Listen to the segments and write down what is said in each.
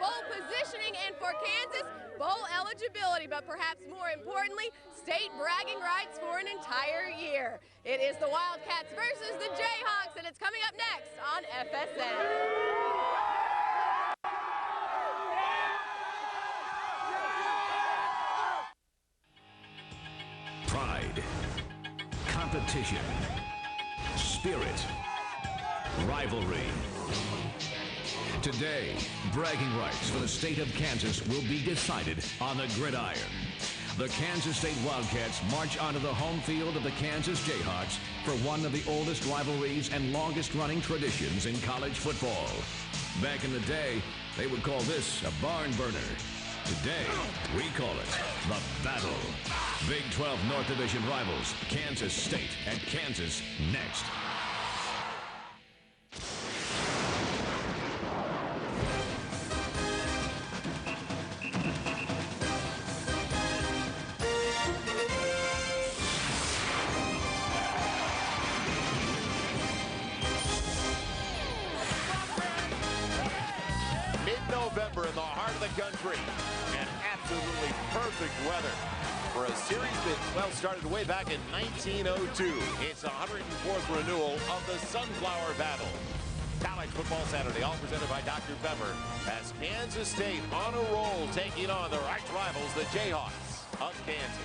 bowl positioning, and for Kansas, bowl eligibility, but perhaps more importantly, state bragging rights for an entire year. It is the Wildcats versus the Jayhawks, and it's coming up next on FSN. Pride, competition, spirit, rivalry. Today, bragging rights for the state of Kansas will be decided on the gridiron. The Kansas State Wildcats march onto the home field of the Kansas Jayhawks for one of the oldest rivalries and longest-running traditions in college football. Back in the day, they would call this a barn burner. Today, we call it the Battle. Big 12 North Division rivals, Kansas State and Kansas next. Mid-November in the heart of the country, and absolutely perfect weather for a series that, well, started way back in 1902. It's the 104th renewal of the Sunflower Battle. College Football Saturday, all presented by Dr. Pepper, as Kansas State on a roll, taking on their arch rivals, the Jayhawks of Kansas.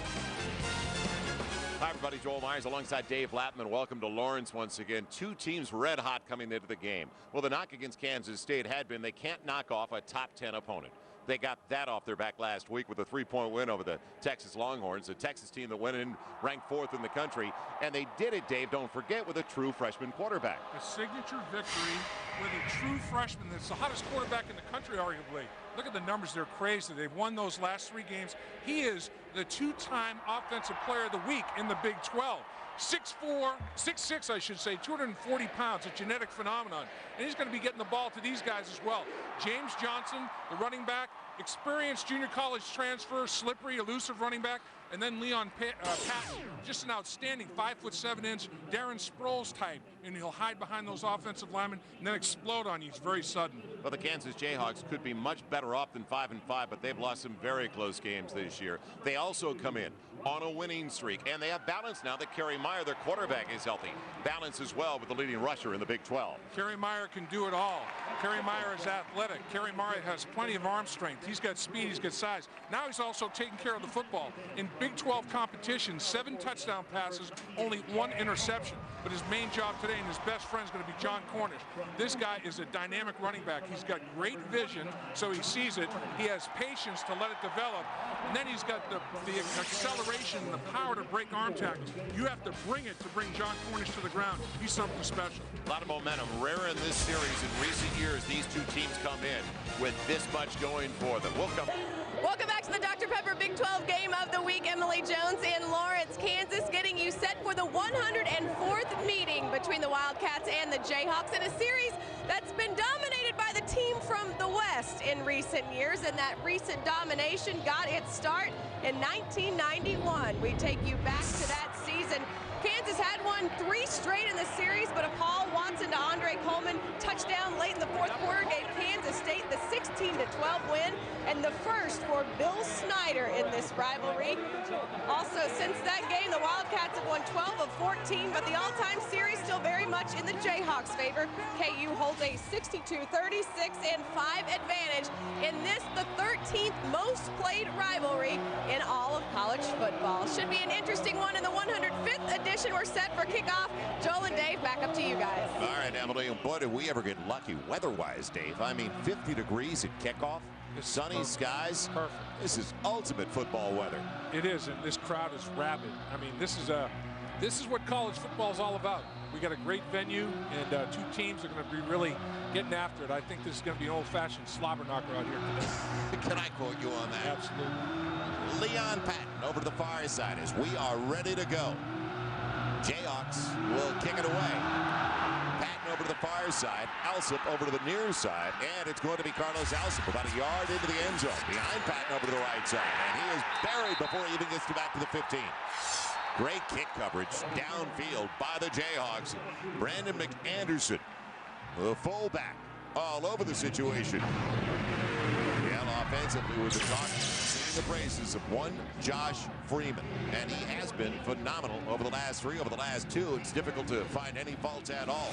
Hi, everybody. Joel Myers alongside Dave Lattman. Welcome to Lawrence once again. Two teams red hot coming into the game. Well, the knock against Kansas State had been they can't knock off a top 10 opponent. They got that off their back last week with a 3-point win over the Texas Longhorns, a Texas team that went in ranked 4th in the country. And they did it, Dave, don't forget, with a true freshman quarterback. A signature victory with a true freshman that's the hottest quarterback in the country, arguably. Look at the numbers. They're crazy. They've won those last 3 games. He is the 2-time Offensive Player of the Week in the Big 12. 6'4", 6'6", I should say, 240 pounds, a genetic phenomenon. And he's going to be getting the ball to these guys as well. James Johnson, the running back, experienced junior college transfer, slippery, elusive running back. And then Leon Patton, just an outstanding 5'7" Darren Sproles type. And he'll hide behind those offensive linemen and then explode on you. He's very sudden. Well, the Kansas Jayhawks could be much better off than 5-5, but they've lost some very close games this year. They also come in on a winning streak, and they have balance now that Kerry Meyer, their quarterback, is healthy. Balance as well with the leading rusher in the Big 12. Kerry Meyer can do it all. Kerry Meyer is athletic. Kerry Meyer has plenty of arm strength. He's got speed. He's got size. Now he's also taking care of the football. In Big 12 competition, 7 touchdown passes, only 1 interception. But his main job today and his best friend is going to be John Cornish. This guy is a dynamic running back. He's got great vision, so he sees it. He has patience to let it develop. And then he's got the acceleration and the power to break arm tackles. You have to bring it to bring John Cornish to the ground. He's something special. A lot of momentum. Rare in this series. In recent years, these two teams come in with this much going for them. Welcome back to the Dr. Pepper Big 12 Game of the Week. Emily Jones in Lawrence, Kansas, getting you set for the 104th meeting between the Wildcats and the Jayhawks in a series that's been dominated by the team from the West in recent years, and that recent domination got its start in 1991. We take you back to that season. Kansas had won 3 straight in the series, but a Paul Watson to Andre Coleman touchdown late in the 4th quarter gave Kansas State the 16-12 win, and the first for Bill Snyder in this rivalry. Also, since that game, the Wildcats have won 12 of 14, but the all-time series still very much in the Jayhawks' favor. KU holds a 62-36-5 advantage in this, the 13th most played rivalry in all of college football. Should be an interesting one in the 105th edition. We're set for kickoff. Joel and Dave, back up to you guys. All right, Emily, boy, did we ever get lucky weather-wise, Dave. I mean, 50 degrees at kickoff, sunny skies. Perfect. This is ultimate football weather. It is, and this crowd is rabid. I mean, this is what college football is all about. We got a great venue, and 2 teams are going to be really getting after it. I think this is going to be an old-fashioned slobber knocker out here today. Can I quote you on that? Absolutely. Leon Patton over to the far side as we are ready to go. Jayhawks will kick it away. Patton over to the far side. Alsop over to the near side. And it's going to be Carlos Alsop about a yard into the end zone. Behind Patton over to the right side. And he is buried before he even gets back to the 15. Great kick coverage downfield by the Jayhawks. Brandon McAnderson, the fullback, all over the situation. defensively with the talk, singing the praises of one Josh Freeman. And he has been phenomenal over the last three, over the last two. It's difficult to find any faults at all.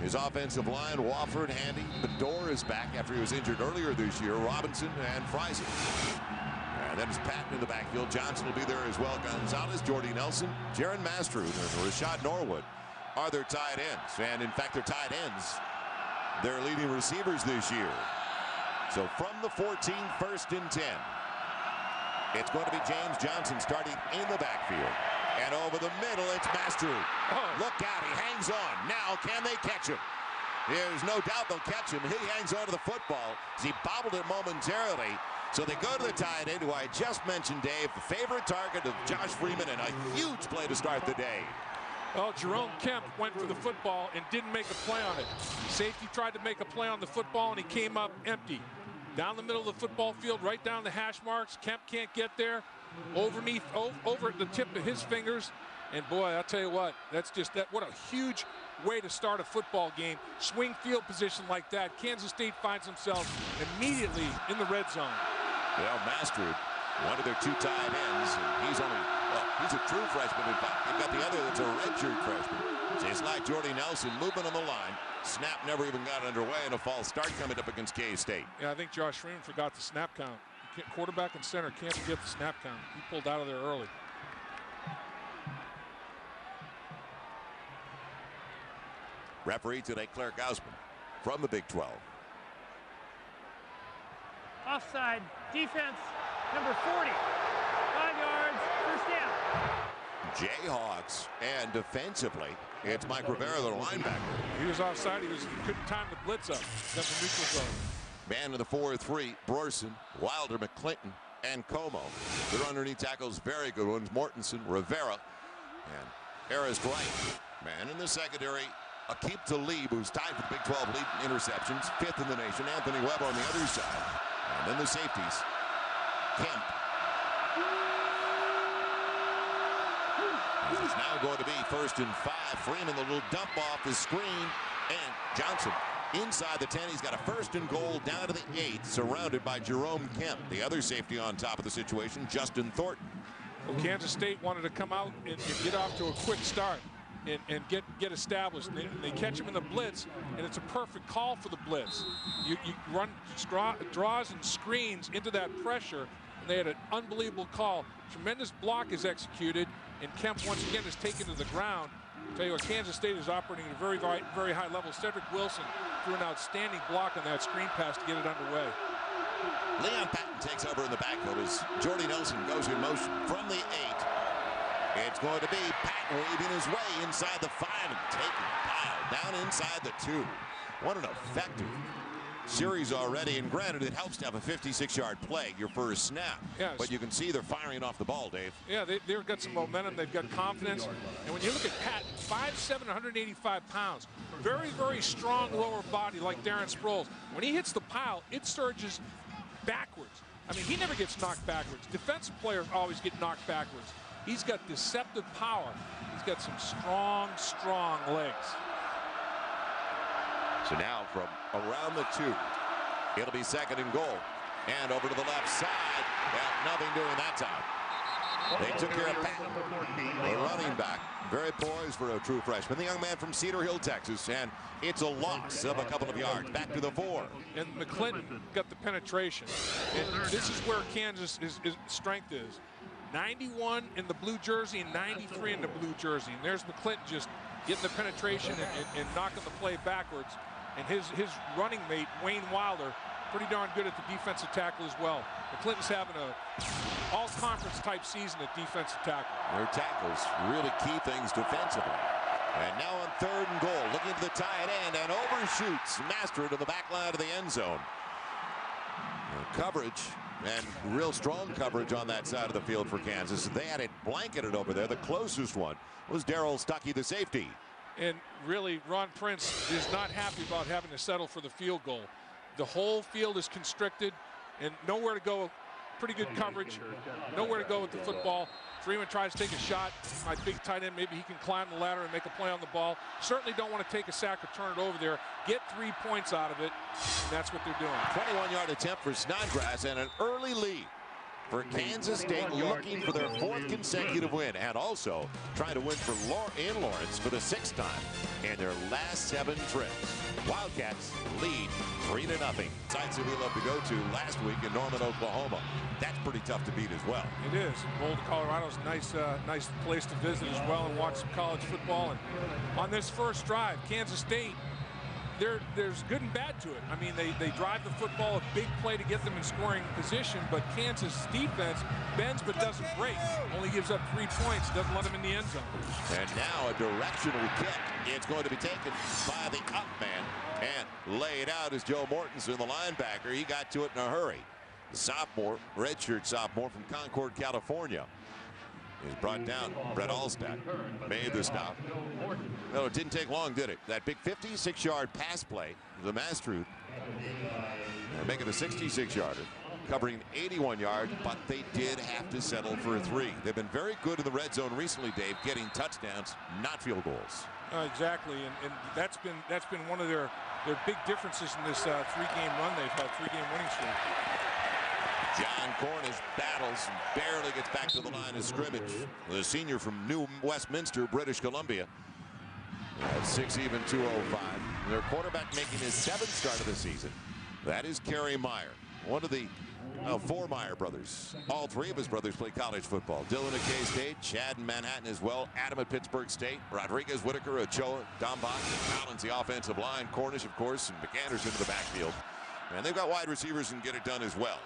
His offensive line, Wofford, Handy. Bedore is back after he was injured earlier this year. Robinson and Friesen. And then it's Patton in the backfield. Johnson will be there as well. Gonzalez, Jordy Nelson, Jaron Mastrud, and Rashad Norwood are their tight ends. And in fact, their tight ends, they're leading receivers this year. So from the 14, 1st and 10. It's going to be James Johnson starting in the backfield. And over the middle, it's Mastrud. Oh, look out, he hangs on. Now, can they catch him? There's no doubt they'll catch him. He hangs on to the football as he bobbled it momentarily. So they go to the tight end, who I just mentioned, Dave, the favorite target of Josh Freeman, and a huge play to start the day. Well, Jerome Kemp went for the football and didn't make a play on it. Safety tried to make a play on the football, and he came up empty. Down the middle of the football field, right down the hash marks. Kemp can't get there. Over at the tip of his fingers. And boy, I'll tell you what, that's just that. What a huge way to start a football game. Swing field position like that. Kansas State finds themselves immediately in the red zone. Well, Mastrud, one of their two tight ends, and he's a true freshman. In fact, they've got the other that's a redshirt freshman. So it's like Jordy Nelson moving on the line. Snap never even got underway, and a false start coming up against K-State. Yeah, I think Josh Freeman forgot the snap count. Quarterback and center can't forget the snap count. He pulled out of there early. Referee today, Claire Gausman from the Big 12. Offside, defense, number 40. 5 yards, first down. Jayhawks, and defensively, it's Mike Rivera, the linebacker. He was offside. He couldn't time the blitz up. Got the neutral zone. Man in the 4-3, Brorson, Wilder, McClinton, and Como. Their underneath tackles, very good ones. Mortensen, Rivera, and Harris Wright. Man in the secondary, Aqib Talib, who's tied for the Big 12 lead in interceptions, 5th in the nation. Anthony Webb on the other side. And then the safeties, Kemp. This is now going to be 1st and 5. Freeman, the little dump off the screen, and Johnson inside the 10. He's got a 1st and goal down to the 8, surrounded by Jerome Kemp. The other safety on top of the situation, Justin Thornton. Well, Kansas State wanted to come out and get off to a quick start and get established. They catch him in the blitz, and it's a perfect call for the blitz. You run draws and screens into that pressure, and they had an unbelievable call. Tremendous block is executed, and Kemp once again is taken to the ground. I'll tell you what, Kansas State is operating at a very, very high level. Cedric Wilson threw an outstanding block on that screen pass to get it underway. Leon Patton takes over in the backfield as Jordy Nelson goes in motion from the 8. It's going to be Patton weaving his way inside the 5 and taking a pile down inside the 2. What an effective series already, and granted, it helps to have a 56-yard play, your first snap. Yes. But you can see they're firing off the ball, Dave. Yeah, they've got some momentum. They've got confidence. And when you look at Patton, 5'7", 185 pounds, very, very strong lower body like Darren Sproles. When he hits the pile, it surges backwards. I mean, he never gets knocked backwards. Defensive players always get knocked backwards. He's got deceptive power. He's got some strong, strong legs. So now from around the 2, it'll be 2nd and goal. And over to the left side. Well, nothing doing that time. They took care of Patton, the running back. Very poised for a true freshman. The young man from Cedar Hill, Texas. And it's a loss of a couple of yards. Back to the 4. And McClinton got the penetration. And this is where Kansas' strength is. 91 in the blue jersey and 93 in the blue jersey. And there's McClinton just getting the penetration and knocking the play backwards. And his running mate, Wayne Wilder, pretty darn good at the defensive tackle as well. McClinton's having a all-conference type season at defensive tackle. Their tackles really key things defensively. And now on 3rd and goal, looking to the tight end and overshoots Master to the back line of the end zone. Coverage, and real strong coverage on that side of the field for Kansas. They had it blanketed over there. The closest one was Darryl Stuckey, the safety. And really, Ron Prince is not happy about having to settle for the field goal. The whole field is constricted and nowhere to go pretty good coverage, nowhere to go with the football. Freeman tries to take a shot. My big tight end, maybe he can climb the ladder and make a play on the ball. Certainly don't want to take a sack or turn it over there. Get 3 points out of it, and that's what they're doing. 21-yard attempt for Snodgrass and an early lead for Kansas State, looking for their 4th consecutive win, and also trying to win in Lawrence for the 6th time in their last 7 trips. Wildcats lead 3-0. Sites that we love to go to last week in Norman, Oklahoma. That's pretty tough to beat as well. It is. Boulder, Colorado's a nice place to visit as well and watch some college football. And on this first drive, Kansas State, there's good and bad to it. I mean, they drive the football, a big play to get them in scoring position, but Kansas defense bends but doesn't break. Only gives up 3 points, doesn't let them in the end zone. And now a directional kick. It's going to be taken by the up man and laid out as Joe Mortensen, the linebacker. He got to it in a hurry. The sophomore, redshirt sophomore from Concord, California, is brought down. Brett Allstat made the stop. No, it didn't take long, did it? That big 56-yard pass play, the Mastrud, making a 66-yarder, covering 81 yards, but they did have to settle for a 3. They've been very good in the red zone recently, Dave, getting touchdowns, not field goals. Exactly, and that's been one of their big differences in this 3-game run they've had, 3-game winning streak. John Cornish battles and barely gets back to the line of scrimmage. The senior from New Westminster, British Columbia. At 6', 205. Their quarterback making his 7th start of the season. That is Kerry Meyer, one of the 4 Meyer brothers. All 3 of his brothers play college football. Dylan at K-State, Chad in Manhattan as well, Adam at Pittsburgh State, Rodriguez, Whitaker, Ochoa, Dombach, and Collins, the offensive line, Cornish, of course, and McAnderson to the backfield. And they've got wide receivers who can get it done as well.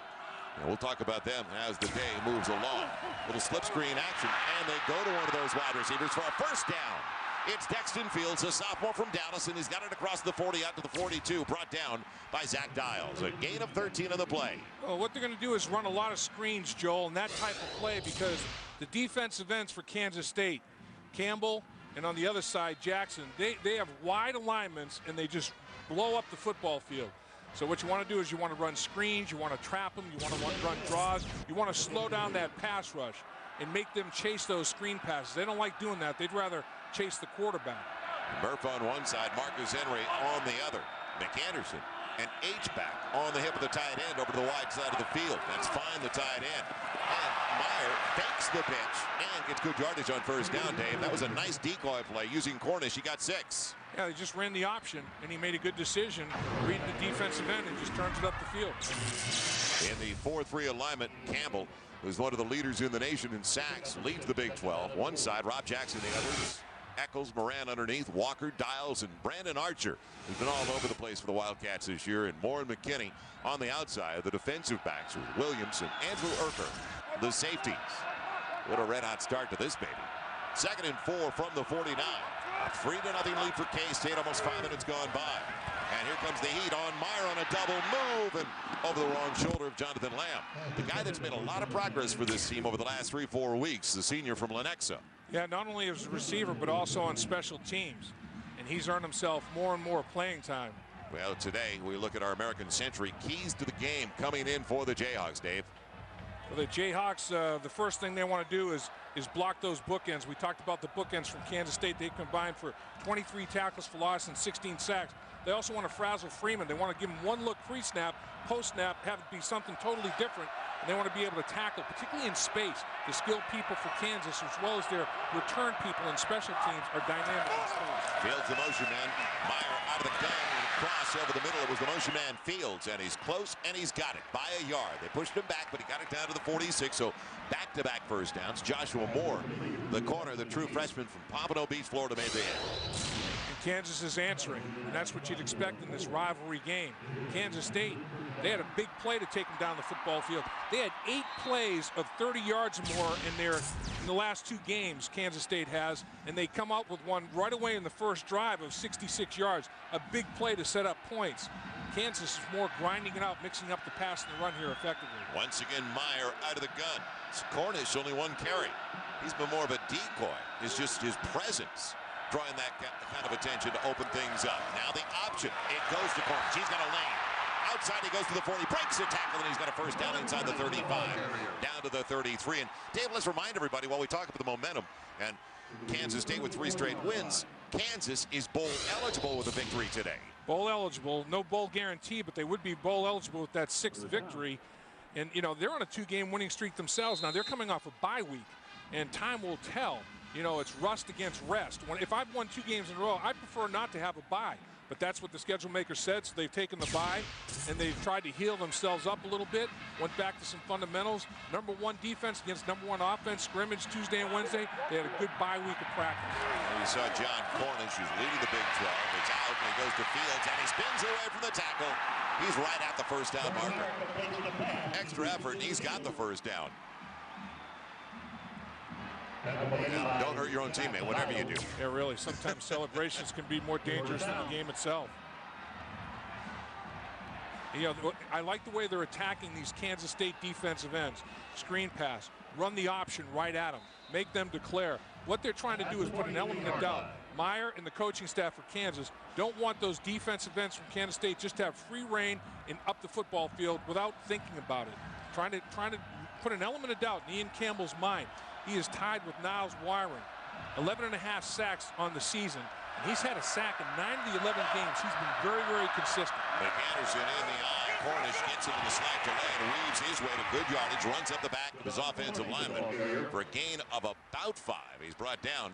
And we'll talk about them as the day moves along. Little slip screen action, and they go to one of those wide receivers for a first down. It's Dexton Fields, a sophomore from Dallas, and he's got it across the 40 out to the 42, brought down by Zach Dials. A gain of 13 on the play. Well, what they're going to do is run a lot of screens, Joel, and that type of play, because the defensive ends for Kansas State, Campbell, and on the other side, Jackson, they have wide alignments, and they just blow up the football field. So what you want to do is you want to run screens, you want to trap them, you want to run draws, you want to slow down that pass rush and make them chase those screen passes. They don't like doing that. They'd rather chase the quarterback. Murph on one side, Marcus Henry on the other. McAnderson, an H-back on the hip of the tight end over to the wide side of the field. That's fine, the tight end. And Meyer fakes the pitch and gets good yardage on first down, Dave. That was a nice decoy play using Cornish. He got 6. Yeah, he just ran the option, and he made a good decision, reading the defensive end, and just turns it up the field. In the 4-3 alignment, Campbell, who's one of the leaders in the nation in sacks, leads the Big 12. One side, Rob Jackson, the others. Eccles, Moran underneath, Walker, Dials, and Brandon Archer, who's been all over the place for the Wildcats this year, and Moore and McKinney on the outside. The defensive backs are Williams and Andrew Urker, the safeties. What a red-hot start to this baby. 2nd and 4 from the 49. A 3-0 lead for K-State, almost 5 minutes gone by. And here comes the heat on Meyer on a double move and over the wrong shoulder of Jonathan Lamb. The guy that's made a lot of progress for this team over the last 3-4 weeks, the senior from Lenexa. Yeah, not only as a receiver, but also on special teams. And he's earned himself more and more playing time. Well, today we look at our American Century keys to the game coming in for the Jayhawks, Dave. Well, the Jayhawks, the first thing they want to do is block those bookends. We talked about the bookends from Kansas State. They combined for 23 tackles for loss and 16 sacks. They also want to frazzle Freeman. They want to give him one look pre-snap, post-snap, have it be something totally different. And they want to be able to tackle, particularly in space. The skilled people for Kansas, as well as their return people and special teams, are dynamic in space. Fields the motion man. Meyer out of the gun. Cross over the middle. It was the motion man Fields, and he's close, and he's got it by a yard. They pushed him back, but he got it down to the 46, so back-to-back first downs. Joshua Moore, the corner, the true freshman from Pompano Beach, Florida, made the hit. Kansas is answering, and that's what you'd expect in this rivalry game. Kansas State, they had a big play to take them down the football field. They had 8 plays of 30 yards or more in the last 2 games, Kansas State has, and they come out with one right away in the first drive of 66 yards, a big play to set up points. Kansas is more grinding it out, mixing up the pass and the run here effectively. Once again, Meyer out of the gun. Cornish only 1 carry. He's been more of a decoy. It's just his presence drawing that kind of attention to open things up. Now the option. It goes to Cornish. He's got a lane. outside, he goes to the 40, breaks a tackle, and he's got a first down inside the 35, down to the 33. And Dave, let's remind everybody while we talk about the momentum, and Kansas State with 3 straight wins, Kansas is bowl eligible with a victory today. Bowl eligible, no bowl guarantee, but they would be bowl eligible with that 6th victory. And, you know, they're on a 2-game winning streak themselves. Now, they're coming off a bye week, and time will tell. You know, it's rust against rest. If I've won 2 games in a row, I prefer not to have a bye. But that's what the schedule maker said, so they've taken the bye, and they've tried to heal themselves up a little bit, went back to some fundamentals. Number 1 defense against number 1 offense, scrimmage Tuesday and Wednesday. They had a good bye week of practice. And you saw John Cornish, who's leading the Big 12. It's out, and he goes to Fields, and he spins away from the tackle. He's right at the first down marker. Extra effort, and he's got the first down. Yeah, don't hurt your own teammate, whatever you do. Yeah, really. Sometimes celebrations can be more dangerous than the game itself. You know, I like the way they're attacking these Kansas State defensive ends. Screen pass, run the option right at them, make them declare. What they're trying to do is put an element of doubt. Meyer and the coaching staff for Kansas don't want those defensive ends from Kansas State just to have free reign and up the football field without thinking about it. Trying to put an element of doubt in Ian Campbell's mind. He is tied with Niles Wiring. 11.5 sacks on the season. And he's had a sack in 9 of the 11 games. He's been very, very consistent. McAnderson in the eye. Cornish gets him in the slack delay and weaves his way to good yardage. Runs up the back of his offensive lineman for a gain of about 5. He's brought down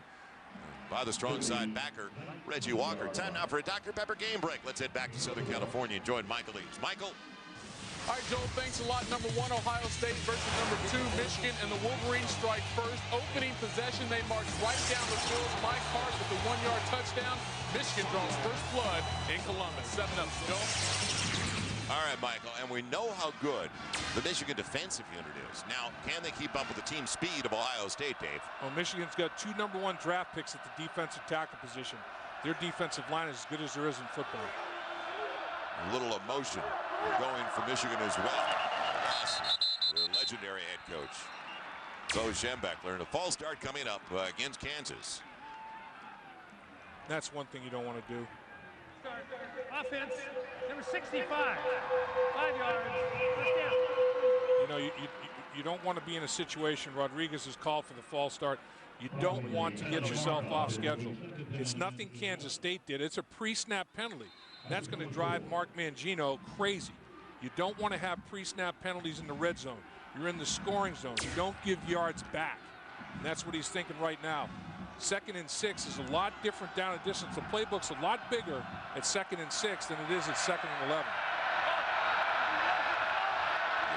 by the strong side backer, Reggie Walker. Time now for a Dr. Pepper game break. Let's head back to Southern California and join Michael Eaves. Michael. All right, Joel, thanks a lot. Number 1, Ohio State versus number 2, Michigan, and the Wolverines strike first. Opening possession, they march right down the field. Mike Hart with the 1-yard touchdown. Michigan draws first blood in Columbus. 7-up, Joel. All right, Michael, and we know how good the Michigan defensive unit is. Now, can they keep up with the team speed of Ohio State, Dave? Well, Michigan's got 2 number 1 draft picks at the defensive tackle position. Their defensive line is as good as there is in football. A little emotion going for Michigan as well. Their legendary head coach, Bo Schembechler, and a false start coming up against Kansas. That's one thing you don't want to do. Offense, number 65, 5 yards, first down. You know, you don't want to be in a situation. Rodriguez has called for the false start. You don't want to get yourself off schedule. It's nothing Kansas State did. It's a pre-snap penalty. That's going to drive Mark Mangino crazy. You don't want to have pre-snap penalties in the red zone. You're in the scoring zone. You don't give yards back. And that's what he's thinking right now. 2nd and 6 is a lot different down a distance. The playbook's a lot bigger at 2nd and 6 than it is at 2nd and 11.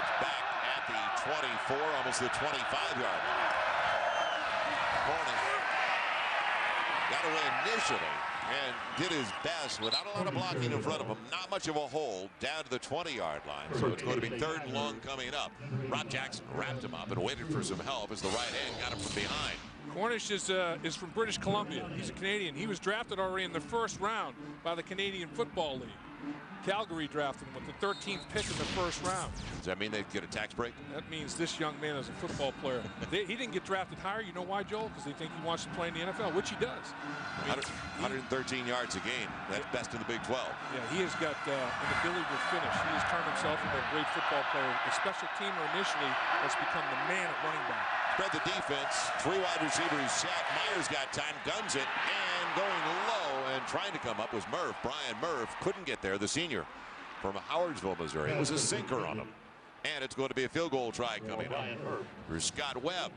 It's back at the 24, almost the 25-yard line. Cornish got away initially and did his best without a lot of blocking in front of him. Not much of a hole down to the 20-yard line. So it's going to be 3rd and long coming up. Rob Jackson wrapped him up and waited for some help as the right end got him from behind. Cornish is from British Columbia. He's a Canadian. He was drafted already in the 1st round by the Canadian Football League. Calgary drafted him with the 13th pick in the 1st round. Does that mean they get a tax break? That means this young man is a football player. He didn't get drafted higher. You know why, Joel? Because they think he wants to play in the NFL, which he does. I mean, 113 yards a game. That's best in the Big 12. Yeah, he has got an ability to finish. He has turned himself into a great football player. A special teamer initially has become the man at running back. Spread the defense. 3 wide receivers set. Myers got time, guns it, and going low and trying to come up was Murph. Brian Murph couldn't get there, the senior from Howardsville, Missouri. It was a sinker on him. And it's going to be a field goal try coming up for Scott Webb.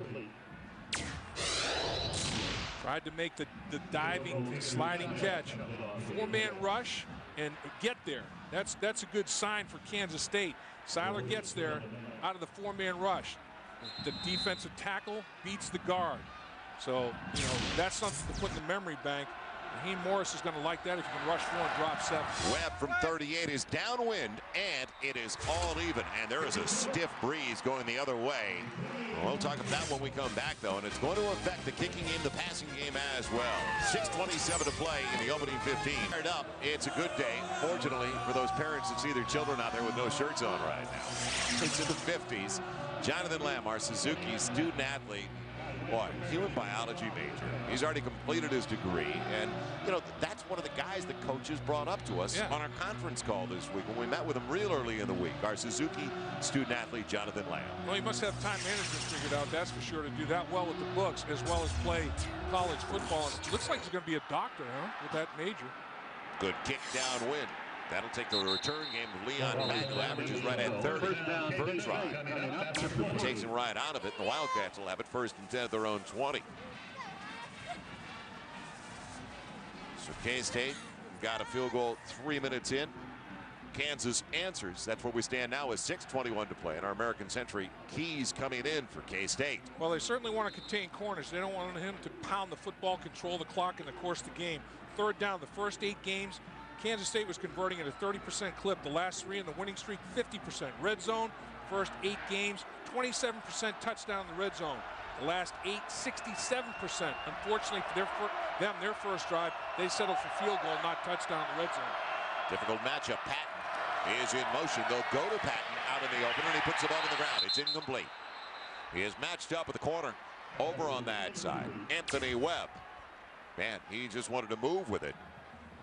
Tried to make the diving, sliding catch. 4-man rush and get there. That's a good sign for Kansas State. Seiler gets there out of the 4-man rush. The defensive tackle beats the guard. So, you know, that's something to put in the memory bank. Raheem Morris is going to like that if you can rush 4 and drop 7. Webb from 38 is downwind, and it is all even. And there is a stiff breeze going the other way. We'll talk about that when we come back, though, and it's going to affect the kicking game, the passing game as well. 6:27 to play in the opening 15. Fired up. It's a good day, fortunately, for those parents that see their children out there with no shirts on right now. It's in the 50s. Jonathan Lamb, our Suzuki student athlete, Boy, human biology major. He's already completed his degree, and you know that's one of the guys the coaches brought up to us on our conference call this week when we met with him real early in the week. Our Suzuki student athlete Jonathan Lamb. Well, he must have time management figured out, that's for sure, to do that well with the books as well as play college football. It looks like he's going to be a doctor, huh, with that major. Good kick downwind. That'll take the return game of Leon Patton, who averages right at 30 per try. Takes him right out of it, and the Wildcats will have it 1st and 10 at their own 20. So K-State got a field goal 3 minutes in. Kansas answers. That's where we stand now with 6:21 to play in our American Century. Keys coming in for K-State. Well, they certainly want to contain Cornish. They don't want him to pound the football, control the clock in the course of the game. 3rd down, the first 8 games, Kansas State was converting at a 30% clip. The last 3 in the winning streak, 50%. Red zone, first 8 games, 27% touchdown in the red zone. The last 8, 67%. Unfortunately for their first drive, they settled for field goal, not touchdown in the red zone. Difficult matchup. Patton is in motion. They'll go to Patton out in the open, and he puts the ball on the ground. It's incomplete. He is matched up with the corner over on that side. Anthony Webb. Man, he just wanted to move with it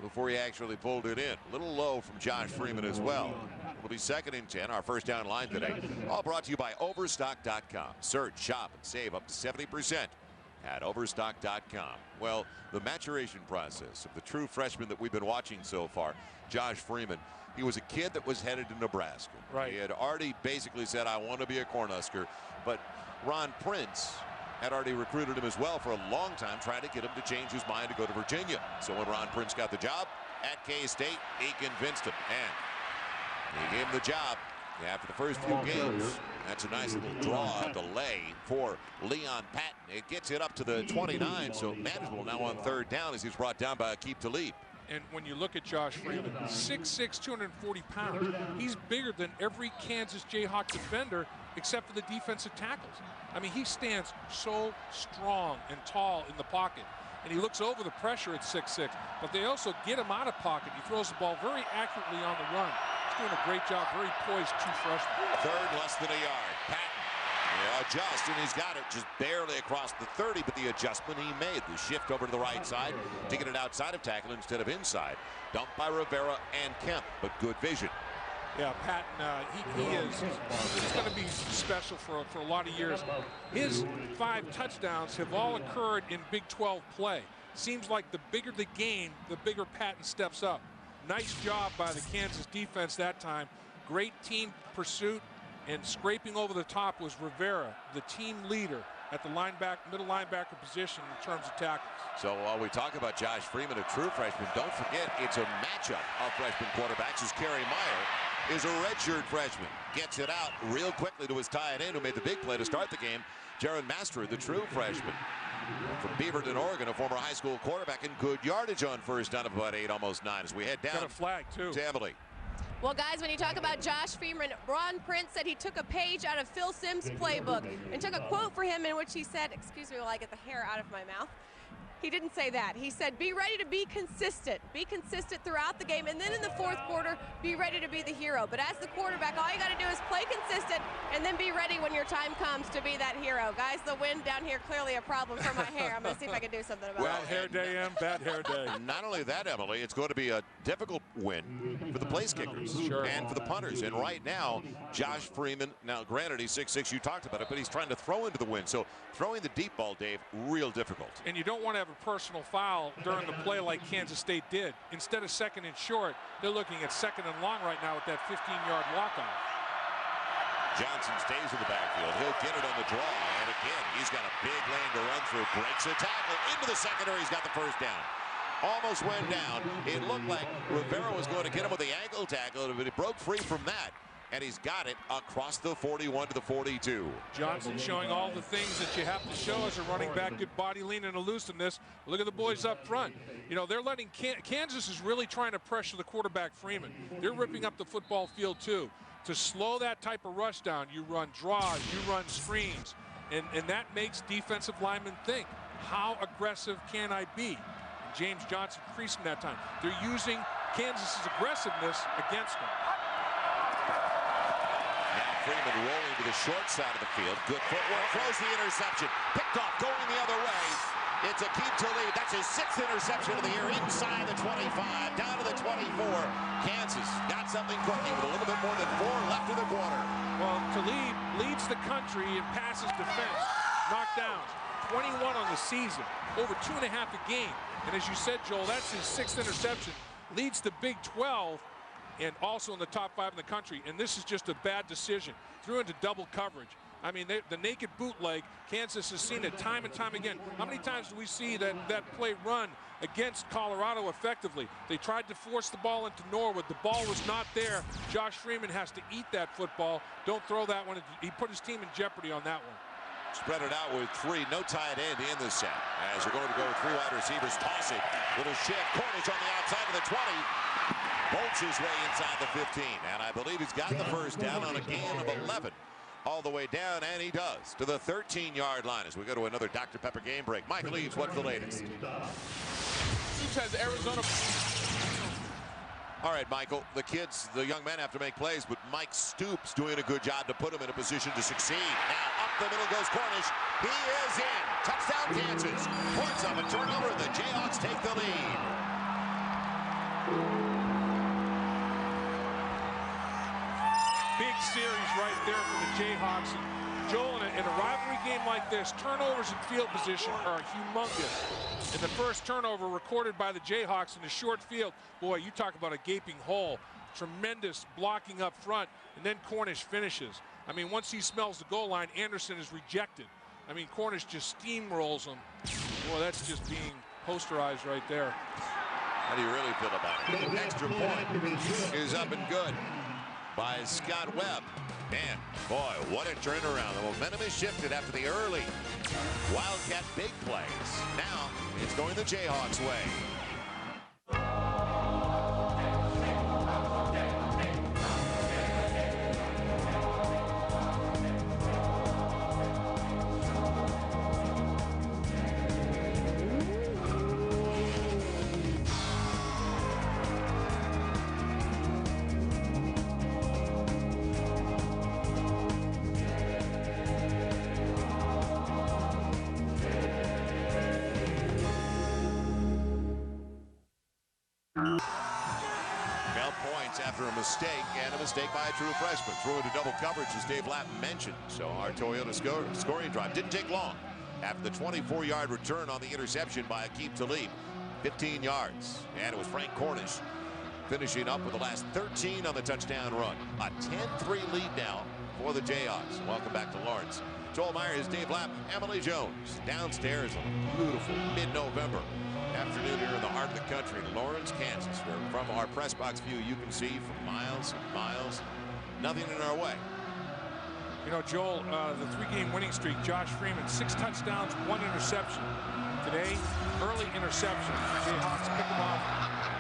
before he actually pulled it in. A little low from Josh Freeman as well. It'll be 2nd and 10, our first down line today. All brought to you by Overstock.com. Search, shop, and save up to 70% at Overstock.com. Well, the maturation process of the true freshman that we've been watching so far, Josh Freeman, he was a kid that was headed to Nebraska. Right. He had already basically said, I want to be a Cornhusker, but Ron Prince had already recruited him as well for a long time, trying to get him to change his mind to go to Virginia. So when Ron Prince got the job at K-State, he convinced him, and he gave him the job after the first few games. That's a nice little draw delay for Leon Patton. It gets it up to the 29, so manageable now on 3rd down as he's brought down by Aqib Talib. And when you look at Josh Freeman, 6'6", 240 pounds, he's bigger than every Kansas Jayhawk defender except for the defensive tackles. I mean, he stands so strong and tall in the pocket, and he looks over the pressure at 6'6", but they also get him out of pocket. He throws the ball very accurately on the run. He's doing a great job, very poised, true freshman. 3rd, less than a yard. Patton adjusts, and he's got it just barely across the 30, but the adjustment he made, the shift over to the right side to get it outside of tackle instead of inside. Dumped by Rivera and Kemp, but good vision. Yeah, Patton, he's going to be special for a lot of years. His 5 touchdowns have all occurred in Big 12 play. Seems like the bigger the game, the bigger Patton steps up. Nice job by the Kansas defense that time. Great team pursuit, and scraping over the top was Rivera, the team leader at the middle linebacker position in terms of tackles. So while we talk about Josh Freeman, a true freshman, don't forget it's a matchup of freshman quarterbacks as Kerry Meyer is a redshirt freshman. Gets it out real quickly to his tight end who made the big play to start the game, Jaron Master, the true freshman. From Beaverton, Oregon, a former high school quarterback, and good yardage on 1st down of about 8, almost 9 as we head down. Got a flag, too. To Emily. Well, guys, when you talk about Josh Freeman, Ron Prince said he took a page out of Phil Simms' playbook and took a quote for him in which he said, excuse me while I get the hair out of my mouth. He didn't say that. He said, be ready to be consistent. Be consistent throughout the game. And then in the 4th quarter, be ready to be the hero. But as the quarterback, all you got to do is play consistent and then be ready when your time comes to be that hero. Guys, the wind down here clearly a problem for my hair. I'm going to see if I can do something about it. Bad hair day, Em. Bad hair day. Not only that, Emily, it's going to be a difficult win for the place kickers and for the punters. And right now, Josh Freeman, now granted he's 6'6", you talked about it, but he's trying to throw into the wind. So throwing the deep ball, Dave, real difficult. And you don't want to have a personal foul during the play like Kansas State did. Instead of 2nd and short, they're looking at 2nd and long right now with that 15-yard walk-off. Johnson stays in the backfield. He'll get it on the draw. And again, he's got a big lane to run through. Breaks a tackle into the secondary. He's got the 1st down. Almost went down. It looked like Rivera was going to get him with the ankle tackle, but he broke free from that. And he's got it across the 41 to the 42. Johnson showing all the things that you have to show as a running back. Good body lean and elusiveness. Look at the boys up front. You know, they're letting Kansas is really trying to pressure the quarterback Freeman. They're ripping up the football field too. To slow that type of rush down, you run draws, you run screens. And that makes defensive linemen think, how aggressive can I be? And James Johnson increasing that time. They're using Kansas's aggressiveness against them. Now Freeman rolling to the short side of the field. Good footwork, throws the interception. Picked off, going the other way. It's Aqib Talib. That's his 6th interception of the year, inside the 25, down to the 24. Kansas got something cooking with a little bit more than 4 left in the quarter. Well, Talib leads the country in passes defense, knockdowns, 21 on the season, over 2.5 a game. And as you said, Joel, that's his 6th interception. Leads the Big 12 and also in the top 5 in the country. And this is just a bad decision. Threw into double coverage. I mean, the naked bootleg, Kansas has seen it time and time again. How many times do we see that play run against Colorado effectively? They tried to force the ball into Norwood. The ball was not there. Josh Freeman has to eat that football. Don't throw that one. He put his team in jeopardy on that one. Spread it out with 3. No tight end in the set. As we're going to go with 3 wide receivers. Toss it. Little shift. Cornish on the outside of the 20. Bolts his way inside the 15. And I believe he's got the first down on a gain of 11. All the way down, and he does, to the 13-yard line as we go to another Dr. Pepper game break. Mike Leaves, what's the latest? Leaves has Arizona. All right, Michael, the young men have to make plays, but Mike Stoops doing a good job to put them in a position to succeed. Now, up the middle goes Cornish. He is in. Touchdown, Kansas. Points of a turnover. The Jayhawks take the lead. Big series right there for the Jayhawks. And Joel, in a rivalry game like this, turnovers in field position are humongous. And the first turnover recorded by the Jayhawks in the short field. Boy, you talk about a gaping hole. Tremendous blocking up front, and then Cornish finishes. I mean, once he smells the goal line, Anderson is rejected. I mean, Cornish just steamrolls him. Boy, that's just being posterized right there. How do you really feel about it? Extra point is up and good by Scott Webb. And boy, what a turnaround. The momentum is shifted after the early Wildcat big plays. Now it's going the Jayhawks' way. After a mistake, and a mistake by a true freshman. Threw into double coverage, as Dave Lapham mentioned. So our Toyota scoring drive didn't take long. After the 24-yard return on the interception by Aqib Talib, 15 yards. And it was Frank Cornish finishing up with the last 13 on the touchdown run. A 10-3 lead now for the Jayhawks. Welcome back to Lawrence. Joel Myers, Dave Lapham, Emily Jones. Downstairs on a beautiful mid-November afternoon here in the heart of the country, Lawrence, Kansas, where from our press box view you can see for miles and miles, nothing in our way. You know, Joel, the 3-game winning streak, Josh Freeman, 6 touchdowns, 1 interception. Today, early interception. Jayhawks pick him off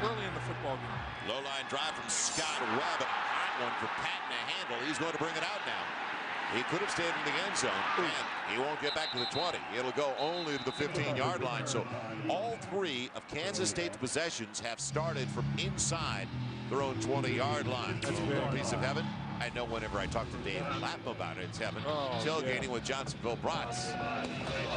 early in the football game. Low line drive from Scott Webb, and a hot one for Patton to handle. He's going to bring it out now. He could have stayed in the end zone, and he won't get back to the 20. It'll go only to the 15-yard line. So all 3 of Kansas State's possessions have started from inside their own 20-yard line. That's a piece of heaven. I know whenever I talk to Dave Lapham about it, it's heaven. Tailgating with Johnsonville Brats.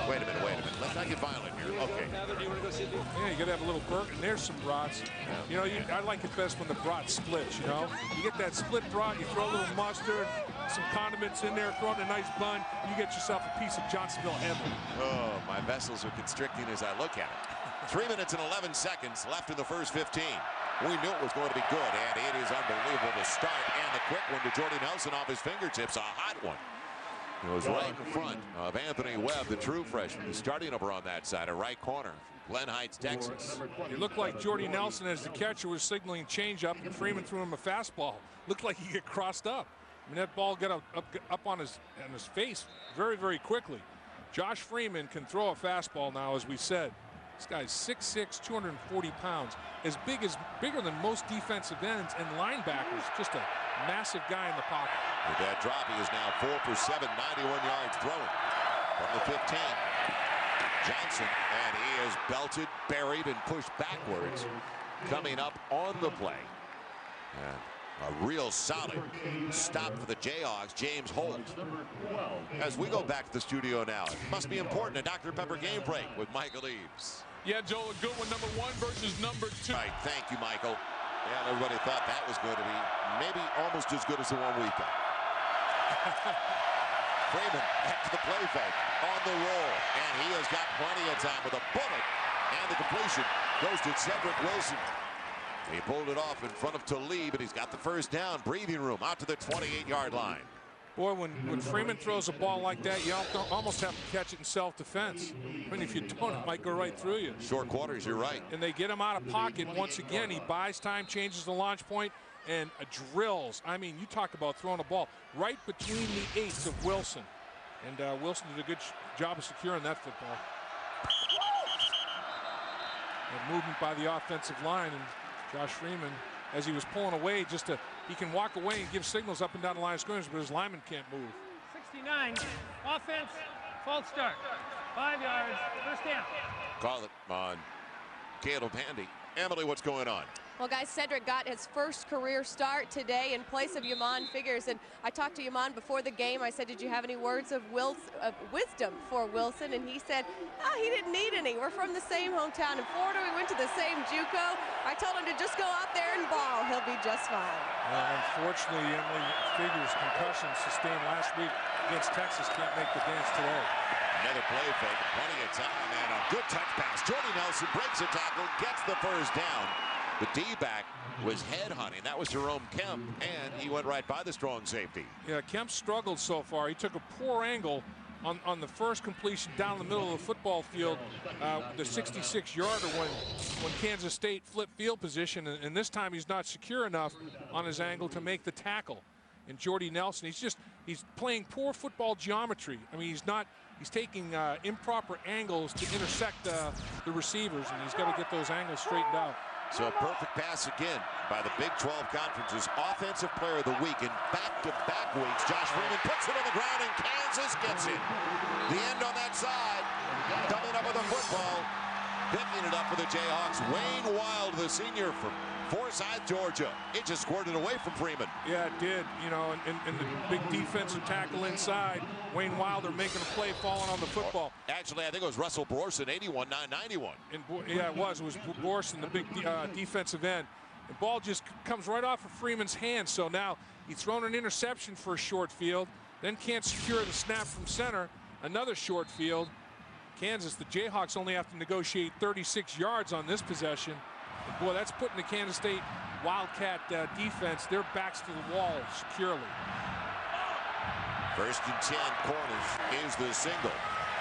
Wait a minute. Let's not get violent here. Okay. Yeah, you got to have a little burger. And there's some brats. Yeah. You know, I like it best when the brat splits, you know. You get that split brat, you throw a little mustard, some condiments in there, throw in a nice bun, you get yourself a piece of Johnsonville heaven. Oh, my vessels are constricting as I look at it. 3 minutes and 11 seconds left in the first 15. We knew it was going to be good, and it is unbelievable to start. And the quick one to Jordy Nelson off his fingertips, a hot one. It was right in front of Anthony Webb, the true freshman, who's starting over on that side, a right corner, Glen Heights, Texas. It looked like Jordy Nelson, as the catcher, was signaling changeup, and Freeman threw him a fastball. Looked like he got crossed up. I mean, that ball got up on his face very, very quickly. Josh Freeman can throw a fastball now, as we said. This guy's 6'6", 240 pounds, bigger than most defensive ends and linebackers. Just a massive guy in the pocket. With that drop, he is now 4 for 7, 91 yards throwing from the 15. Johnson, and he is belted, buried, and pushed backwards, coming up on the play. And A real solid stop for the Jayhawks, James Holt. As we go back to the studio now, it must be important, a Dr. Pepper game break with Michael Eaves. Yeah, Joel, a good one. Number 1 versus number 2. Right, thank you, Michael. Yeah, everybody thought that was going to be maybe almost as good as the one we got. Freeman after the play fake on the roll, and he has got plenty of time with a bullet, and the completion goes to Cedric Wilson. He pulled it off in front of Talib, and he's got the first down. Breathing room out to the 28-yard line. Boy, when Freeman throws a ball like that, you almost have to catch it in self-defense. I mean, if you don't, it might go right through you. Short quarters, you're right. And they get him out of pocket once again. He buys time, changes the launch point, and drills. I mean, you talk about throwing a ball right between the eights of Wilson. And Wilson did a good job of securing that football. And movement by the offensive line, and Josh Freeman, as he was pulling away, he can walk away and give signals up and down the line of scrimmage, but his lineman can't move. 69, offense, false start. 5 yards, first down. Call it on Caleb Handy. Emily, what's going on? Well, guys, Cedric got his first career start today in place of Yaman Figures. And I talked to Yaman before the game. I said, did you have any words of wisdom for Wilson? And he said, he didn't need any. We're from the same hometown in Florida. We went to the same JUCO. I told him to just go out there and ball. He'll be just fine. Well, unfortunately, Emily Figures' concussion sustained last week against Texas can't make the dance today. Another play fake, plenty of time, and a good touch pass. Jordy Nelson breaks a tackle, gets the first down. The D-back was head hunting. That was Jerome Kemp, and he went right by the strong safety. Yeah, Kemp struggled so far. He took a poor angle on the first completion down the middle of the football field, the 66-yarder when Kansas State flipped field position, and this time he's not secure enough on his angle to make the tackle. And Jordy Nelson, he's playing poor football geometry. I mean, he's taking improper angles to intersect the receivers, and he's got to get those angles straightened out. So a perfect pass again by the Big 12 Conference's Offensive Player of the Week. In back-to-back weeks, Josh Freeman puts it on the ground, and Kansas gets it. The end on that side, coming up with the football, picking it up for the Jayhawks. Wayne Wild, the senior from Forsyth, Georgia. It just squirted away from Freeman. Yeah, it did. You know, and the big defensive tackle inside. Wayne Wilder making a play, falling on the football. Actually, I think it was Russell Borson, 81-9-91. Yeah, it was Borson, the big defensive end. The ball just comes right off of Freeman's hand. So now he's thrown an interception for a short field, then can't secure the snap from center. Another short field. Kansas, the Jayhawks only have to negotiate 36 yards on this possession. And boy, that's putting the Kansas State Wildcat defense, their backs to the wall securely. First and 10, Cornish is the single.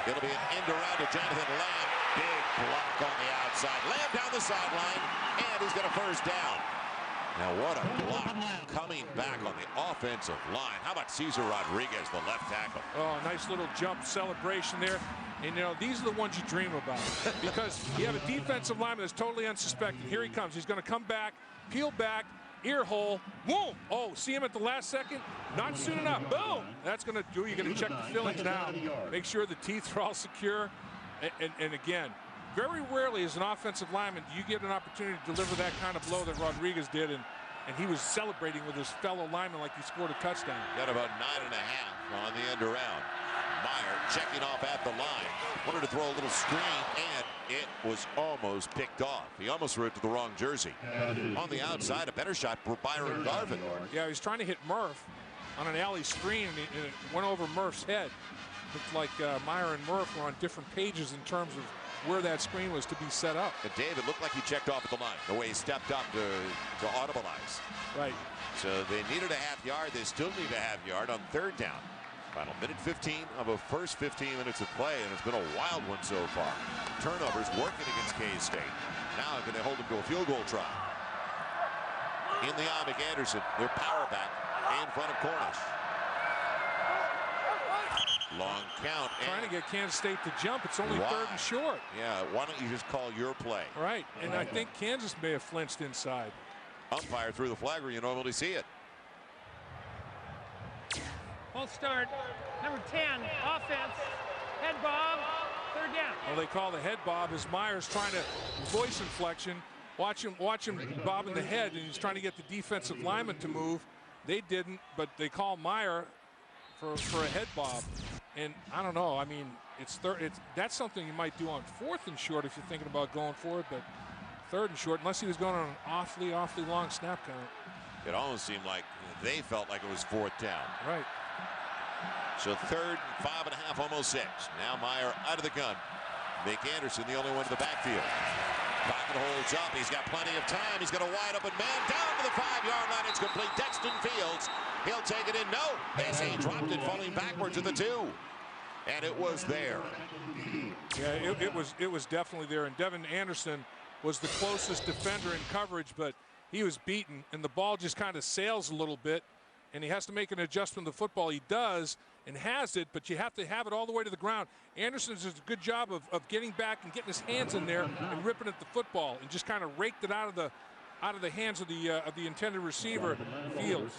It'll be an end around to Jonathan Lamb. Big block on the outside. Lamb down the sideline, and he's got a first down. Now what a block coming back on the offensive line. How about Cesar Rodriguez, the left tackle? Oh, nice little jump celebration there. And, you know, these are the ones you dream about because you have a defensive lineman that's totally unsuspecting. Here he comes. He's going to come back, peel back, ear hole, boom. Oh, see him at the last second? Not soon enough. Boom. That's going to do. You're going to check the fillings now. Make sure the teeth are all secure. And again, very rarely as an offensive lineman do you get an opportunity to deliver that kind of blow that Rodriguez did. And he was celebrating with his fellow lineman like he scored a touchdown. Got about 9.5 on the end around. Meyer checking off at the line. Wanted to throw a little screen, and it was almost picked off. He almost threw it to the wrong jersey. On the outside, a better shot for Byron Garvin. Yeah, he was trying to hit Murph on an alley screen, and it went over Murph's head. Looked like Meyer and Murph were on different pages in terms of where that screen was to be set up. And David looked like he checked off at the line, the way he stepped up to audibilize. Right. So they needed a half yard. They still need a half yard on third down. Final minute 15 of a first 15 minutes of play, and it's been a wild one so far. Turnovers working against K-State. Now can they hold them to a field goal try? In the eye, McAnderson, their power back in front of Cornish. Long count. Trying to get Kansas State to jump. It's only third and short. Yeah, why don't you just call your play? Right, and I think Kansas may have flinched inside. Umpire threw the flag where you normally see it. False start, number 10, offense, head bob, third down. Well, they call the head bob as Myers trying to voice inflection. Watch him bobbing the head, and he's trying to get the defensive lineman to move. They didn't, but they call Meyer for a head bob. And I don't know. I mean, that's something you might do on 4th and short if you're thinking about going for it, but 3rd and short, unless he was going on an awfully long snap count. It almost seemed like they felt like it was 4th down. Right. So 3rd and 5.5, almost 6. Now Meyer out of the gun. Nick Anderson, the only one to the backfield. Pocket holds up. He's got plenty of time. He's got a wide open man down to the 5-yard line. It's complete. Dexton Fields. He'll take it in. No. They say he dropped it, falling backwards at the 2. And it was there. Yeah, it was definitely there. And Devin Anderson was the closest defender in coverage, but he was beaten, and the ball just kind of sails a little bit, and he has to make an adjustment to the football. He does and has it, but you have to have it all the way to the ground. Anderson does a good job of getting back and getting his hands in there and ripping at the football, and just kind of raked it out of the hands of the intended receiver, Fields.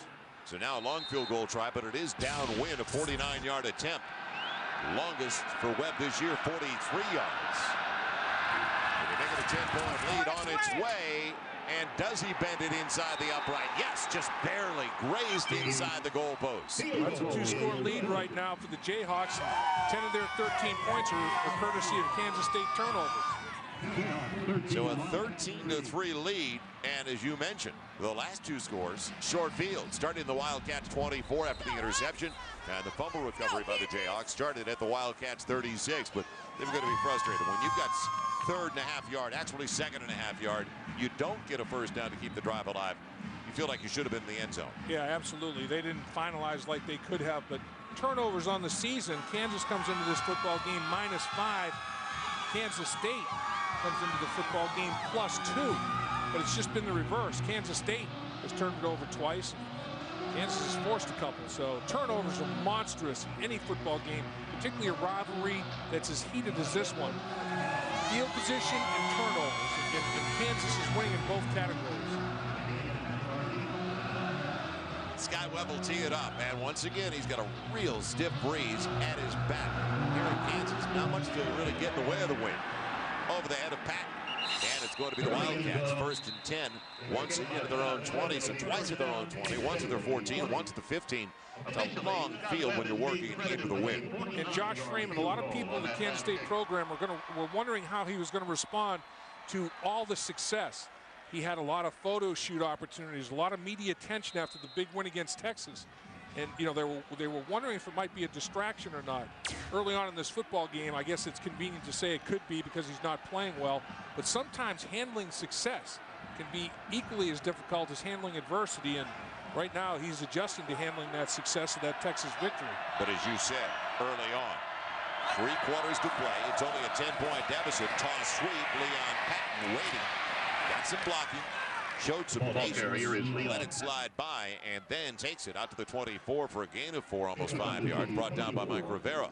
So now a long field goal try, but it is downwind, a 49-yard attempt. Longest for Webb this year, 43 yards. And they make it a 10-point lead on its way. And does he bend it inside the upright? Yes, just barely grazed inside the goalpost. That's a 2-score lead right now for the Jayhawks. 10 of their 13 points are courtesy of Kansas State turnovers. So a 13-3 lead, and as you mentioned, the last 2 scores, short field. Started in the Wildcats 24 after the interception, and the fumble recovery by the Jayhawks started at the Wildcats 36, but they're going to be frustrated. When you've got 3.5 yard, actually 2.5 yard, you don't get a first down to keep the drive alive. You feel like you should have been in the end zone. Yeah, absolutely. They didn't finalize like they could have, but turnovers on the season. Kansas comes into this football game -5. Kansas State comes into the football game +2, but it's just been the reverse. Kansas State has turned it over twice. Kansas has forced a couple, so turnovers are monstrous in any football game, particularly a rivalry that's as heated as this one. Field position and turnovers, and Kansas is winning in both categories. Sky Webb will tee it up, and once again, he's got a real stiff breeze at his back. Here in Kansas, not much to really get in the way of the wind. Over the head of Patton, and it's going to be the Wildcats, 1st and 10, once again at their own 20, so twice at their own 20, once at their 14, once at the 15. It's a long field when you're working into the wind. And Josh Freeman, a lot of people in the Kansas State program were wondering how he was going to respond to all the success. He had a lot of photo shoot opportunities, a lot of media attention after the big win against Texas. And, you know, they were wondering if it might be a distraction or not. Early on in this football game, I guess it's convenient to say it could be because he's not playing well. But sometimes handling success can be equally as difficult as handling adversity. And right now, he's adjusting to handling that success of that Texas victory. But as you said early on, 3 quarters to play. It's only a 10-point deficit. Toss sweep. Leon Patton waiting. Got some blocking. Showed some patience. Let it slide by and then takes it out to the 24 for a gain of 4, almost 5 yards. Brought down by Mike Rivera.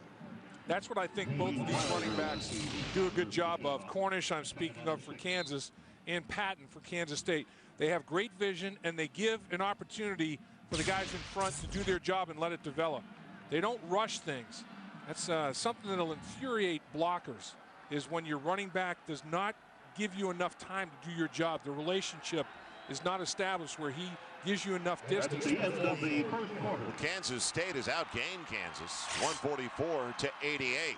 That's what I think both of these running backs do a good job of. Cornish, I'm speaking of for Kansas, and Patton for Kansas State. They have great vision, and they give an opportunity for the guys in front to do their job and let it develop. They don't rush things. That's something that'll infuriate blockers, is when your running back does not give you enough time to do your job. The relationship is not established where he gives you enough distance to perform. Well, Kansas State has outgained Kansas 144-88.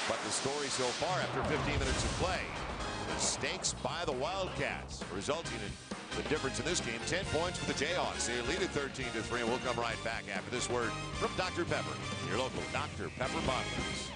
But the story so far after 15 minutes of play, mistakes by the Wildcats, resulting in the difference in this game. 10 points for the Jayhawks. They lead at 13-3, and we'll come right back after this word from Dr. Pepper, your local Dr. Pepper bottlers.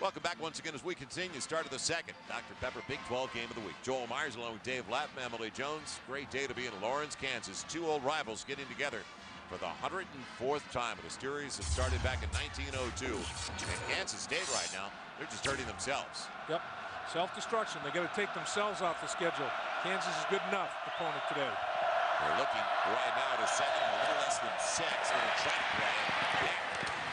Welcome back once again as we continue. Start of the second. Dr. Pepper Big 12 game of the week. Joel Myers along with Dave Lapham, Emily Jones. Great day to be in Lawrence, Kansas. 2 old rivals getting together for the 104th time of the series that started back in 1902. And Kansas State right now, they're just hurting themselves. Yep. Self-destruction. They got to take themselves off the schedule. Kansas is good enough opponent today. They're looking right now to second, a little less than 6 in a trap play.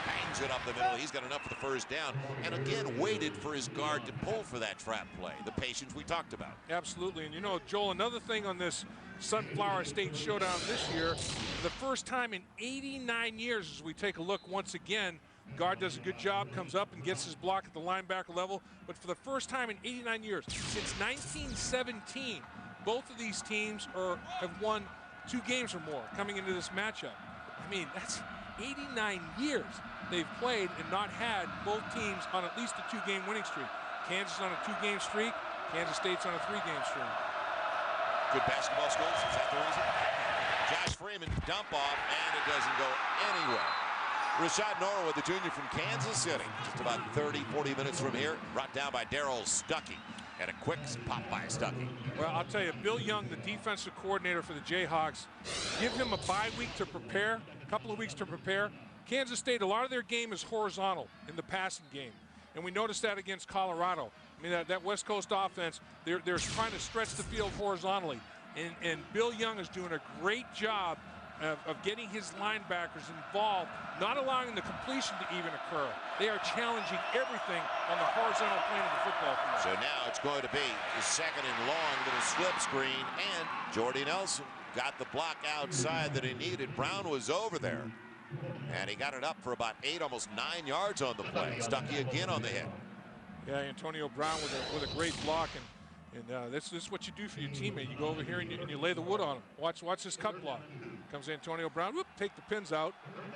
Bangs it up the middle. He's got enough for the first down. And again, waited for his guard to pull for that trap play. The patience we talked about. Absolutely. And you know, Joel, another thing on this Sunflower State showdown this year, for the first time in 89 years, as we take a look once again, Guard does a good job, comes up and gets his block at the linebacker level. But for the first time in 89 years, since 1917, both of these teams have won 2 games or more coming into this matchup. I mean, that's 89 years they've played and not had both teams on at least a 2-game winning streak. Kansas on a 2-game streak, Kansas State's on a 3-game streak. Good basketball skills, is that the reason? Josh Freeman, dump off, and it doesn't go anywhere. Rashad Norwood, the junior from Kansas City, just about 30-40 minutes from here, brought down by Darryl Stuckey. And a quick pop by Stuckey. Well, I'll tell you, Bill Young, the defensive coordinator for the Jayhawks, give him a bye week to prepare, a couple of weeks to prepare. Kansas State, a lot of their game is horizontal in the passing game. And we noticed that against Colorado. I mean, that West Coast offense, they're trying to stretch the field horizontally. And Bill Young is doing a great job of getting his linebackers involved, not allowing the completion to even occur. They are challenging everything on the horizontal plane of the football field. So now it's going to be the second and long little slip screen, and Jordy Nelson got the block outside that he needed. Brown was over there, and he got it up for about 8, almost 9 yards on the play. Stuckey again on the hit. Yeah, Antonio Brown with a great block, and this is what you do for your teammate. You go over here and you lay the wood on him. Watch this cut block. Comes Antonio Brown, whoop, take the pins out.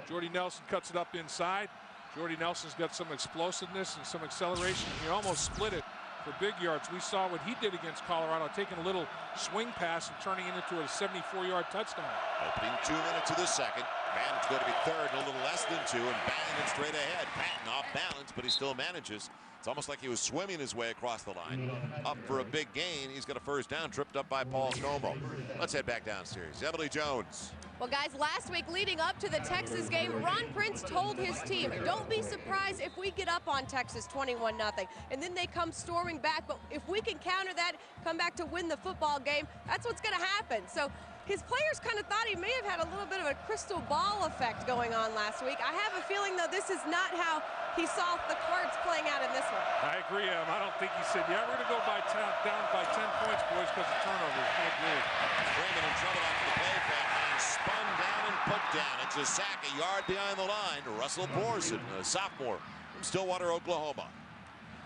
Jordy Nelson cuts it up inside. Jordy Nelson's got some explosiveness and some acceleration. He almost split it for big yards. We saw what he did against Colorado, taking a little swing pass and turning it into a 74-yard touchdown. Opening 2 minutes of the second. Man, it's going to be third and a little less than 2, and bang, it's straight ahead. Patton off balance, but he still manages. It's almost like he was swimming his way across the line. Up for a big gain. He's got a first down, tripped up by Paul Como. Let's head back downstairs. Emily Jones. Well, guys, last week leading up to the Texas game, Ron Prince told his team, don't be surprised if we get up on Texas 21-0. And then they come storming back. But if we can counter that, come back to win the football game, that's what's going to happen. So his players kind of thought he may have had a little bit of a crystal ball effect going on last week. I have a feeling, though, this is not how he saw the cards playing out in this one. I agree, Em. I don't think he said, yeah, we're going to go down by 10 points, boys, because of turnovers. I agree. Freeman in trouble after the play fake, and spun down and put down. It's a sack a yard behind the line. Russell Borson, a sophomore from Stillwater, Oklahoma.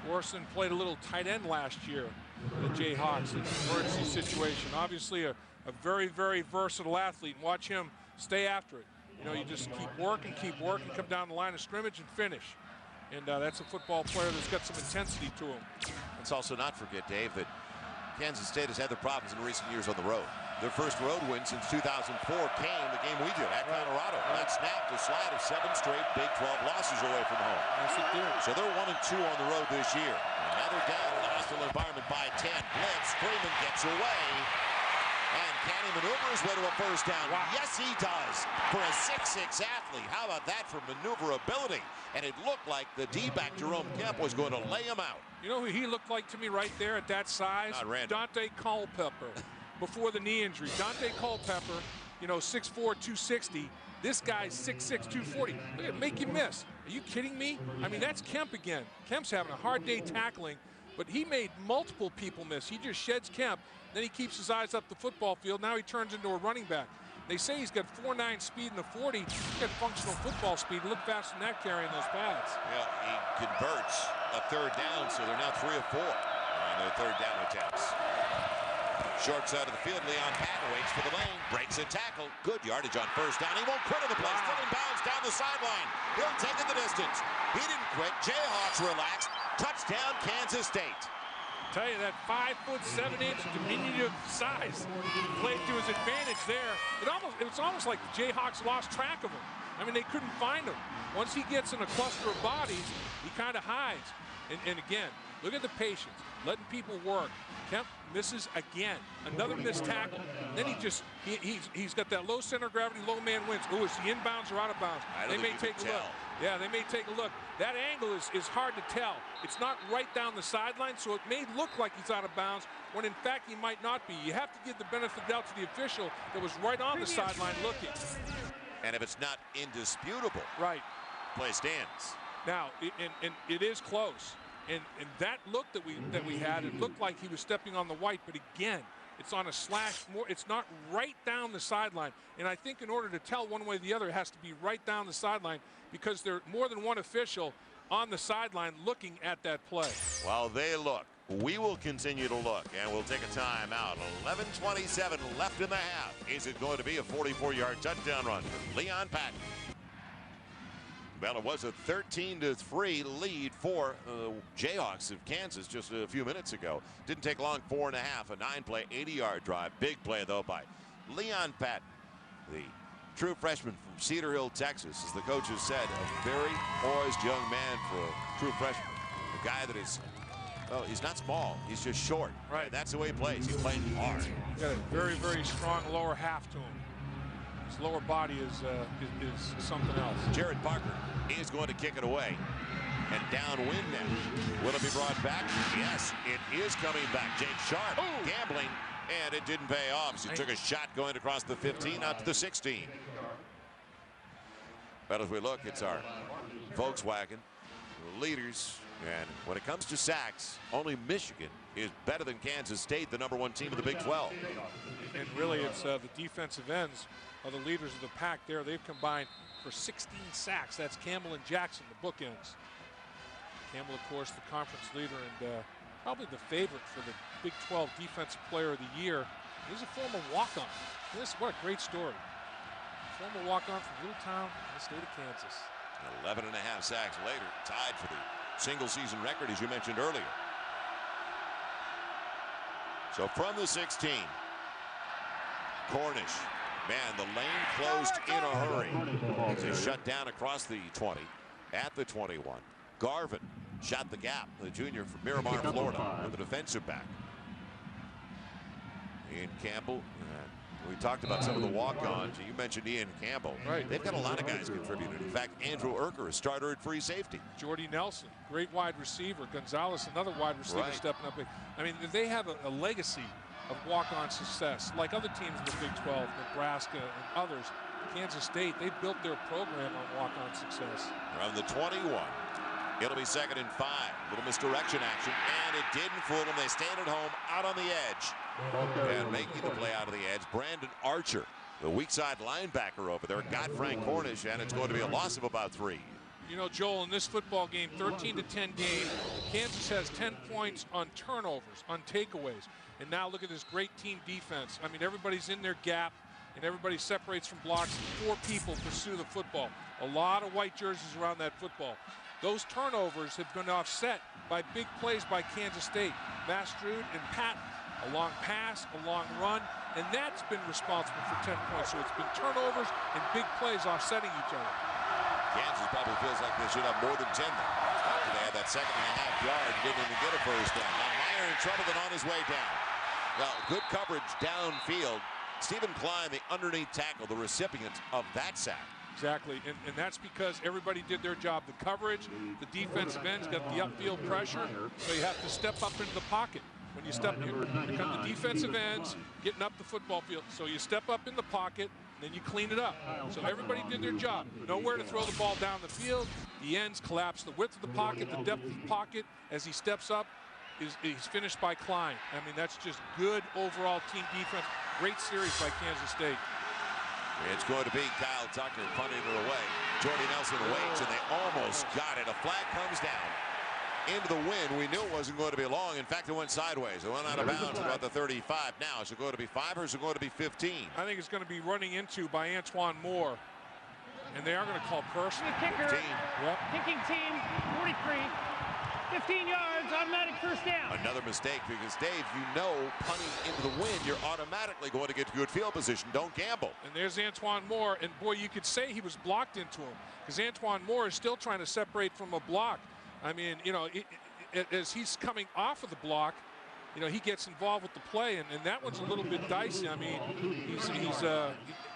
Borson played a little tight end last year for the Jayhawks in an emergency situation. Obviously a very, very versatile athlete. And watch him stay after it. You know, you just keep working, come down the line of scrimmage and finish. And that's a football player that's got some intensity to him. Let's also not forget, Dave, that Kansas State has had their problems in recent years on the road. Their first road win since 2004 came the game we did at Colorado. That snapped a slide of 7 straight Big 12 losses away from home. Yes, it did. So they're 1-2 on the road this year. Another down in a hostile environment by 10. Blitz, Freeman gets away. And can he maneuver his way to a first down? Wow. Yes, he does. For a 6'6 athlete. How about that for maneuverability? And it looked like the D-back Jerome Kemp was going to lay him out. You know who he looked like to me right there at that size? Dante Culpepper before the knee injury. Dante Culpepper, you know, 6'4", 260. This guy's 6'6", 240. Look at, make you miss. Are you kidding me? I mean, that's Kemp again. Kemp's having a hard day tackling, but he made multiple people miss. He just sheds Kemp. Then he keeps his eyes up the football field. Now he turns into a running back. They say he's got 4.9 speed in the 40. He's got functional football speed. Look faster than that carrying those pads. Yeah, he converts a third down, so they're now 3 of 4 on their third down attempts. Short side of the field, Leon Patton waits for the lane, breaks a tackle. Good yardage on first down. He won't quit in the play. Still in bounds down the sideline. He'll take it the distance. He didn't quit. Jayhawks relaxed. Touchdown, Kansas State. Tell you that 5'7" diminutive size played to his advantage there. It was almost like the Jayhawks lost track of him. I mean, they couldn't find him. Once he gets in a cluster of bodies, he kind of hides. And again, look at the patience, letting people work. Kemp misses again, another missed tackle. Then he's got that low center of gravity, low man wins. Ooh, is he inbounds or out of bounds? They may take a look. Yeah, they may take a look. That angle is hard to tell. It's not right down the sideline, so it may look like he's out of bounds when in fact he might not be. You have to give the benefit of the doubt to the official that was right on the sideline looking. And if it's not indisputable, right, play stands. Now, it is close. And that look that we had, it looked like he was stepping on the white, but again, It's on a slash. It's not right down the sideline. And I think in order to tell one way or the other, it has to be right down the sideline because there are more than one official on the sideline looking at that play. While they look, we will continue to look, and we'll take a timeout. 11:27 left in the half. Is it going to be a 44-yard touchdown run for Leon Patton? Well, it was a 13-3 lead for Jayhawks of Kansas just a few minutes ago. Didn't take long, 4.5, a 9-play, 80-yard drive. Big play, though, by Leon Patton, the true freshman from Cedar Hill, Texas. As the coaches said, a very poised young man for a true freshman. A guy that is, well, he's not small. He's just short. Right. And that's the way he plays. He's playing hard. He's got a very, very strong lower half to him. His lower body is something else. Jared Parker is going to kick it away. And downwind now. Will it be brought back? Yes, it is coming back. Jake Sharp gambling, and it didn't pay off. So he took a shot going across the 15 out to the 16. But as we look, it's our Volkswagen leaders. And when it comes to sacks, only Michigan is better than Kansas State, the #1 team of the Big 12. And really, it's the defensive ends are the leaders of the pack there. They've combined for 16 sacks. That's Campbell and Jackson, the bookends. Campbell, of course, the conference leader and probably the favorite for the Big 12 Defensive Player of the Year. He's a former walk-on. What a great story. Former walk-on from Little Town in the state of Kansas. 11.5 sacks later, tied for the single-season record, as you mentioned earlier. So from the 16, Cornish. Man, the lane closed in a hurry. It's shut down across the 20, at the 21. Garvin shot the gap, the junior from Miramar, Florida, with the defensive back. Ian Campbell. We talked about some of the walk-ons. You mentioned Ian Campbell. Right. They've got a lot of guys contributing. In fact, Andrew Urker, a starter at free safety. Jordy Nelson, great wide receiver. Gonzalez, another wide receiver stepping up. I mean, they have a legacy of walk-on success. Like other teams in the Big 12, Nebraska and others, Kansas State, they built their program on walk-on success. Around the 21. It'll be 2nd and 5. Little misdirection action, and it didn't fool them. They stand at home, out on the edge. And making the play out of the edge, Brandon Archer, the weak side linebacker over there, got Frank Cornish, and it's going to be a loss of about 3. You know, Joel, in this football game, 13-10 game, Kansas has 10 points on turnovers, on takeaways. And now look at this great team defense. I mean, everybody's in their gap, and everybody separates from blocks. 4 people pursue the football. A lot of white jerseys around that football. Those turnovers have been offset by big plays by Kansas State. Mastrud and Patton. A long pass, a long run, and that's been responsible for 10 points. So it's been turnovers and big plays offsetting each other. Kansas probably feels like they should have more than 10 there. After they had that 2.5 yard, didn't even get a first down. Now Meyer in trouble and on his way down. Now, good coverage downfield. Stephen Klein, the underneath tackle, the recipient of that sack. Exactly, and that's because everybody did their job. The coverage, the defensive ends got the upfield pressure, so you have to step up into the pocket. When you step here come the defensive ends getting up the football field. So you step up in the pocket, then you clean it up. So everybody did their job. Nowhere to throw the ball down the field. The ends collapse the width of the pocket, the depth of the pocket. As he steps up, he's finished by Klein. I mean, that's just good overall team defense. Great series by Kansas State. It's going to be Kyle Tucker punting it away. Jordy Nelson waits, and they almost got it. A flag comes down. Into the wind. We knew it wasn't going to be long. In fact, it went sideways. It went out of bounds about the 35. Now, is it going to be 5 or is it going to be 15? I think it's going to be running into by Antoine Moore. And they are going to call personal. Kicker, 15. Yep. Kicking team, 43. 15 yards, automatic first down. Another mistake because, Dave, you know punting into the wind, you're automatically going to get good field position. Don't gamble. And there's Antoine Moore. And, boy, you could say he was blocked into him because Antoine Moore is still trying to separate from a block. I mean, you know, as he's coming off of the block, you know, he gets involved with the play, and that one's a little bit dicey. I mean,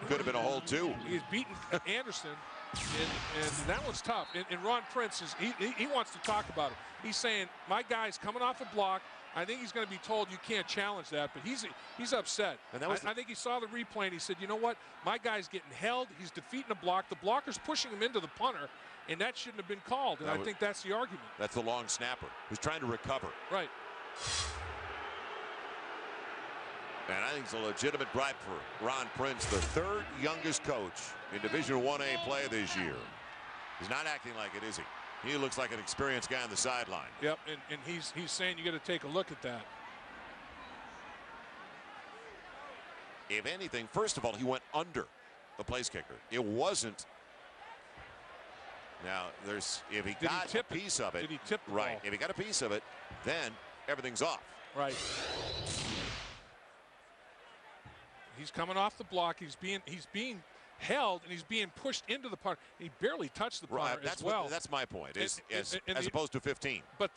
could have been a hold, too. He's beaten Anderson, and that one's tough. And Ron Prince, he wants to talk about it. He's saying, my guy's coming off a block. I think he's going to be told you can't challenge that, but he's upset. And I think he saw the replay, and he said, you know what? My guy's getting held. He's defeating a block. The blocker's pushing him into the punter. And that shouldn't have been called, and I think that's the argument. That's the long snapper who's trying to recover. Right. And I think it's a legitimate bribe for Ron Prince, the third youngest coach in Division 1A play this year. He's not acting like it, is he? He looks like an experienced guy on the sideline. Yep, and he's saying you got to take a look at that. If anything, first of all, he went under the place kicker. It wasn't. Now, if he got a piece of it, did he tip the right? ball? If he got a piece of it, then everything's off. Right. He's coming off the block. He's being held, and he's being pushed into the punter. He barely touched the punter as well. That's my point, as and opposed to 15. But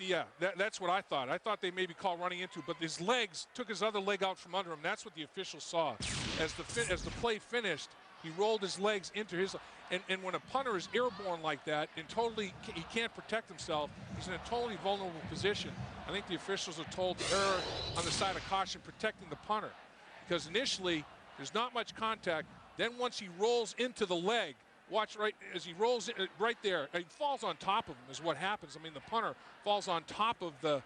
that's what I thought. I thought they maybe called running into, but his legs took his other leg out from under him. That's what the official saw. As the play finished, he rolled his legs into his. And when a punter is airborne like that and he can't protect himself, he's in a totally vulnerable position. I think the officials are told to err on the side of caution, protecting the punter, because initially there's not much contact. Then once he rolls into the leg, watch right as he rolls right there. He falls on top of him is what happens. I mean, the punter falls on top of the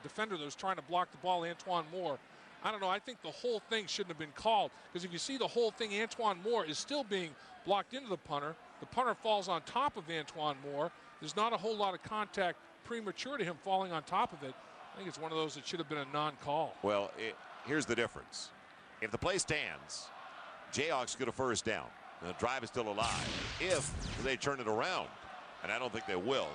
defender that was trying to block the ball, Antoine Moore. I don't know. I think the whole thing shouldn't have been called, because if you see the whole thing, Antoine Moore is still being blocked into the punter. The punter falls on top of Antoine Moore. There's not a whole lot of contact premature to him falling on top of it. I think it's one of those that should have been a non-call. Well, here's the difference. If the play stands, Jayhawks get a first down. The drive is still alive. If they turn it around, and I don't think they will,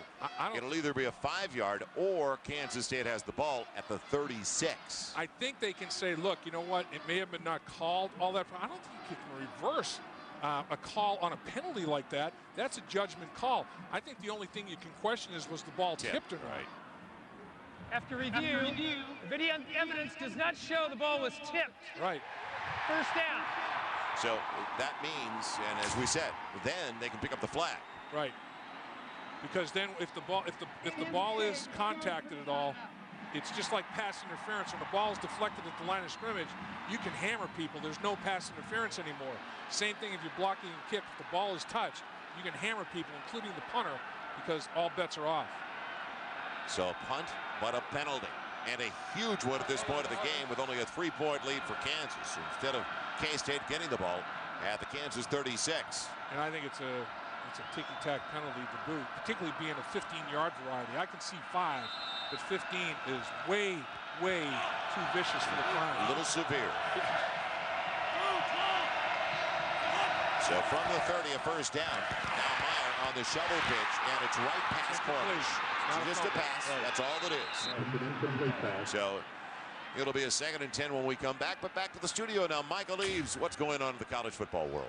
it'll either be a 5-yard or Kansas State has the ball at the 36. I think they can say, look, you know what, it may have been not called all that. I don't think you can reverse a call on a penalty like that. That's a judgment call. I think the only thing you can question is, was the ball tipped or not? After review, the video evidence does not show the ball was tipped. Right. First down. So that means, and as we said, then they can pick up the flag. Right. Because then if the ball is contacted at all, it's just like pass interference. When the ball is deflected at the line of scrimmage, you can hammer people. There's no pass interference anymore. Same thing if you're blocking a kick. If the ball is touched, you can hammer people, including the punter, because all bets are off. So a punt, but a penalty. And a huge one at this point of the game, with only a 3-point lead for Kansas, instead of K-State getting the ball at the Kansas 36. And I think it's a ticky-tack penalty to boot, particularly being a 15-yard variety. I can see 5, but 15 is way, way too vicious for the crime. A little severe. So from the 30, a first down. Now Meyer on the shovel pitch, and it's right past Corliss. Just a pass. Right. That's all it is. So it'll be a 2nd and 10 when we come back. But back to the studio now. Michael Eaves, what's going on in the college football world?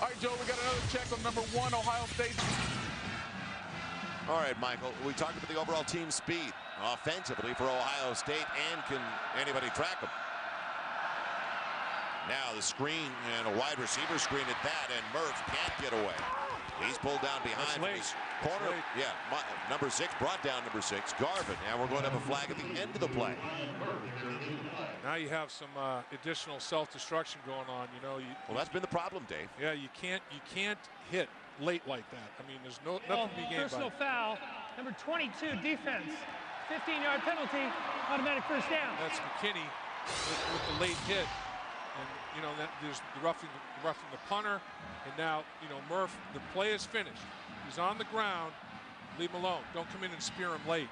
All right, Joe, we got another check on number 1, Ohio State. All right, Michael, we talked about the overall team speed offensively for Ohio State, and can anybody track them? Now the screen, and a wide receiver screen at that, and Murph can't get away. He's pulled down behind his corner. Yeah, number 6 brought down number 6, Garvin. And we're going to have a flag at the end of the play. Now you have some additional self-destruction going on. You know, well, that's been the problem, Dave. Yeah, you can't hit late like that. I mean, there's nothing to be gained by. Personal foul, number 22, defense, 15-yard penalty, automatic first down. That's McKinney with the late hit. And, you know, there's the roughing the punter. And now, you know, Murph, the play is finished. He's on the ground. Leave him alone. Don't come in and spear him late.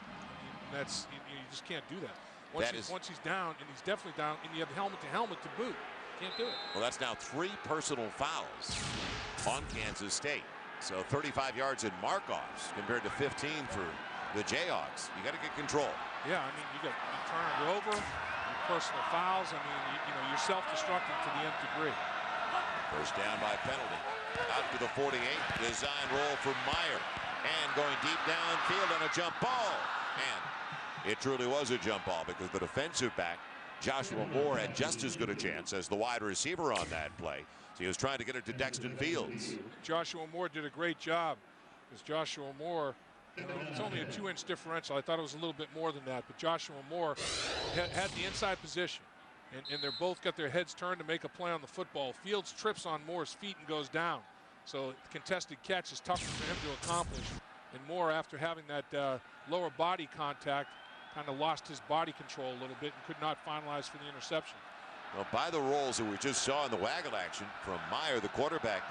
I mean, you just can't do that. Once he's down, and he's definitely down, and you have helmet-to-helmet to boot. Can't do it. Well, that's now 3 personal fouls on Kansas State. So 35 yards in mark-offs compared to 15 for the Jayhawks. You got to get control. Yeah, I mean, you turn it over, personal fouls. I mean, you know, you're self-destructing to the nth degree. First down by penalty. Out to the 48. Design roll for Meyer. And going deep downfield on a jump ball. And it truly was a jump ball, because the defensive back, Joshua Moore, had just as good a chance as the wide receiver on that play. So he was trying to get it to Dexton Fields. Joshua Moore did a great job, because Joshua Moore, you know, it's only a 2-inch differential. I thought it was a little bit more than that, but Joshua Moore had the inside position, and they're both got their heads turned to make a play on the football. Fields trips on Moore's feet and goes down. So the contested catch is tougher for him to accomplish. And Moore, after having that lower body contact, kind of lost his body control a little bit and could not finalize for the interception. Well, by the rolls that we just saw in the waggle action from Meyer, the quarterback,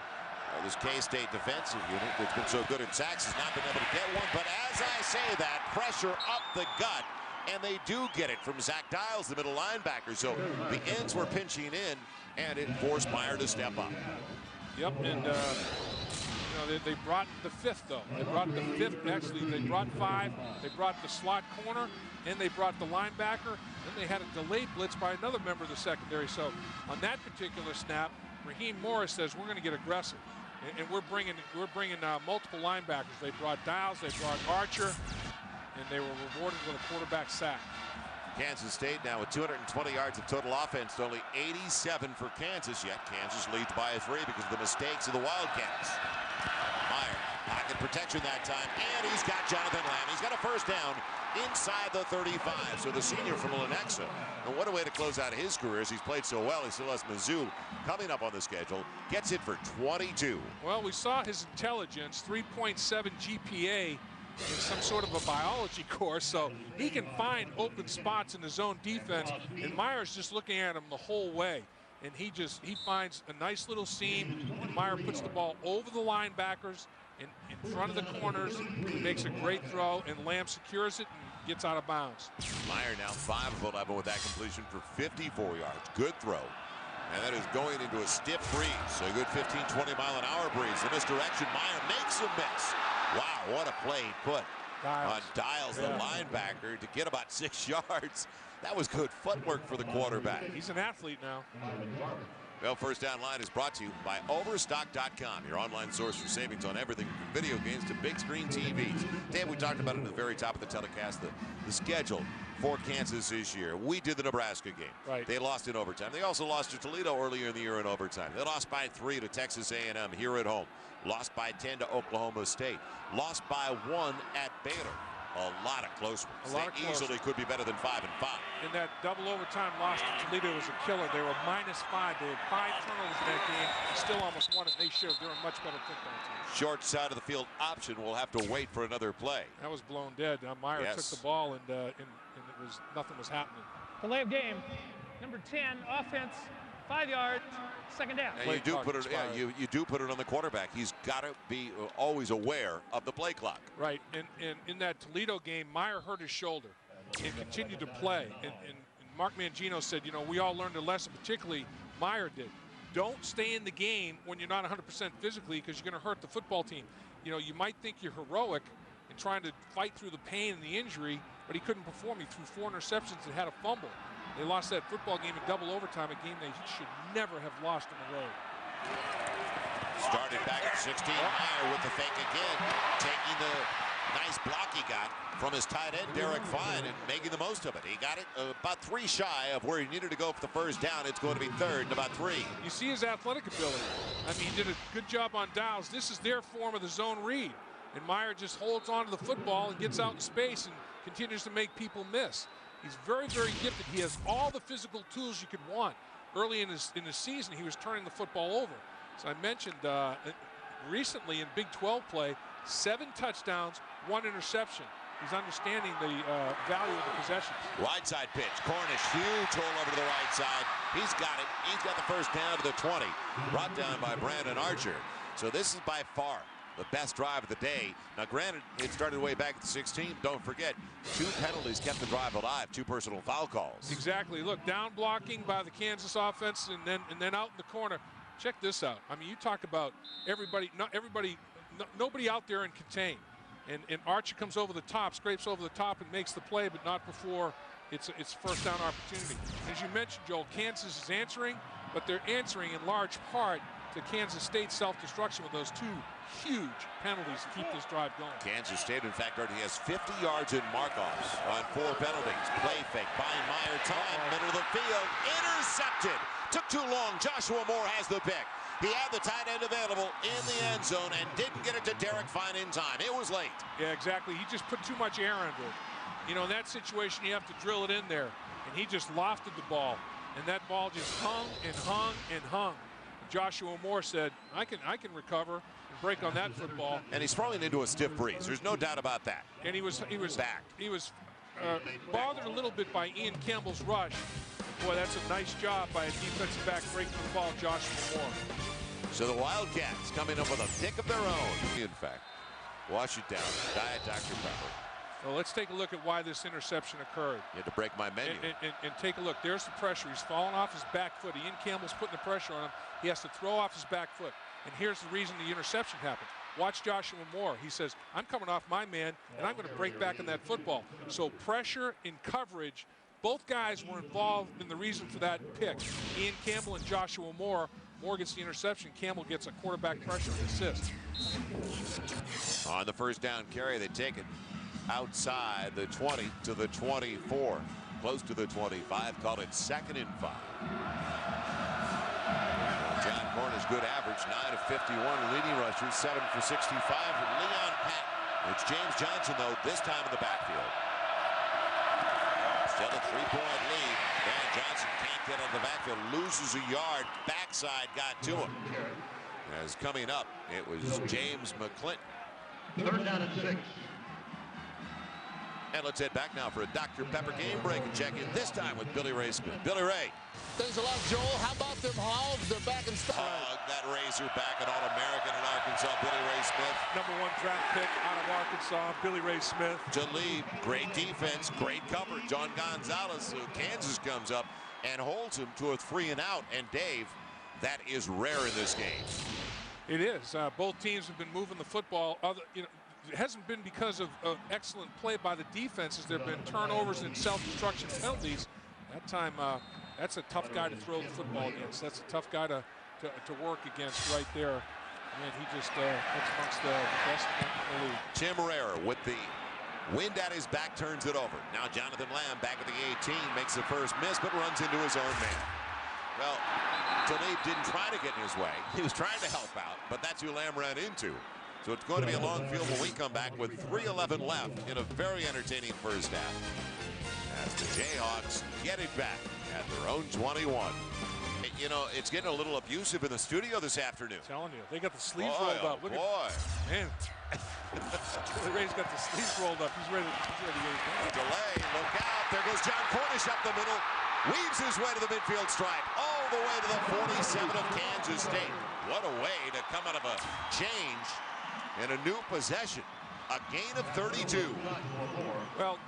this K-State defensive unit that's been so good at sacks has not been able to get one. But as I say that, pressure up the gut, and they do get it from Zach Dials, the middle linebacker. So the ends were pinching in, and it forced Meyer to step up. Yep, and they brought the fifth, though. They brought the fifth. Actually, they brought 5. They brought the slot corner, and they brought the linebacker. Then they had a delayed blitz by another member of the secondary. So on that particular snap, Raheem Morris says we're going to get aggressive, and we're bringing multiple linebackers. They brought Dials, they brought Archer, and they were rewarded with a quarterback sack. Kansas State now with 220 yards of total offense, only 87 for Kansas, yet Kansas leads by a 3 because of the mistakes of the Wildcats. Meyer, pocket protection that time, and he's got Jonathan Lamb. He's got a first down inside the 35. So the senior from Lenexa, and what a way to close out his career as he's played so well. He still has Mizzou coming up on the schedule. Gets it for 22. Well, we saw his intelligence, 3.7 GPA in some sort of a biology course, so he can find open spots in his own defense, and Meyer's just looking at him the whole way, and he finds a nice little seam, and Meyer puts the ball over the linebackers in front of the corners. He makes a great throw, and Lamb secures it and gets out of bounds. Meyer now 5 of 11 with that completion for 54 yards. Good throw. And that is going into a stiff breeze. So a good 15-20 mile an hour breeze. The misdirection, Meyer makes a miss. Wow, what a play he put on Dials, the linebacker, to get about 6 yards. That was good footwork for the quarterback. He's an athlete now. Well, First Down Line is brought to you by Overstock.com, your online source for savings on everything from video games to big screen TVs. Dan, we talked about it at the very top of the telecast, the schedule for Kansas this year. We did the Nebraska game. Right. They lost in overtime. They also lost to Toledo earlier in the year in overtime. They lost by 3 to Texas A&M here at home. Lost by 10 to Oklahoma State. Lost by 1 at Baylor. A lot of close ones. They easily could be better than 5-5. And that double overtime loss to Toledo was a killer. They were -5. They had 5 turnovers in that game and still almost won it. They showed they're a much better football team. Short side of the field option. We'll have to wait for another play. That was blown dead. Meyer took the ball, and nothing was happening. Delay of game. Number 10, offense, 5 yards, second down. And you do put it. Yeah, you do put it on the quarterback. He's got to be always aware of the play clock. Right. And in that Toledo game, Meyer hurt his shoulder and continued to play. And Mark Mangino said, we all learned a lesson, particularly Meyer did. Don't stay in the game when you're not 100% physically, because you're going to hurt the football team. You might think you're heroic in trying to fight through the pain and the injury, but he couldn't perform. He threw 4 interceptions and had a fumble. They lost that football game in double overtime, a game they should never have lost on the road. Started back at 16, Meyer with the fake again, taking the nice block he got from his tight end, Derek Fine, and making the most of it. He got it about 3 shy of where he needed to go for the first down. It's going to be 3rd and about 3. You see his athletic ability. I mean, he did a good job on Dials. This is their form of the zone read. And Meyer just holds on to the football and gets out in space and continues to make people miss. He's very, very gifted. He has all the physical tools you could want. Early in his season, he was turning the football over. So I mentioned recently in Big 12 play, 7 touchdowns, 1 interception. He's understanding the value of the possessions. Wide side pitch. Cornish, huge hole over to the right side. He's got it. He's got the first down to the 20. Brought down by Brandon Archer. So this is by far the best drive of the day. Now, granted, it started way back at the 16. Don't forget, 2 penalties kept the drive alive, 2 personal foul calls. Exactly. Look, down blocking by the Kansas offense, and then out in the corner. Check this out. I mean, you talk about nobody out there in contain. And Archer comes over the top, scrapes over the top, and makes the play, but not before it's first down opportunity. As you mentioned, Joel, Kansas is answering, but they're answering in large part to Kansas State's self-destruction with those 2 huge penalties to keep this drive going. Kansas State, in fact, already has 50 yards in mark-offs on 4 penalties. Play fake by Meyer, time, middle of the field, intercepted. Took too long. Joshua Moore has the pick. He had the tight end available in the end zone and didn't get it to Derek Fine in time. It was late. Yeah, exactly. He just put too much air under it. In that situation, you have to drill it in there. And he just lofted the ball. And that ball just hung and hung and hung. Joshua Moore said, I can recover and break on that football. And he's falling into a stiff breeze. There's no doubt about that. And he was back. He was bothered a little bit by Ian Campbell's rush. Boy, that's a nice job by a defensive back breaking the ball, Joshua Moore. So the Wildcats coming up with a pick of their own. In fact, wash it down. Diet Dr. Pepper. Well, let's take a look at why this interception occurred. You had to break my menu. And take a look. There's the pressure. He's falling off his back foot. Ian Campbell's putting the pressure on him. He has to throw off his back foot. And here's the reason the interception happened. Watch Joshua Moore. He says, I'm coming off my man, and I'm going to break back in that football. So pressure and coverage, both guys were involved in the reason for that pick. Ian Campbell and Joshua Moore. Moore gets the interception. Campbell gets a quarterback pressure and assist. On the first down carry, they take it outside the 20 to the 24. Close to the 25. Called it 2nd and 5. John Cornish, good average, 9 of 51 leading rushers, 7 for 65 with Leon Patton. It's James Johnson, though, this time in the backfield. Still a 3-point lead. Van Johnson can't get out of the backfield, loses a yard. Backside got to him. As coming up, it was James McClinton. 3rd down and 6. And let's head back now for a Dr. Pepper game break and check in this time with Billy Ray Smith. Billy Ray. Thanks a lot, Joel. How about them Hogs? They're back in stock. That Razorback, an All-American in Arkansas, Billy Ray Smith. #1 draft pick out of Arkansas, Billy Ray Smith. Jalib, great defense, great coverage. John Gonzalez, Kansas comes up and holds him to a 3-and-out. And Dave, that is rare in this game. It is. Both teams have been moving the football. It hasn't been because of excellent play by the defenses. There have been turnovers and self-destruction penalties. That time, that's a tough guy to throw the football against. That's a tough guy to work against right there. And he just, that's amongst the best in the league. Tim Herrera with the wind at his back, turns it over. Now Jonathan Lamb back at the 18, makes the first miss, but runs into his own man. Well, Talib didn't try to get in his way. He was trying to help out, but that's who Lamb ran into. So it's going to be a long field when we come back with 3:11 left in a very entertaining first half. As the Jayhawks get it back at their own 21. You know, it's getting a little abusive in the studio this afternoon. I'm telling you, they got the sleeves rolled up. Look at, man. Billy Ray's got the sleeves rolled up. He's ready to get it. Delay, look out. There goes John Cornish up the middle. Weaves his way to the midfield stripe. All the way to the 47 of Kansas State. What a way to come out of a change and a new possession. A gain of 32. Well,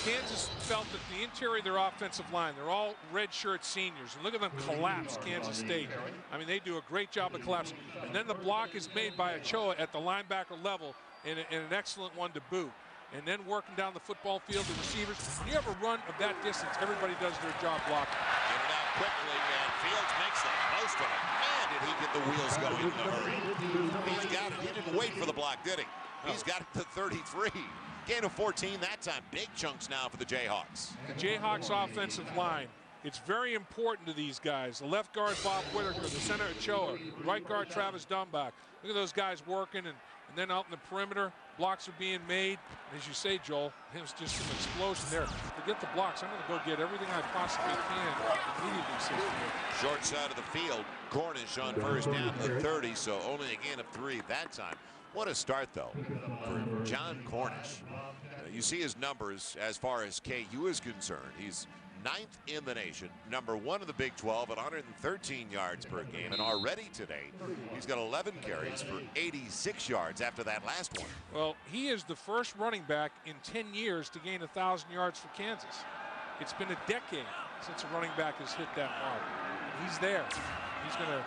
Kansas felt that the interior of their offensive line, they're all redshirt seniors. And look at them collapse, Kansas State. I mean, they do a great job of collapsing. And then the block is made by Ochoa at the linebacker level, and an excellent one to boot. And then working down the football field, the receivers. When you have a run of that distance, everybody does their job blocking. Get it out quickly, and Fields makes the most of it. Man, did he get the wheels going in a hurry. He's got it. He didn't wait for the block, did he? He's got it to 33. Gain of 14 that time. Big chunks now for the Jayhawks. The Jayhawks offensive line. It's very important to these guys. The left guard, Bob Whitaker. The center, Ochoa. Right guard, Travis Dumbach. Look at those guys working, and then out in the perimeter, blocks are being made. And as you say, Joel, it was just an explosion there. Forget the blocks. I'm going to go get everything I possibly can immediately. Short side of the field. Cornish on first down to the 30, so only a gain of 3 that time. What a start, though, for John Cornish. You see his numbers as far as KU is concerned. He's 9th in the nation, #1 in the Big 12 at 113 yards per game. And already today, he's got 11 carries for 86 yards after that last one. Well, he is the first running back in 10 years to gain 1,000 yards for Kansas. It's been a decade since a running back has hit that mark. And he's there. He's gonna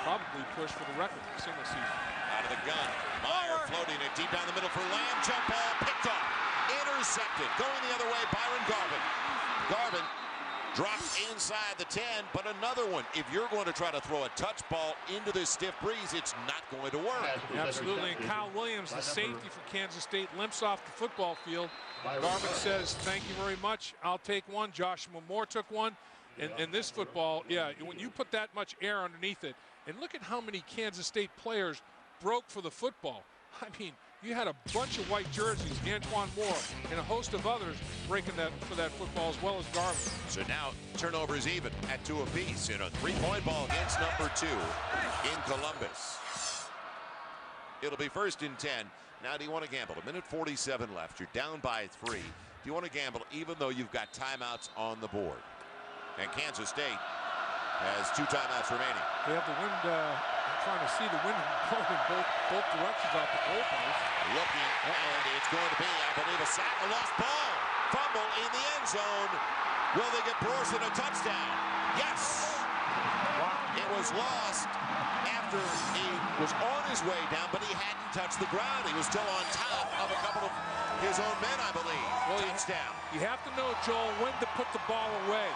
probably push for the record single season. Out of the gun. Meyer floating it deep down the middle for Lamb. Jump ball picked off. Intercepted. Going the other way, Byron Garvin. Garvin drops inside the 10, but another one. If you're going to try to throw a touch ball into this stiff breeze, it's not going to work. Absolutely. And Kyle Williams, the safety for Kansas State, limps off the football field. Garvin says, thank you very much. I'll take one. Joshua Moore took one. And this football, yeah, when you put that much air underneath it, and look at how many Kansas State players broke for the football. I mean, you had a bunch of white jerseys, Antoine Moore, and a host of others breaking that for that football, as well as Garvin. So now turnovers even at 2 apiece in a 3-point ball against #2 in Columbus. It'll be 1st and 10 Now, do you want to gamble? A minute 47 left. You're down by 3. Do you want to gamble even though you've got timeouts on the board? And Kansas State has 2 timeouts remaining. They have the wind. I'm trying to see the wind blowing both directions off the goalpost. Looking, and it's going to be, I believe, a sack. A lost ball. Fumble in the end zone. Will they get Brorson a touchdown? Yes. It was lost after he was on his way down, but he hadn't touched the ground. He was still on top of a couple of his own men, I believe. Well, touchdown. You have to know, Joel, when to put the ball away.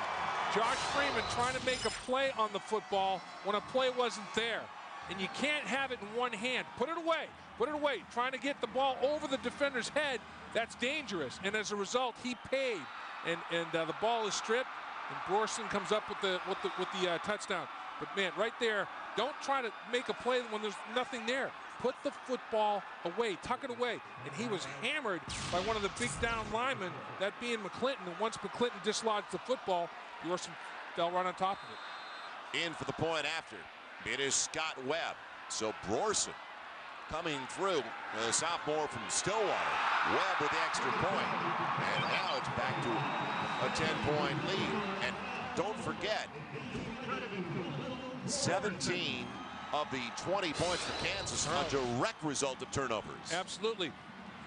Josh Freeman trying to make a play on the football when a play wasn't there. And you can't have it in one hand. Put it away. Put it away. Trying to get the ball over the defender's head, that's dangerous. And as a result, he paid. And the ball is stripped, and Brorson comes up with the touchdown. But, man, right there, don't try to make a play when there's nothing there. Put the football away. Tuck it away. And he was hammered by one of the big down linemen, that being McClinton. And once McClinton dislodged the football, Brorson fell right on top of it. In for the point after. It is Scott Webb. So Brorson coming through, the sophomore from Stillwater. Webb with the extra point. And now it's back to a 10-point lead. And don't forget, 17 of the 20 points for Kansas are a direct result of turnovers. Absolutely.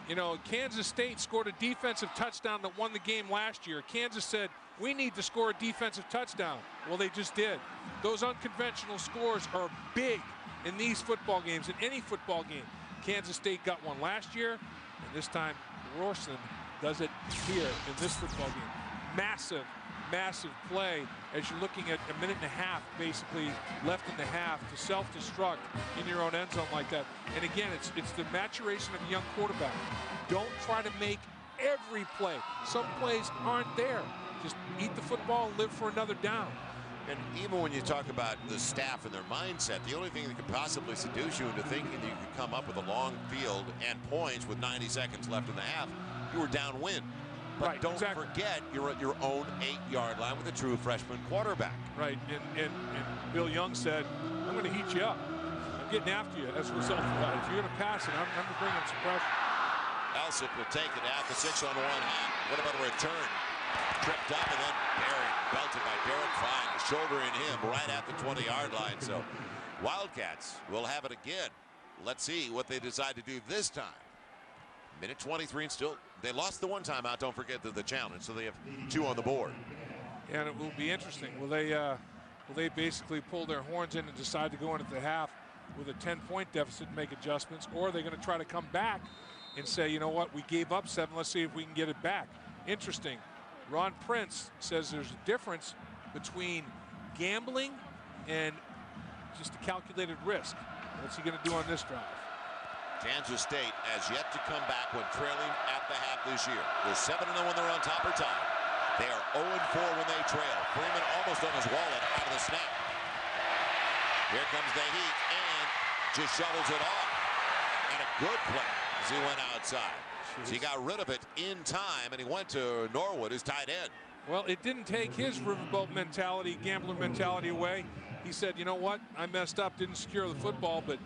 You know, Kansas State scored a defensive touchdown that won the game last year. Kansas said, we need to score a defensive touchdown. Well, they just did. Those unconventional scores are big in these football games, in any football game. Kansas State got one last year, and this time Brorson does it here in this football game. Massive, massive play as you're looking at a minute and a half basically left in the half to self-destruct in your own end zone like that. And again, it's the maturation of a young quarterback. Don't try to make every play. Some plays aren't there. Just eat the football and live for another down. And even when you talk about the staff and their mindset, the only thing that could possibly seduce you into thinking that you could come up with a long field and points with 90 seconds left in the half, you were downwind. But right, don't exactly. forget, you're at your own 8-yard line with a true freshman quarterback. Right, and Bill Young said, I'm going to heat you up. I'm getting after you as a result of that. If you're going to pass it, I'm going to bring in some pressure. Alsip will take it out, the 6-on-1 hop. What about a return? Tripped up and then buried, belted by Derek Fine, shouldering him right at the 20-yard line. So Wildcats will have it again. Let's see what they decide to do this time. Minute 23 and still, they lost the one timeout. Don't forget the challenge, so they have 2 on the board. And it will be interesting. Will they basically pull their horns in and decide to go in at the half with a 10-point deficit and make adjustments, or are they going to try to come back and say, you know what, we gave up 7, let's see if we can get it back. Interesting. Ron Prince says there's a difference between gambling and just a calculated risk. What's he going to do on this drive? Kansas State has yet to come back when trailing at the half this year. They're 7-0 when they're on top or tied. They are 0-4 when they trail. Freeman almost on his wallet out of the snap. Here comes the heat and just shovels it off. And a good play as he went outside. So he got rid of it in time, and he went to Norwood, his tight end. Well, it didn't take his riverboat mentality, gambler mentality away. He said, you know what, I messed up, didn't secure the football, but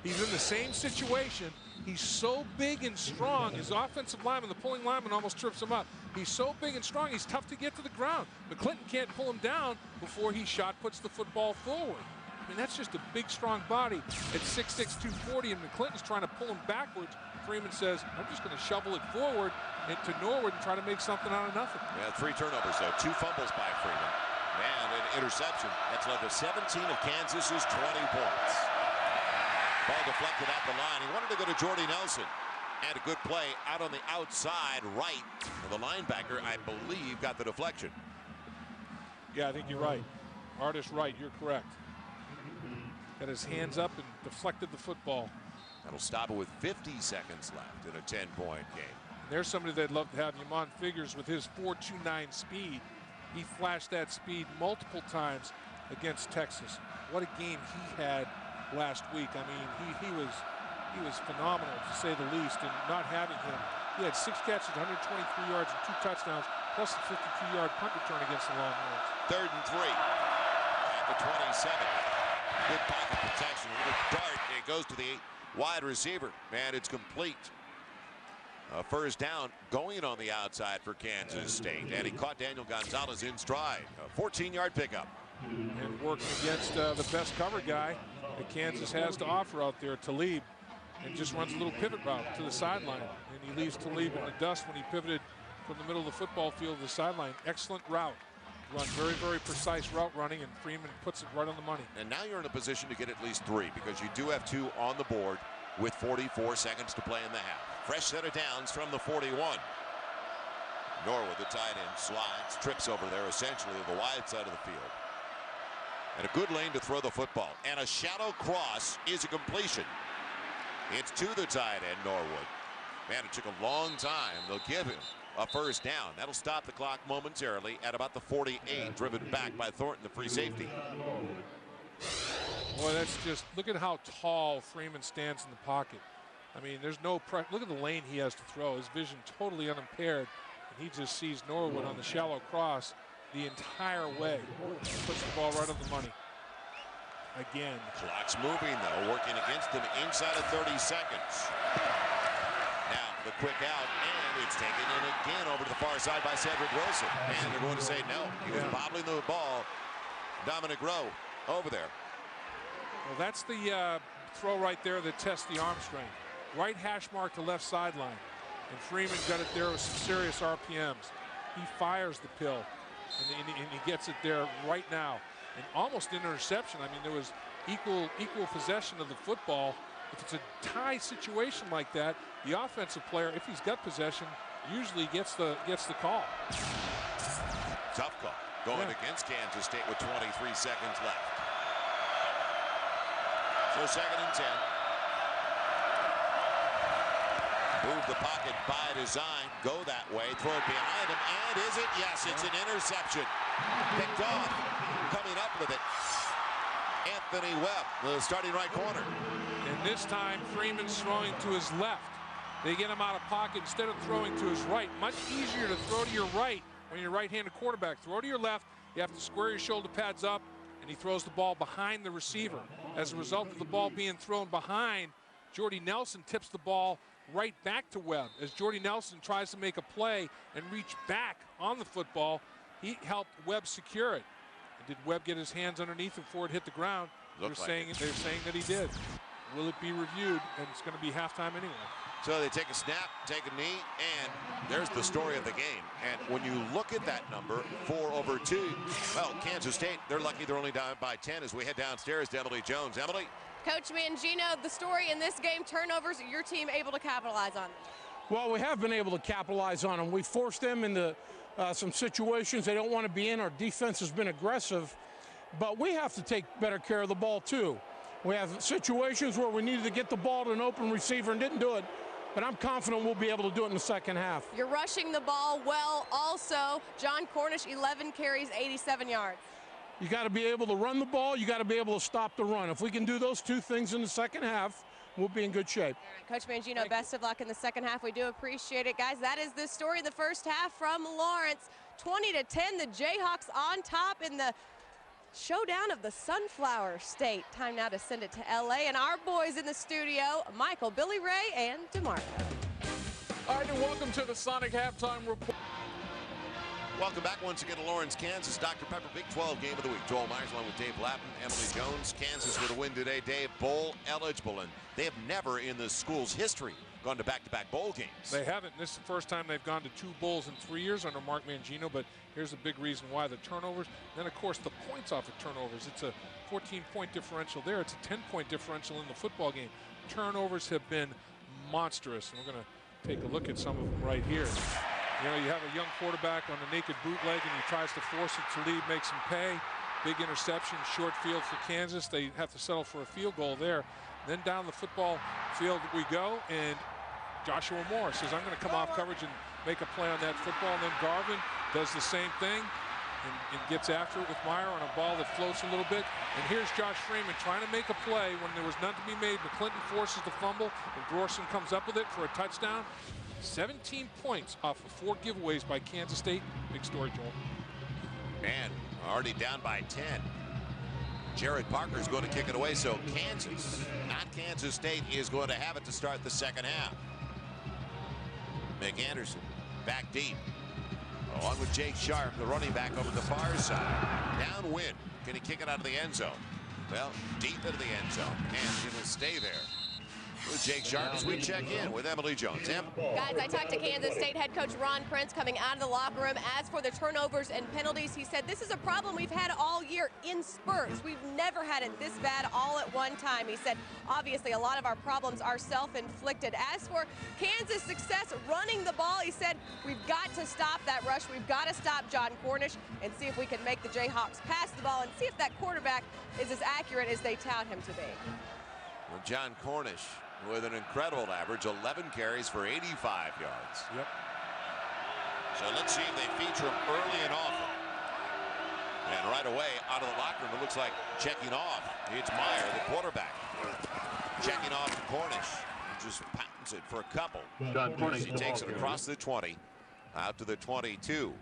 he's in the same situation. He's so big and strong. His offensive lineman, the pulling lineman, almost trips him up. He's so big and strong, he's tough to get to the ground. McClinton can't pull him down before he puts the football forward. I mean, that's just a big, strong body at 6'6", 240, and McClinton's trying to pull him backwards. Freeman says, I'm just going to shovel it forward to Norwood and try to make something out of nothing. Yeah, 3 turnovers, though. 2 fumbles by Freeman. And an interception. That's led to 17 of Kansas's 20 points. Ball deflected at the line. He wanted to go to Jordy Nelson. And a good play out on the outside right. The linebacker, I believe, got the deflection. Yeah, I think you're right. Artist Wright, you're correct. Got his hands up and deflected the football. That'll stop it with 50 seconds left in a 10-point game. There's somebody they'd love to have. Yamon Figures with his 4.29 speed. He flashed that speed multiple times against Texas. What a game he had last week. I mean, he was phenomenal, to say the least, and not having him. He had 6 catches, 123 yards, and 2 touchdowns, plus a 52-yard punt return against the Longhorns. 3rd and 3 at the 27. Good pocket protection. A little dart. It goes to the wide receiver, and it's complete. First down going on the outside for Kansas State, and he caught Daniel Gonzalez in stride. A 14-yard pickup. And working against the best cover guy that Kansas has to offer out there, Talib, and just runs a little pivot route to the sideline. And he leaves Talib in the dust when he pivoted from the middle of the football field to the sideline. Excellent route. Run very, very precise route running, and Freeman puts it right on the money. And now you're in a position to get at least 3 because you do have 2 on the board with 44 seconds to play in the half. Fresh set of downs from the 41. Norwood, the tight end, slides, trips over there essentially to the wide side of the field. And a good lane to throw the football. And a shallow cross is a completion. It's to the tight end, Norwood. Man, it took a long time. They'll give him a first down. That'll stop the clock momentarily at about the 48, driven back by Thornton, the free safety. Boy, that's just, look at how tall Freeman stands in the pocket. I mean, there's no pressure. Look at the lane he has to throw. His vision totally unimpaired. And he just sees Norwood on the shallow cross the entire way. Puts the ball right on the money. Again. Clock's moving, though, working against them inside of 30 seconds. Now, the quick out, and it's taken in again over to the far side by Cedric Wilson. And they're going to say no. He was bobbling the ball. Dominic Rowe over there. Well, that's the throw right there that tests the arm strength. Right hash mark to left sideline. And Freeman got it there with some serious RPMs. He fires the pill, and he gets it there right now. And almost an interception. I mean, there was equal possession of the football. If it's a tie situation like that, the offensive player, if he's got possession, usually gets the call. Tough call going against Kansas State with 23 seconds left. So second and 10. Move the pocket by design. Go that way. Throw it behind him. And is it? Yes, it's an interception. Picked off. Coming up with it. Anthony Webb, the starting right corner. And this time, Freeman's throwing to his left. They get him out of pocket instead of throwing to his right. Much easier to throw to your right when you're a right-handed quarterback. Throw to your left. You have to square your shoulder pads up, and he throws the ball behind the receiver. As a result of the ball being thrown behind, Jordy Nelson tips the ball right back to Webb. As Jordy Nelson tries to make a play and reach back on the football, he helped Webb secure it. And did Webb get his hands underneath before it hit the ground? They're saying that he did. Will it be reviewed? And it's going to be halftime anyway. So they take a snap, take a knee, and there's the story of the game. And when you look at that number, 4-2, well, Kansas State, they're lucky they're only down by 10 as we head downstairs to Emily Jones. Emily? Coach Mangino, the story in this game, turnovers, your team able to capitalize on? Well, we have been able to capitalize on them. We forced them into some situations they don't want to be in. Our defense has been aggressive, but we have to take better care of the ball, too. We have situations where we needed to get the ball to an open receiver and didn't do it. But I'm confident we'll be able to do it in the second half. You're rushing the ball well also. John Cornish, 11 carries, 87 yards. You got to be able to run the ball. You got to be able to stop the run. If we can do those two things in the second half, we'll be in good shape. Coach Mangino, best of luck in the second half. We do appreciate it, guys. That is the story of the first half from Lawrence. 20-10, the Jayhawks on top in the showdown of the Sunflower State. Time now to send it to LA, and our boys in the studio, Michael, Billy Ray, and DeMarco. All right, and welcome to the Sonic Halftime Report. Welcome back once again to Lawrence, Kansas. Dr. Pepper Big 12 Game of the Week. Joel Myers along with Dave Lappin, Emily Jones. Kansas with a win today. Dave, bowl eligible, and they have never in the school's history gone to back-to-back bowl games. They haven't. This is the first time they've gone to 2 bowls in 3 years under Mark Mangino, but here's a big reason why: the turnovers. Then, of course, the points off of turnovers. It's a 14-point differential there. It's a 10-point differential in the football game. Turnovers have been monstrous, and we're going to take a look at some of them right here. You know, you have a young quarterback on the naked bootleg, and he tries to force it to lead, makes him pay. Big interception, short field for Kansas. They have to settle for a field goal there. Then down the football field we go, and Joshua Moore says, I'm going to come off coverage and make a play on that football. And then Garvin does the same thing and gets after it with Meyer on a ball that floats a little bit. And here's Josh Freeman trying to make a play when there was none to be made. McClinton forces the fumble, and Dorson comes up with it for a touchdown. 17 points off of 4 giveaways by Kansas State. Big story, Joel. Man, already down by 10. Jared Parker is going to kick it away, so Kansas, not Kansas State, is going to have it to start the second half. McAnderson back deep, along with Jake Sharp, the running back over the far side. Downwind, can he kick it out of the end zone? Well, deep into the end zone, and it'll stay there. With Jake Sharp as we check in with Emily Jones. Em? Guys, I talked to Kansas State head coach Ron Prince coming out of the locker room. As for the turnovers and penalties, he said this is a problem we've had all year in spurts. We've never had it this bad all at one time. He said, obviously, a lot of our problems are self-inflicted. As for Kansas' success running the ball, he said, we've got to stop that rush. We've got to stop John Cornish and see if we can make the Jayhawks pass the ball and see if that quarterback is as accurate as they tout him to be. Well, John Cornish, with an incredible average, 11 carries for 85 yards. Yep. So let's see if they feature him early and often. And right away, out of the locker room, it looks like checking off. It's Meyer, the quarterback. Checking off to Cornish. He just pounds it for a couple. He takes it across the 20, out to the 22.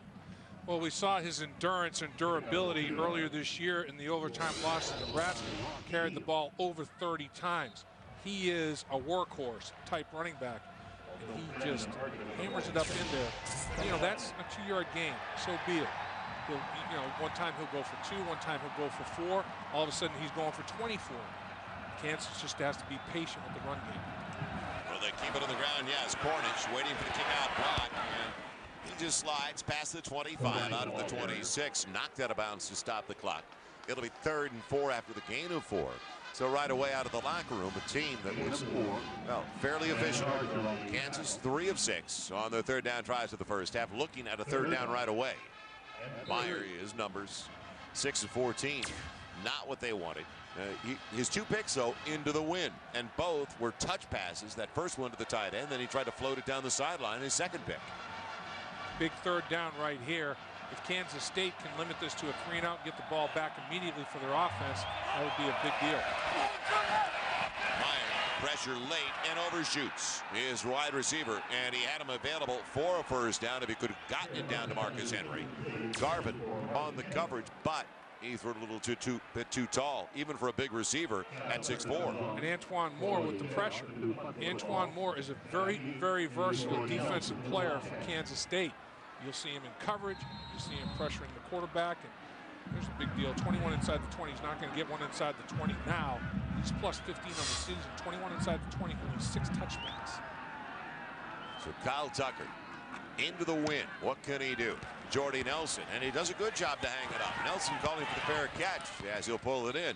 Well, we saw his endurance and durability earlier this year in the overtime loss to Nebraska. Carried the ball over 30 times. He is a workhorse type running back, and he just hammers it up in there. You know, that's a 2-yard gain. So be it. One time he'll go for 2, one time he'll go for 4. All of a sudden he's going for 24. Kansas just has to be patient with the run game. Well, they keep it on the ground. Yes, Cornish waiting for the kick out block. And he just slides past the 25 out of the 26, knocked out of bounds to stop the clock. It'll be 3rd and 4 after the gain of 4. So right away out of the locker room, a team that was, well, fairly efficient. Kansas 3 of 6 on their 3rd down tries of the first half, looking at a 3rd down right away. Meyer, his numbers, 6 of 14, not what they wanted. His 2 picks, though, into the wind, and both were touch passes. That first one to the tight end, then he tried to float it down the sideline, his 2nd pick. Big 3rd down right here. If Kansas State can limit this to a 3-and-out and get the ball back immediately for their offense, that would be a big deal. Meyer, pressure late and overshoots his wide receiver, and he had him available for a 1st down if he could have gotten it down to Marcus Henry. Garvin on the coverage, but he threw it a little bit too tall, even for a big receiver at 6'4". And Antoine Moore with the pressure. Antoine Moore is a very, very versatile defensive player for Kansas State. You'll see him in coverage. You'll see him pressuring the quarterback. And there's a big deal. 21 inside the 20. He's not going to get one inside the 20 now. He's plus 15 on the season. 21 inside the 20. Only 6 touchdowns. So Kyle Tucker into the wind. What can he do? Jordy Nelson, and he does a good job to hang it up. Nelson calling for the fair catch as he'll pull it in.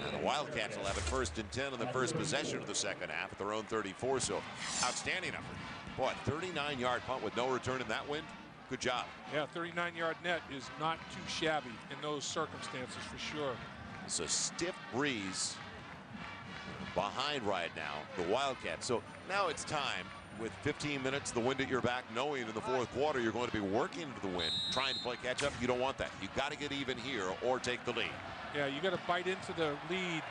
And the Wildcats will have it 1st and 10 on the first possession of the second half at their own 34. So outstanding effort. Boy, 39-yard punt with no return in that wind. Good job. Yeah, 39-yard net is not too shabby in those circumstances for sure. It's a stiff breeze behind right now, the Wildcats. So now it's time, with 15 minutes, the wind at your back, knowing in the 4th quarter you're going to be working into the wind, trying to play catch up. You don't want that. You got to get even here or take the lead. Yeah, you got to bite into the lead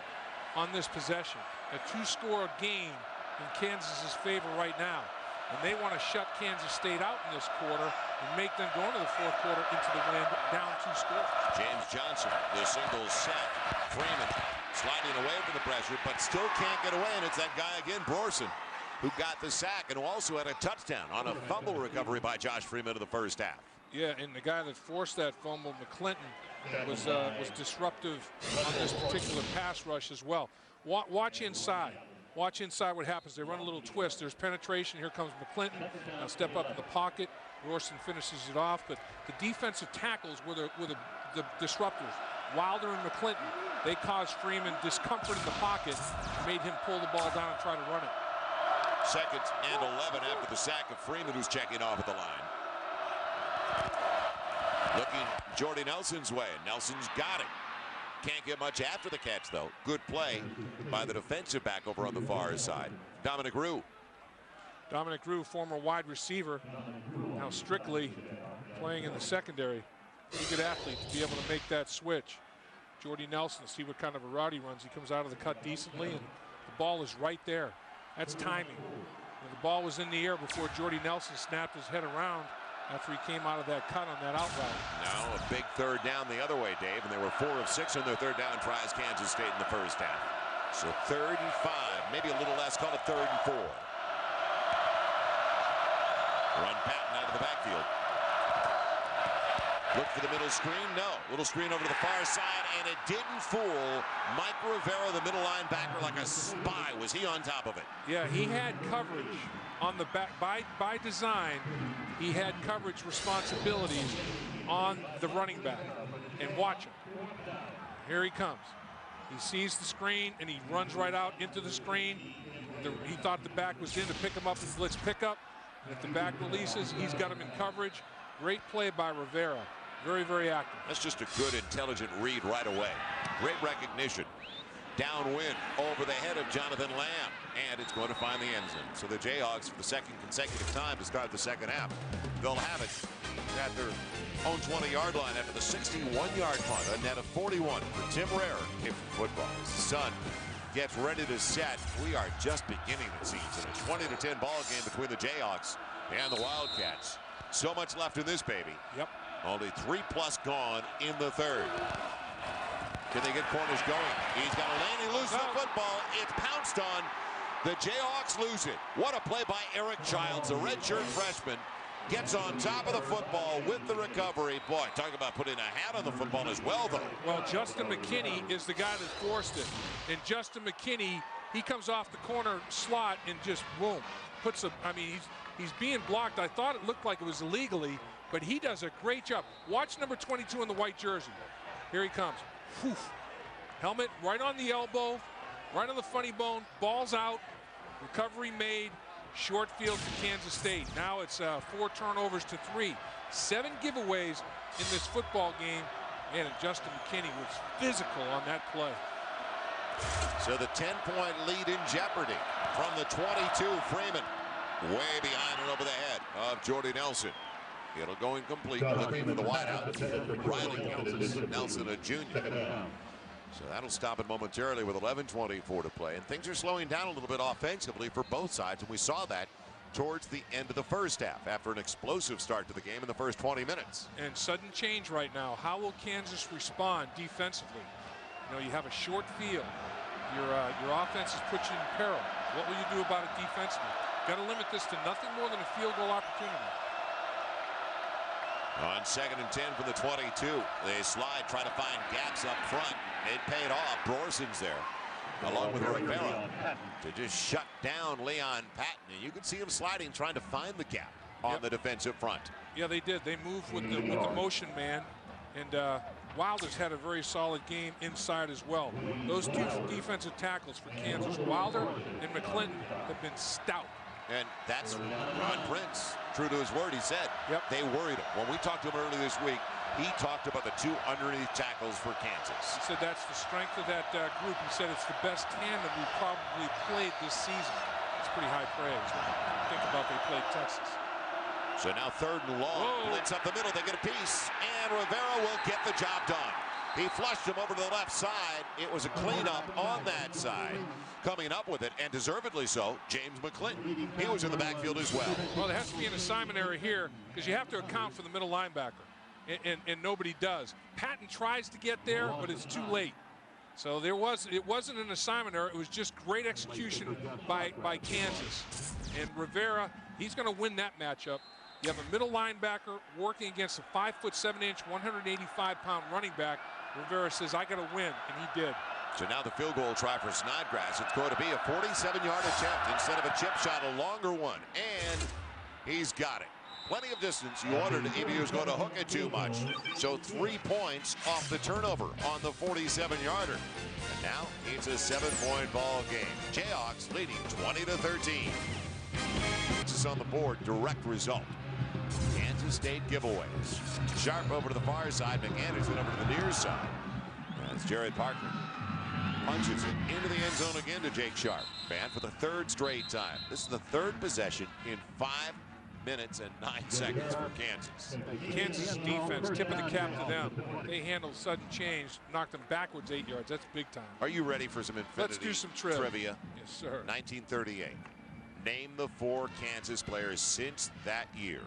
on this possession. A 2-score game in Kansas's favor right now. And they want to shut Kansas State out in this quarter and make them go into the 4th quarter into the wind, down 2 scores. James Johnson, the single set. Freeman sliding away from the pressure, but still can't get away. And it's that guy again, Brorson, who got the sack and who also had a touchdown on a fumble recovery by Josh Freeman in the first half. Yeah, and the guy that forced that fumble, McClinton, was disruptive on this particular pass rush as well. Watch inside. Watch inside what happens. They run a little twist. There's penetration. Here comes McClinton. Now step up in the pocket. Rorson finishes it off. But the defensive tackles were the disruptors. Wilder and McClinton, they caused Freeman discomfort in the pocket, made him pull the ball down and try to run it. 2nd and 11 after the sack of Freeman, who's checking off at the line. Looking Jordy Nelson's way. Nelson's got it. Can't get much after the catch, though. Good play by the defensive back over on the far side. Dominic Rue. Dominic Rue, former wide receiver, now strictly playing in the secondary. Pretty good athlete to be able to make that switch. Jordy Nelson, see what kind of a route he runs. He comes out of the cut decently, and the ball is right there. That's timing. When the ball was in the air before Jordy Nelson snapped his head around, after he came out of that cut on that out route. Now a big third down the other way, Dave, and they were 4 of 6 on their third down tries, Kansas State, in the first half. So 3rd and 5, maybe a little less, call it 3rd and 4. Run Patton out of the backfield. Look for the middle screen. No. Little screen over to the far side, and it didn't fool Mike Rivera, the middle linebacker, like a spy. Was he on top of it? Yeah, he had coverage on the back. By design, he had coverage responsibilities on the running back. And watch him. Here he comes. He sees the screen, and he runs right out into the screen. He thought the back was in to pick him up and blitz pickup. And if the back releases, he's got him in coverage. Great play by Rivera. Very, very active. That's just a good, intelligent read right away. Great recognition. Downwind over the head of Jonathan Lamb. And it's going to find the end zone. So the Jayhawks, for the second consecutive time to start the second half, they'll have it at their own 20-yard line after the 61-yard punt. A net of 41 for Tim Rarer. Kick for football. As the sun gets ready to set. We are just beginning the season. A 20-10 ball game between the Jayhawks and the Wildcats. So much left in this baby. Yep. Only 3+ gone in the third. Can they get corners going? He's got a lane. He loses the football. It's pounced on. The Jayhawks lose it. What a play by Eric Childs, a redshirt freshman. Gets on top of the football with the recovery. Boy, talk about putting a hat on the football as well, though. Well, Justin McKinney is the guy that forced it. And Justin McKinney, he comes off the corner slot and just, boom, puts a, I mean, he's being blocked. I thought it looked like it was illegally, but he does a great job. Watch number 22 in the white jersey. Here he comes. Whew. Helmet right on the elbow, right on the funny bone, ball's out, recovery made, short field to Kansas State. Now it's 4 turnovers to 3. 7 giveaways in this football game, and Justin McKinney was physical on that play. So the 10-point lead in jeopardy from the 22, Freeman. Way behind and over the head of Jordy Nelson. It'll go incomplete. Looking for the wideout. Riley Nelson, a junior. So that'll stop it momentarily with 11:24 to play. And things are slowing down a little bit offensively for both sides. And we saw that towards the end of the first half after an explosive start to the game in the first 20 minutes. And sudden change right now. How will Kansas respond defensively? You know, you have a short field. Your offense has put you in peril. What will you do about it defensively? Got to limit this to nothing more than a field goal opportunity. On 2nd and 10 from the 22, they slide, try to find gaps up front. It paid off. Brorson's there, along with Rivera, to just shut down Leon Patton. And you can see him sliding, trying to find the gap on the defensive front. Yeah, they did. They moved with the motion man, and Wilder's had a very solid game inside as well. Those 2 defensive tackles for Kansas, Wilder and McClinton, have been stout. And that's Ron Prince. True to his word, he said they worried him. When we talked to him earlier this week, he talked about the 2 underneath tackles for Kansas. He said that's the strength of that group. He said it's the best tandem we've probably played this season. It's pretty high praise when you think about they played Texas. So now 3rd and long. Blitz up the middle. They get a piece. And Rivera will get the job done. He flushed him over to the left side. It was a cleanup on that side. Coming up with it, and deservedly so, James McClinton. He was in the backfield as well. Well, there has to be an assignment error here because you have to account for the middle linebacker, and nobody does. Patton tries to get there, but it's too late. So it wasn't an assignment error. It was just great execution by Kansas. And Rivera, he's going to win that matchup. You have a middle linebacker working against a 5'7", 185-pound running back. Rivera says, I got to win, and he did. So now the field goal try for Snodgrass. It's going to be a 47-yard attempt instead of a chip shot, a longer one. And he's got it. Plenty of distance. You wondered if he was going to hook it too much. So 3 points off the turnover on the 47-yarder. And now it's a 7-point ball game. Jayhawks leading 20-13. This is on the board. Direct result. Kansas State giveaways. Sharp over to the far side. McAnderson over to the near side. That's Jared Parker. Punches it into the end zone again to Jake Sharp. And for the 3rd straight time. This is the 3rd possession in 5 minutes and 9 seconds for Kansas. Kansas defense, tip of the cap to them. They handled sudden change, knocked them backwards 8 yards. That's big time. Are you ready for some Infinity Let's do some trivia? Yes, sir. 1938. Name the 4 Kansas players since that year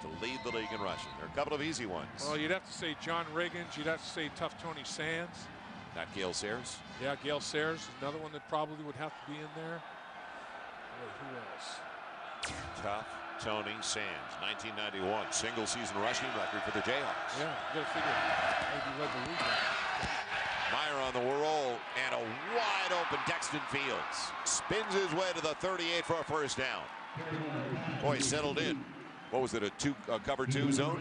to lead the league in rushing. There are a couple of easy ones. Well, you'd have to say John Riggins. You'd have to say Tough Tony Sands. Not Gale Sayers? Yeah, Gale Sayers is another one that probably would have to be in there. Wait, who else? Tough Tony Sands, 1991 single season rushing record for the Jayhawks. Yeah, you got to figure maybe led the league. Meyer on the roll, and a wide open Dexton Fields spins his way to the 38 for a first down. Boy, settled in. What was it, a cover 2 zone?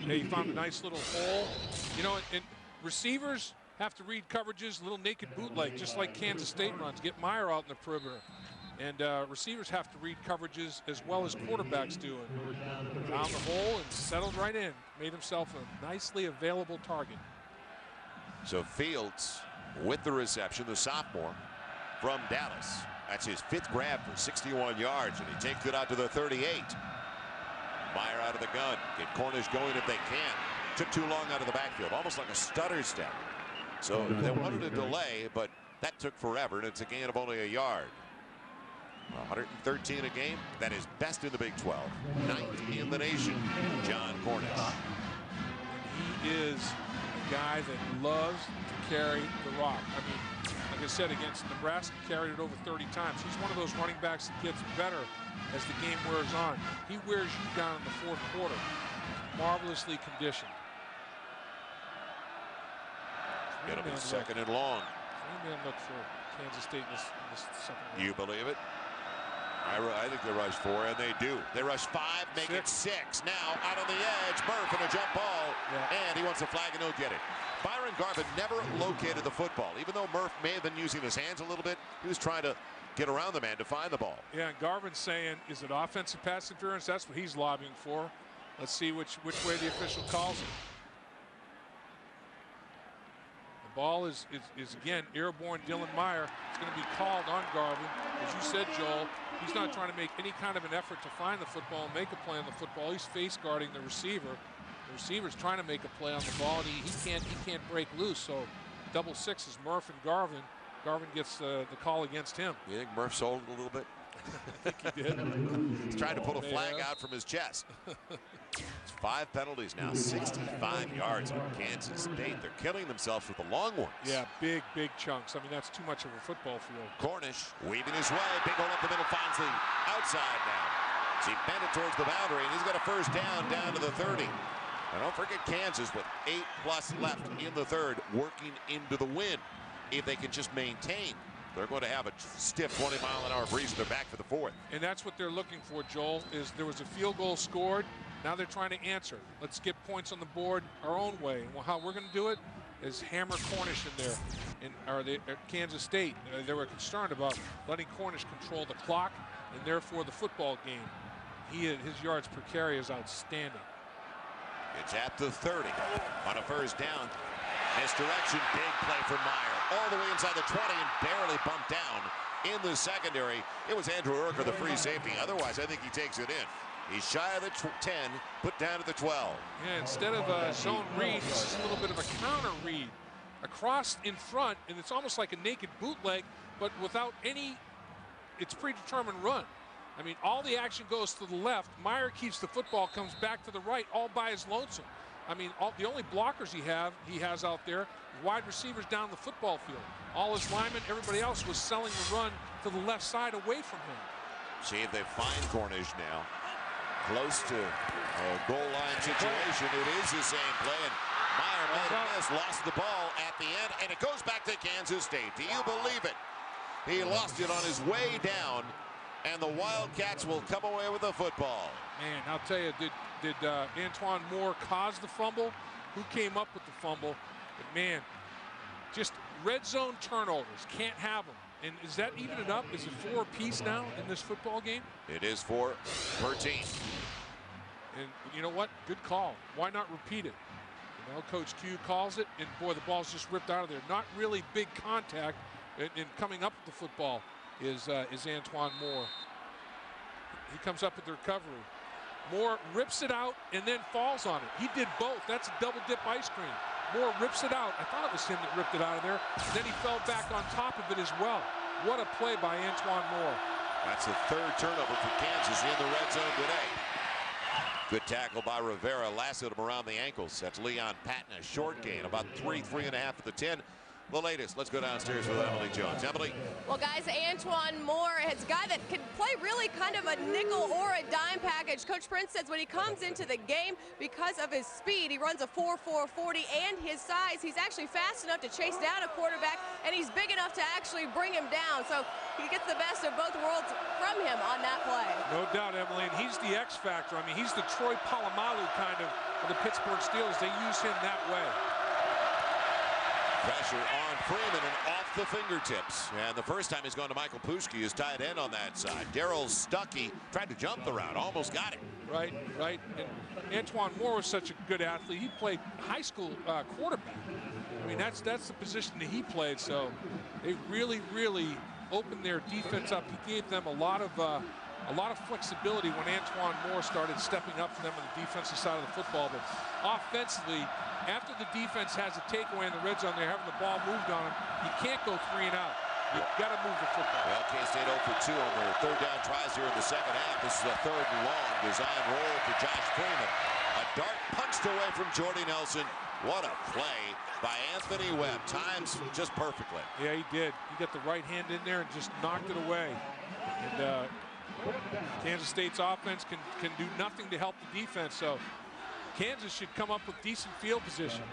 Yeah, he found a nice little hole. You know, and receivers have to read coverages, little naked bootleg, just like Kansas State runs. Get Meyer out in the perimeter. And receivers have to read coverages as well as quarterbacks do. And found the hole and settled right in. Made himself a nicely available target. So Fields with the reception, the sophomore from Dallas. That's his 5th grab for 61 yards, and he takes it out to the 38. Meyer out of the gun. Get Cornish going if they can. Took too long out of the backfield, almost like a stutter step. So they wanted a delay, but that took forever, and it's a gain of only a yard. 113 a game. That is best in the Big 12. 9th in the nation. John Cornish. He is a guy that loves to carry the rock. I mean, like I said, against Nebraska, carried it over 30 times. He's one of those running backs that gets better as the game wears on. He wears you down in the 4th quarter. Marvelously conditioned. It'll be 2nd and long. 3-man look for Kansas State in this second round. You believe it? I think they rush 4, and they do. They rush 5, make it 6. Now out on the edge, Murph and a jump ball, and he wants a flag, and he'll get it. Byron Garvin never located the football. Even though Murph may have been using his hands a little bit, he was trying to get around the man to find the ball. Yeah, and Garvin's saying, is it offensive pass interference? That's what he's lobbying for. Let's see which way the official calls it. The ball is again airborne. Dylan Meyer. It's going to be called on Garvin. As you said, Joel, he's not trying to make any kind of an effort to find the football and make a play on the football. He's face guarding the receiver. The receiver's trying to make a play on the ball, and he can't break loose. So double 6 is Murph and Garvin. Garvin gets the call against him. You think Murph sold it a little bit? I think he did. He's trying to pull a flag out from his chest. It's 5 penalties now, 65 yards on Kansas State. They're killing themselves with the long ones. Yeah, big chunks. I mean, that's too much of a football field. Cornish weaving his way. Big hole up the middle, finds the outside now. So he bent it towards the boundary, and he's got a first down to the 30. And don't forget Kansas with 8+ left in the 3rd, working into the win. If they can just maintain, they're going to have a stiff 20-mile-an-hour breeze in their back for the 4th. And that's what they're looking for, Joel, is there was a field goal scored. Now they're trying to answer. Let's get points on the board our own way. And how we're going to do it is hammer Cornish in there. Kansas State, they were concerned about letting Cornish control the clock and therefore the football game. His yards per carry is outstanding. It's at the 30 on a first down. Misdirection, big play for Meyer. All the way inside the 20 and barely bumped down in the secondary. It was Andrew Urker, the free safety. Otherwise, I think he takes it in. He's shy of the 10, put down to the 12. Yeah, instead of a zone read, this is a little bit of a counter read. Across in front, and it's almost like a naked bootleg, but without any, it's predetermined run. I mean, all the action goes to the left. Meyer keeps the football, comes back to the right, all by his lonesome. I mean, the only blockers he has out there, wide receivers down the football field. All his linemen, everybody else was selling the run to the left side away from him. See if they find Cornish now. Close to a goal line situation. It is the same play, and Meyer made a miss, lost the ball at the end, and it goes back to Kansas State. Do you believe it? He lost it on his way down, and the Wildcats will come away with the football. Man, I'll tell you, did Antoine Moore cause the fumble? Who came up with the fumble? But man, just red zone turnovers, can't have them. And is that even it up? Is it 4 apiece now in this football game? It is 4 per team. And you know what? Good call. Why not repeat it? You know, Coach Q calls it, and boy, the ball's just ripped out of there. Not really big contact in coming up with the football is Antoine Moore. He comes up with the recovery. Moore rips it out and then falls on it. He did both. That's a double dip ice cream. Moore rips it out. I thought it was him that ripped it out of there. Then he fell back on top of it as well. What a play by Antoine Moore. That's the 3rd turnover for Kansas in the red zone today. Good tackle by Rivera, lasted him around the ankles. That's Leon Patton, a short gain, about 3.5 at the 10. The latest. Let's go downstairs with Emily Jones. Emily? Well, guys, Antoine Moore is a guy that can play really kind of a nickel or a dime package. Coach Prince says when he comes into the game, because of his speed, he runs a 4.4 40, and his size, he's actually fast enough to chase down a quarterback, and he's big enough to actually bring him down. So he gets the best of both worlds from him on that play. No doubt, Emily, and he's the X factor. I mean, he's the Troy Polamalu kind of the Pittsburgh Steelers. They use him that way. Pressure on Freeman and off the fingertips. And the first time he's gone to Michael Puschke, his tight end on that side. Darryl Stuckey tried to jump the route, almost got it. Right. And Antoine Moore was such a good athlete. He played high school quarterback. I mean, that's the position that he played. So they really opened their defense up. He gave them a lot of flexibility when Antoine Moore started stepping up for them on the defensive side of the football. But offensively, after the defense has a takeaway in the red zone, they're having the ball moved on them. You can't go 3 and out. You've got to move the football. Well, K-State 0 for 2 on their third down tries here in the second half. This is a 3rd and long design roll for Josh Freeman. A dart punched away from Jordy Nelson. What a play by Anthony Webb. Times just perfectly. Yeah, he did. He got the right hand in there and just knocked it away. And Kansas State's offense can do nothing to help the defense. So Kansas should come up with decent field position.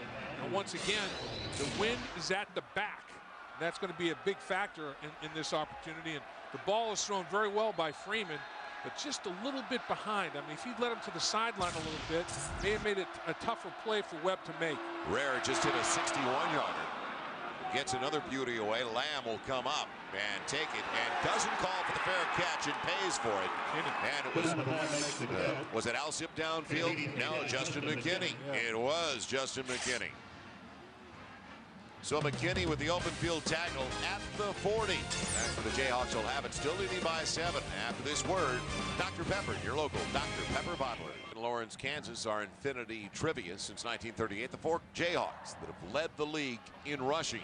And once again, the wind is at the back. That's going to be a big factor in this opportunity. And the ball is thrown very well by Freeman, but just a little bit behind. I mean, if he'd let him to the sideline a little bit, may have made it a tougher play for Webb to make. Rare just hit a 61-yarder. Gets another beauty away. Lamb will come up and take it and doesn't call for the fair catch and pays for it. And it was it Alsip downfield? No, Justin McKinney. It was Justin McKinney. So McKinney with the open field tackle at the 40. That's where the Jayhawks will have it, still leading by 7. After this word, Dr. Pepper, your local Dr. Pepper bottler. In Lawrence, Kansas, our Infinity trivia since 1938. The 4 Jayhawks that have led the league in rushing.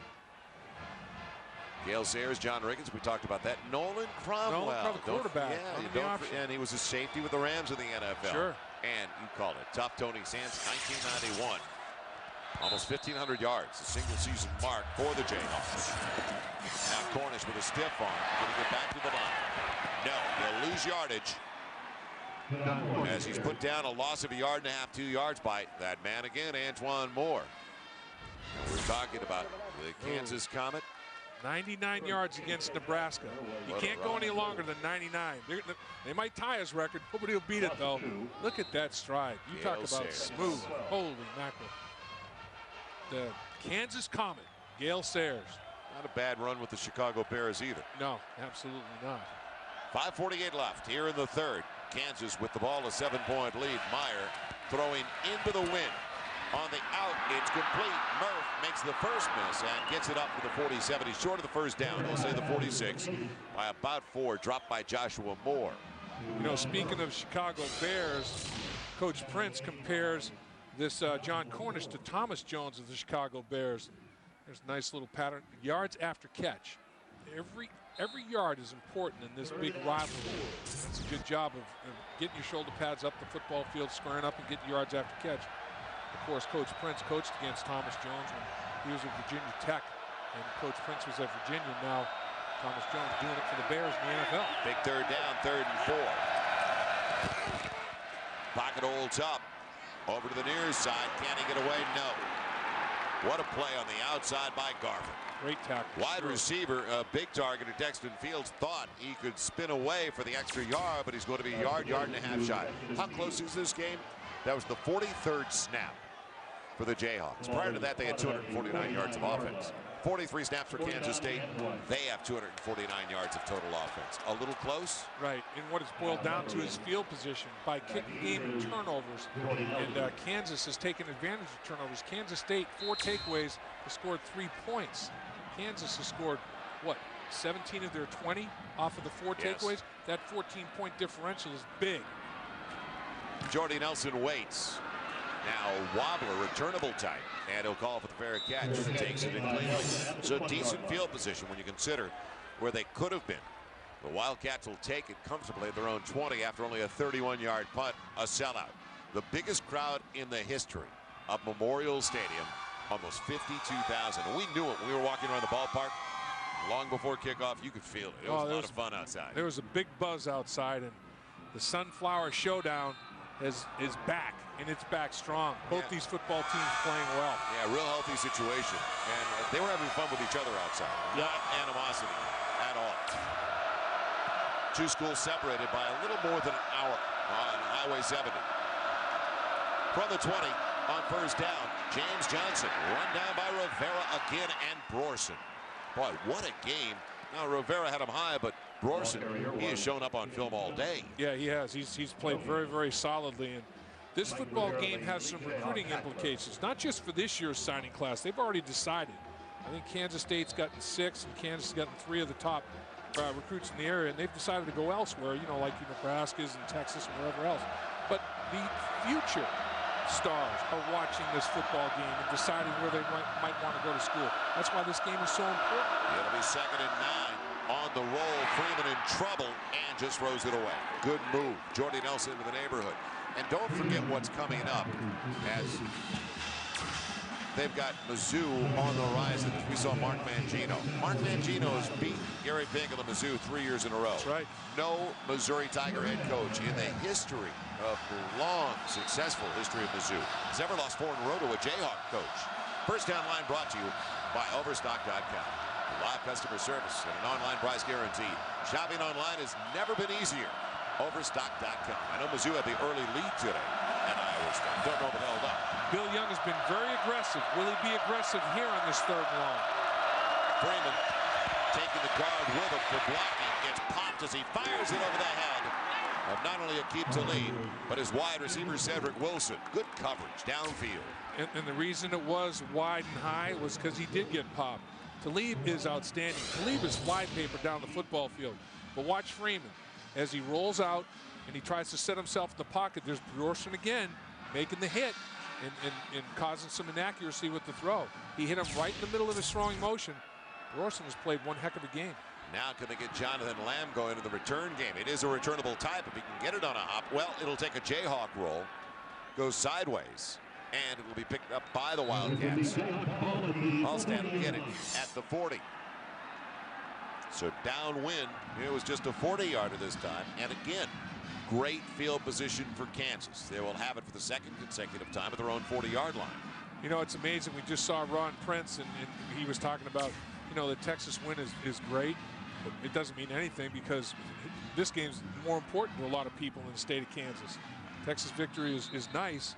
Gale Sayers, John Riggins, we talked about that. Nolan Cromwell, the quarterback. And he was a safety with the Rams in the NFL. Sure. And you called it tough. Tony Sands, 1991. Almost 1,500 yards, a single season mark for the Jayhawks. Now Cornish with a stiff arm, getting it back to the line. No, he'll lose yardage as he's put down a loss of 1.5 yards, 2 yards by that man again, Antoine Moore. And we're talking about the Kansas Comet. 99 yards against Nebraska. You can't go any longer than 99. They might tie his record. Nobody will beat it, though. Look at that stride. You talk about smooth. Holy mackerel. The Kansas Comet, Gale Sayers. Not a bad run with the Chicago Bears either. No, absolutely not. 5:48 left here in the third. Kansas with the ball, a 7-point lead. Meyer throwing into the wind. On the out, it's complete. Murph makes the first miss and gets it up to the 47. He's short of the first down. They'll say the 46 by about 4. Dropped by Joshua Moore. You know, speaking of Chicago Bears, Coach Prince compares this John Cornish to Thomas Jones of the Chicago Bears. There's a nice little pattern. Yards after catch. Every yard is important in this big rivalry. It's a good job of getting your shoulder pads up the football field, squaring up, and getting yards after catch. Of course, Coach Prince coached against Thomas Jones when he was at Virginia Tech, and Coach Prince was at Virginia. Now Thomas Jones doing it for the Bears in the NFL. Big third down, 3rd and 4. Pocket holds up. Over to the near side. Can he get away? No. What a play on the outside by Garvin. Great tackle. Wide receiver, a big target at Dexton Fields, thought he could spin away for the extra yard, but he's going to be a yard and a half shy. How close is this game? That was the 43rd snap for the Jayhawks. Prior to that, they had 249 yards of offense. 43 snaps for Kansas State. They have 249 yards of total offense. A little close? Right, and what it's boiled down to is field position by kicking game and turnovers. And Kansas has taken advantage of turnovers. Kansas State, 4 takeaways, has scored 3 points. Kansas has scored, what, 17 of their 20 off of the 4 takeaways? That 14-point differential is big. Jordy Nelson waits. Now wobbler, returnable type, and he'll call for the fair catch. Takes it in cleanly. So decent field position when you consider where they could have been. The Wildcats will take it comfortably at their own 20 after only a 31-yard punt, a sellout. the biggest crowd in the history of Memorial Stadium, almost 52,000. And we knew it when we were walking around the ballpark. Long before kickoff, you could feel it. It was a lot of fun outside. There was a big buzz outside, and the Sunflower Showdown is back, and it's back strong. Both these football teams playing well. Yeah, real healthy situation. And they were having fun with each other outside. Not animosity at all. Two schools separated by a little more than an hour on Highway 70. From the 20 on first down, James Johnson run down by Rivera again and Brorson. Boy, what a game. Now Rivera had him high, but Brorson, he has shown up on film all day. Yeah, he has. He's played very, very solidly. And this football game has some recruiting implications, not just for this year's signing class. They've already decided. I think Kansas State's gotten 6, and Kansas has gotten 3 of the top recruits in the area, and they've decided to go elsewhere, you know, like Nebraska's and Texas and wherever else. But the future stars are watching this football game and deciding where they might want to go to school. That's why this game is so important. It'll be 2nd and 9 on the roll. Freeman in trouble and just throws it away. Good move. Jordy Nelson into the neighborhood. And don't forget what's coming up as they've got Mizzou on the horizon, as we saw Mark Mangino. Mark Mangino has beat Gary Pinkel of Mizzou 3 years in a row. That's right. No Missouri Tiger head coach in the history of the long, successful history of Mizzou has ever lost 4 in a row to a Jayhawk coach. First Down Line brought to you by Overstock.com. Live customer service and an online price guarantee. Shopping online has never been easier. Overstock.com. I know Mizzou had the early lead today, and Iowa State don't know if it held up. Bill Young has been very aggressive. Will he be aggressive here on this 3rd and long? Freeman taking the guard with him for blocking. Gets popped as he fires it over the head of not only Aqib Talib, but his wide receiver Cedric Wilson. Good coverage downfield. And the reason it was wide and high was because he did get popped. Talib is outstanding. Talib is flypaper down the football field. But watch Freeman as he rolls out and he tries to set himself in the pocket. There's Brorson again making the hit and causing some inaccuracy with the throw. He hit him right in the middle of his throwing motion. Brorson has played one heck of a game. Now can they get Jonathan Lamb going in the return game? It is a returnable type. If he can get it on a hop, well, it'll take a Jayhawk roll, goes sideways, and it will be picked up by the Wildcats. Alston will get it at the 40. So downwind, it was just a 40-yarder this time. And again, great field position for Kansas. They will have it for the 2nd consecutive time at their own 40-yard line. You know, it's amazing. We just saw Ron Prince, and he was talking about, you know, the Texas win is great, but it doesn't mean anything because this game's more important to a lot of people in the state of Kansas. Texas victory is nice.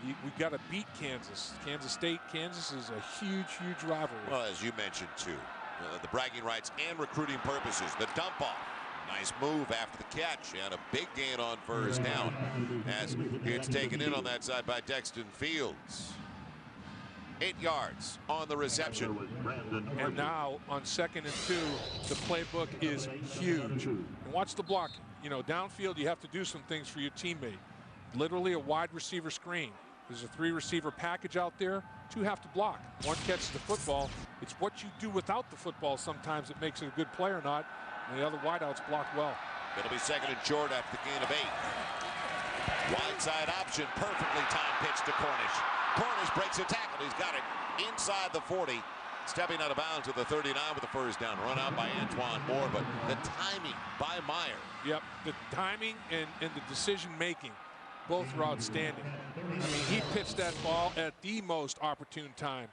We've got to beat Kansas. Kansas State, Kansas is a huge, huge rivalry. Well, as you mentioned, too, the bragging rights and recruiting purposes. The dump off. Nice move after the catch and a big gain on first down as it's taken in on that side by Dexton Fields. 8 yards on the reception. And now on 2nd and 2, the playbook is huge. And watch the block. You know, downfield, you have to do some things for your teammate. Literally a wide receiver screen. There's a 3 receiver package out there. 2 have to block. 1 catches the football. It's what you do without the football sometimes that makes it a good play or not. And the other wideouts blocked well. It'll be 2nd and short after the gain of 8. Wide side option, perfectly timed pitch to Cornish. Cornish breaks a tackle. He's got it inside the 40. Stepping out of bounds to the 39 with the first down. Run out by Antoine Moore, but the timing by Meyer. Yep, the timing and the decision making, both are outstanding. I mean, he pitched that ball at the most opportune time.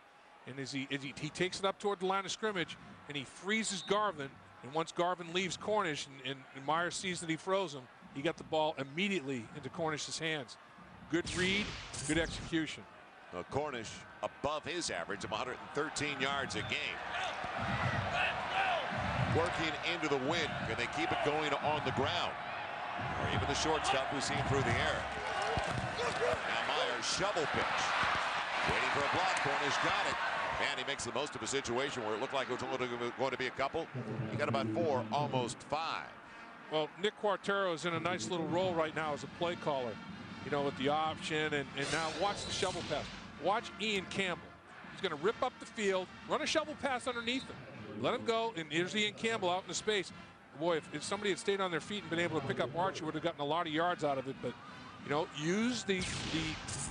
And as he takes it up toward the line of scrimmage, and he freezes Garvin. And once Garvin leaves Cornish and Meyer sees that he froze him, he got the ball immediately into Cornish's hands. Good read, good execution. Now Cornish above his average of 113 yards a game. Working into the wind. Can they keep it going on the ground? Or even the short stuff we've seen through the air. Now Meyer shovel pitch. Waiting for a block. Cornish got it. And he makes the most of a situation where it looked like it was only going to be a couple. He got about 4, almost 5. Well, Nick Quartero is in a nice little role right now as a play caller. You know, with the option, and now watch the shovel pass. Watch Ian Campbell. He's going to rip up the field, run a shovel pass underneath him. Let him go, and here's Ian Campbell out in the space. Boy, if somebody had stayed on their feet and been able to pick up Archie, would have gotten a lot of yards out of it, but You know, use the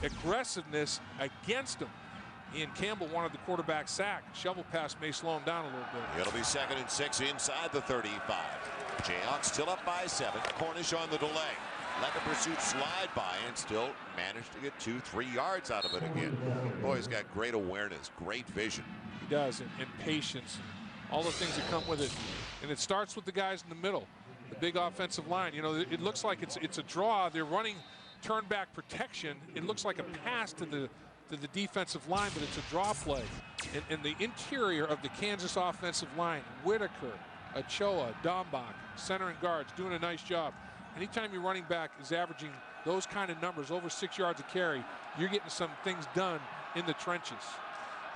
aggressiveness against him. Ian Campbell wanted the quarterback sack. Shovel pass may slow him down a little bit. It'll be 2nd and 6 inside the 35. Jayhawks still up by 7. Cornish on the delay. Let the pursuit slide by and still managed to get 2-3 yards out of it again. Boy, he's got great awareness, great vision. He does, and patience, all the things that come with it. And it starts with the guys in the middle, the big offensive line. You know, it looks like it's a draw. They're running turn back protection. It looks like a pass to the defensive line, but it's a draw play. And the interior of the Kansas offensive line, Whitaker, Ochoa, Dombach, center and guards, doing a nice job. Anytime your running back is averaging those kind of numbers, over 6 yards a carry, you're getting some things done in the trenches.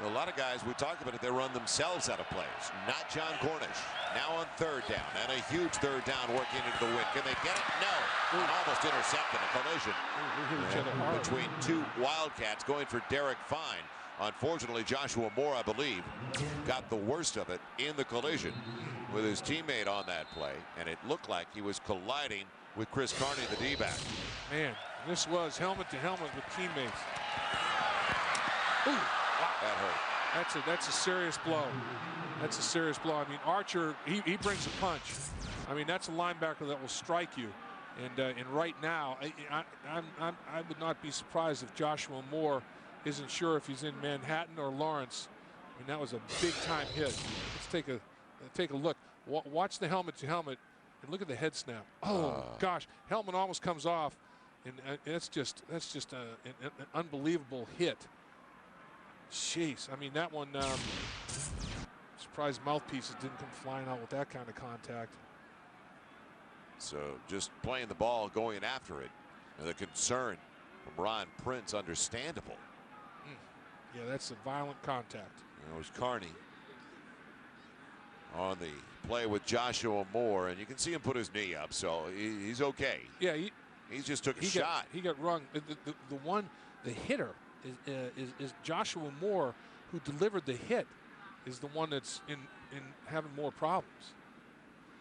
A lot of guys, we talked about it, they run themselves out of plays. Not John Cornish. Now on 3rd down, and a huge 3rd down working into the wind. Can they get it? No. Almost intercepted a collision between 2 Wildcats going for Derek Fine. Unfortunately, Joshua Moore, I believe, got the worst of it in the collision with his teammate on that play, and it looked like he was colliding with Chris Carney, the D-back. Man, this was helmet to helmet with teammates. Ooh. That hurt. That's a serious blow. That's a serious blow. I mean, Archer, he brings a punch. I mean, that's a linebacker that will strike you. And right now, I would not be surprised if Joshua Moore isn't sure if he's in Manhattan or Lawrence. I mean, that was a big time hit. Let's take a look. Watch the helmet to helmet and look at the head snap. Oh gosh, helmet almost comes off, and that's just an unbelievable hit. Jeez, I mean, that one, surprised mouthpieces didn't come flying out with that kind of contact. So just playing the ball, going after it. And the concern from Ron Prince, understandable. Yeah, that's a violent contact. It was Carney on the play with Joshua Moore, and you can see him put his knee up, so he's okay. Yeah, he just took a shot. He got rung. The hitter is Joshua Moore, who delivered the hit, is the one that's in having more problems.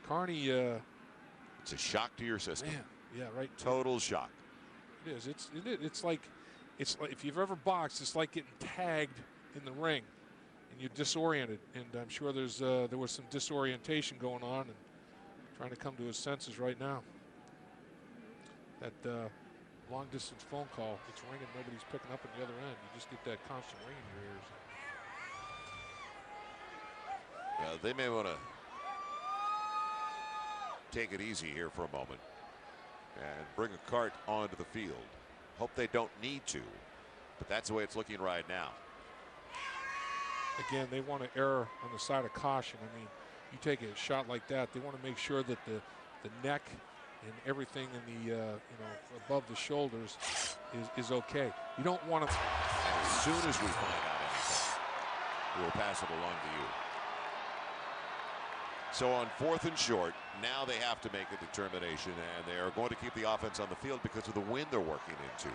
Carney, it's a shock to your system. Man, yeah, right. Total shock. It is. It's like if you've ever boxed, it's like getting tagged in the ring, and you're disoriented. And I'm sure there was some disorientation going on, and trying to come to his senses right now. That long distance phone call, it's ringing, nobody's picking up on the other end. You just get that constant ring in your ears. Yeah, they may want to take it easy here for a moment and bring a cart onto the field. Hope they don't need to, but that's the way it's looking right now. Again, they want to err on the side of caution. I mean, you take a shot like that, they want to make sure that the neck and everything in the above the shoulders is okay. You don't want to. And as soon as we find out anything, we will pass it along to you. So on 4th and short, now they have to make a determination, and they are going to keep the offense on the field because of the wind they're working into.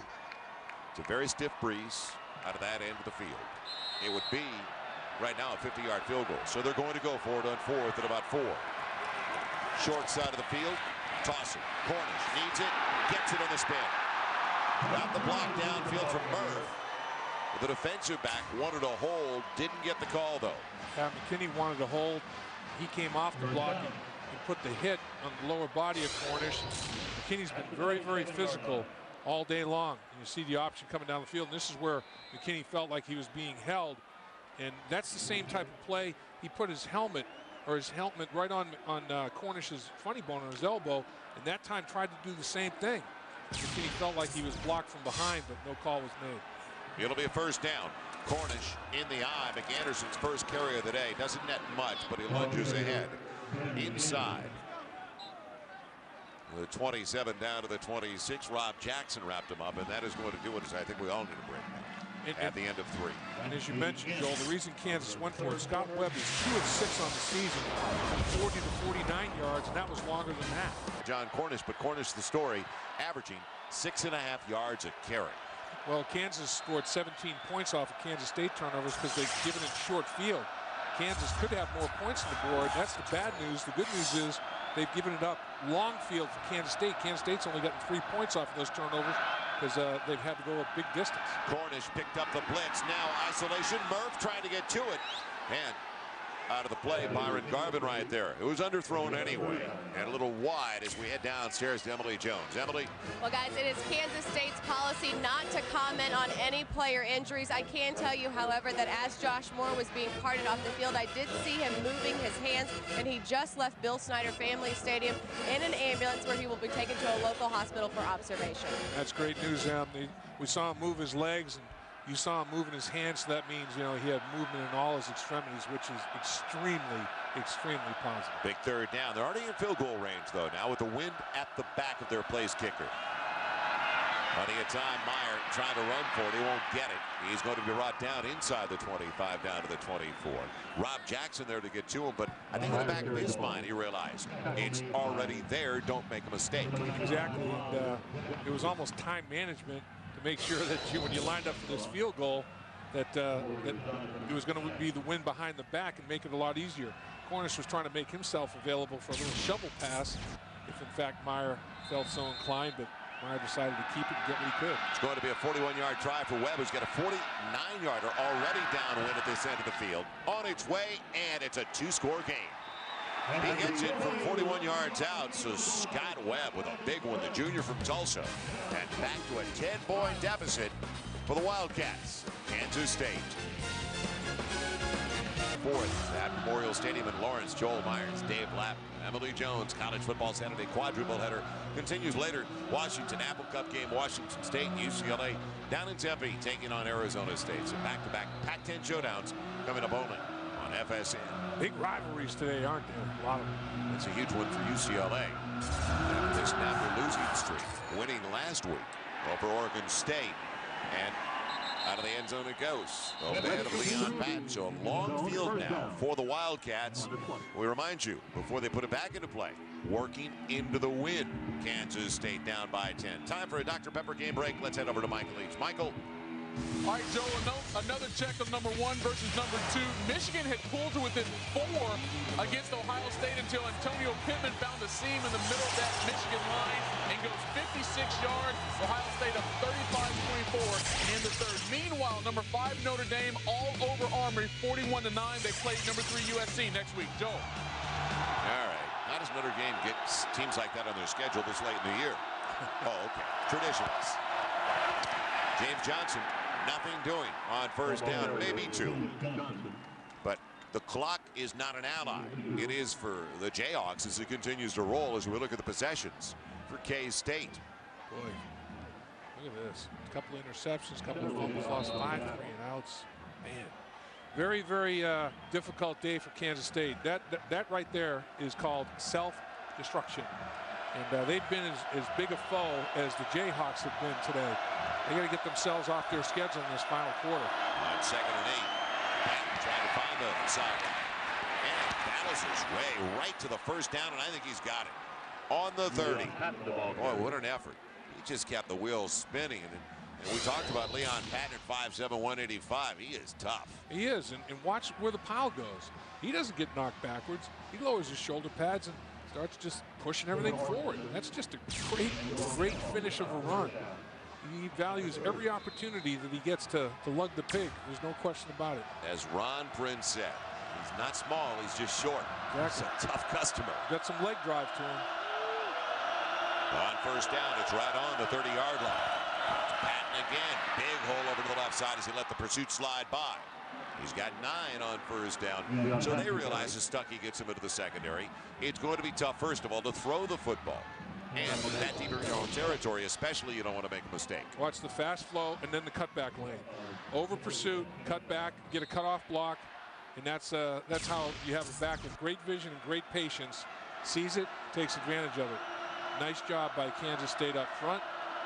It's a very stiff breeze out of that end of the field. It would be right now a 50-yard field goal. So they're going to go for it on 4th at about 4. Short side of the field, toss it. Cornish needs it, gets it on the spin. Got the block downfield from Murph. The defensive back wanted a hold, didn't get the call though. Yeah, McKinney wanted to hold. He came off the block and put the hit on the lower body of Cornish. McKinney's been very, very physical all day long. And you see the option coming down the field, and this is where McKinney felt like he was being held. And that's the same type of play. He put his helmet right on Cornish's funny bone on his elbow, and that time tried to do the same thing. McKinney felt like he was blocked from behind, but no call was made. It'll be a 1st down. Cornish in the eye. McAnderson's first carry of the day. Doesn't net much, but he lunges ahead. Inside. The 27 down to the 26. Rob Jackson wrapped him up, and that is going to do it, as I think we all need to bring at the end of 3. And as you mentioned, Joel, the reason Kansas went for it, Scott Webb is 2 of 6 on the season, 40 to 49 yards, and that was longer than that. John Cornish, but Cornish, the story, averaging 6.5 yards a carry. Well, Kansas scored 17 points off of Kansas State turnovers because they've given it short field. Kansas could have more points on the board. That's the bad news. The good news is they've given it up long field for Kansas State. Kansas State's only gotten 3 points off of those turnovers because they've had to go a big distance. Cornish picked up the blitz. Now isolation. Murph trying to get to it. And out of the play, Byron Garvin right there. It was underthrown anyway. And a little wide as we head downstairs to Emily Jones. Emily? Well, guys, it is Kansas State's policy not to comment on any player injuries. I can tell you, however, that as Josh Moore was being carted off the field, I did see him moving his hands, and he just left Bill Snyder Family Stadium in an ambulance where he will be taken to a local hospital for observation. That's great news, Em. We saw him move his legs, and you saw him moving his hands, so that means, you know, he had movement in all his extremities, which is extremely, extremely positive. Big third down. They're already in field goal range, though, now with the wind at the back of their place kicker. Plenty of time. Meyer trying to run for it. He won't get it. He's going to be brought down inside the 25, down to the 24. Rob Jackson there to get to him, but I think in the back of his mind, he realized it's already there. Don't make a mistake. Exactly. And it was almost time management to make sure that when you lined up for this field goal, that it was going to be the wind behind the back and make it a lot easier. Cornish was trying to make himself available for a little shovel pass, if in fact Meyer felt so inclined, but Meyer decided to keep it and get what he could. It's going to be a 41-yard try for Webb, who's got a 49-yarder already downwind at this end of the field. On its way, and it's a 2-score game. He gets it from 41 yards out, so Scott Webb with a big one, the junior from Tulsa. And back to a 10-point deficit for the Wildcats. Kansas State. Fourth at Memorial Stadium in Lawrence. Joel Myers, Dave Lapp, Emily Jones. College Football Saturday quadruple header continues later. Washington Apple Cup game, Washington State, UCLA down in Tempe taking on Arizona State. So back-to-back Pac-10 showdowns coming up only on FSN. Big rivalries today, aren't there? A lot of them. It's a huge one for UCLA. After they snapped their losing streak, winning last week over Oregon State. And out of the end zone it goes. Over the head of Leon Patton. So a long field now for the Wildcats. We remind you, before they put it back into play, working into the wind. Kansas State down by 10. Time for a Dr. Pepper game break. Let's head over to Michael Leach. Michael. All right, Joe, another check of number 1 versus number 2. Michigan had pulled to within 4 against Ohio State until Antonio Pittman found a seam in the middle of that Michigan line and goes 56 yards. Ohio State up 35-24 in the third. Meanwhile, number 5 Notre Dame all over Armory, 41-9. They play number 3 USC next week. Joe. All right. How does Notre Dame get teams like that on their schedule this late in the year? Oh, okay. Traditions. James Johnson. Nothing doing on first down, maybe 2. But the clock is not an ally. It is for the Jayhawks as it continues to roll as we look at the possessions for K-State. Boy, look at this. A couple of interceptions, a couple of fumbles, lost 5 3-and-outs. Man, very, very difficult day for Kansas State. That right there is called self-destruction. And they've been as big a foe as the Jayhawks have been today. They got to get themselves off their schedule in this final quarter. On 2nd and 8, Patton trying to find the sideline. And battles his way right to the first down, and I think he's got it. On the 30. Boy, what an effort. He just kept the wheels spinning. And we talked about Leon Patton at 5'7", 185. He is tough. He is, and watch where the pile goes. He doesn't get knocked backwards. He lowers his shoulder pads and starts just pushing everything forward. And that's just a great finish of a run. He values every opportunity that he gets to lug the pig. There's no question about it. As Ron Prince said, he's not small, he's just short. Exactly. He's a tough customer. Got some leg drive to him. On first down, it's right on the 30-yard line. Patton again. Big hole over to the left side as he let the pursuit slide by. He's got 9 on first down. So they realize as Stuckey gets him into the secondary, it's going to be tough, first of all, to throw the football. And with that deep in your own territory, especially, you don't want to make a mistake. Watch the fast flow and then the cutback lane. Over pursuit, cut back, get a cutoff block, and that's how you have a back with great vision and great patience. Sees it, takes advantage of it. Nice job by Kansas State up front,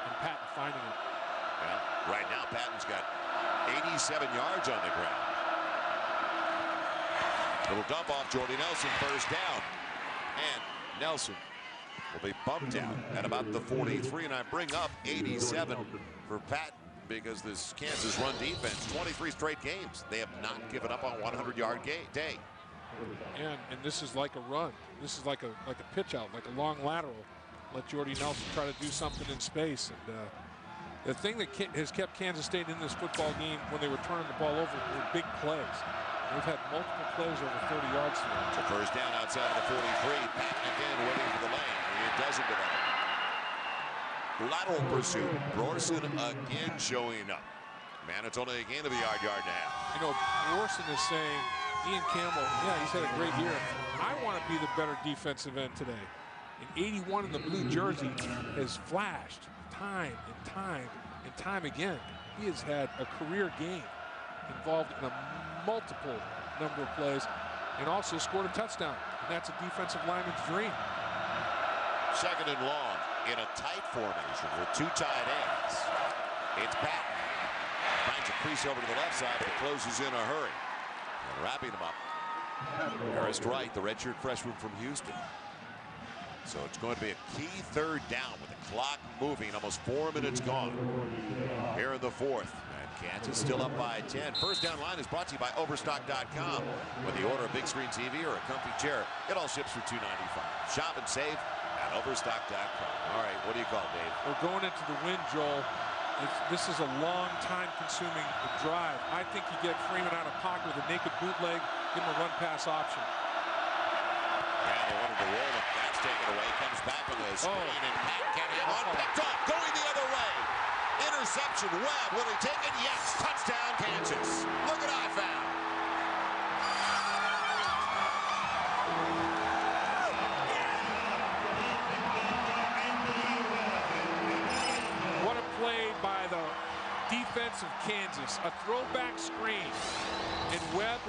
and Patton finding it. Well, right now, Patton's got 87 yards on the ground. Little dump off, Jordy Nelson, first down. And Nelson will be bumped out at about the 43, and I bring up 87 for Patton because this Kansas run defense, 23 straight games, they have not given up on 100-yard day. And this is like a run. This is like a pitch out, like a long lateral. Let Jordy Nelson try to do something in space. And the thing that has kept Kansas State in this football game when they were turning the ball over were big plays. They've had multiple plays over 30 yards here. It's a first down outside of the 43. Patton again waiting for the lane. It doesn't develop. Lateral pursuit. Brorson again showing up. Man, it's only a gain of a yard and a half. You know, Brorson is saying, Ian Campbell, yeah, he's had a great year. I want to be the better defensive end today. And 81 in the blue jersey has flashed time and time again. He has had a career game involved in a multiple number of plays and also scored a touchdown. And that's a defensive lineman's dream. Second and long in a tight formation with two tight ends. It's Patton. Finds a crease over to the left side, but closes in a hurry. And wrapping him up. Harris Wright, the redshirt freshman from Houston. So it's going to be a key third down with the clock moving. Almost 4 minutes gone here in the fourth. And Kansas still up by 10. First down line is brought to you by Overstock.com. When you order a big screen TV or a comfy chair, it all ships for $2.95. Shop and save at Overstock.com. All right, what do you call it, Dave? We're going into the wind, Joel. This is a long time-consuming drive. I think you get Freeman out of pocket with a naked bootleg, give him a run-pass option. Yeah, they wanted to roll him. That's taken away. Comes back with a screen, and Pat can hit one. Picked off, going the other way. Interception. Webb, will he take it? Yes. Touchdown, Kansas. Look at I found. What a play by the defense of Kansas. A throwback screen, and Webb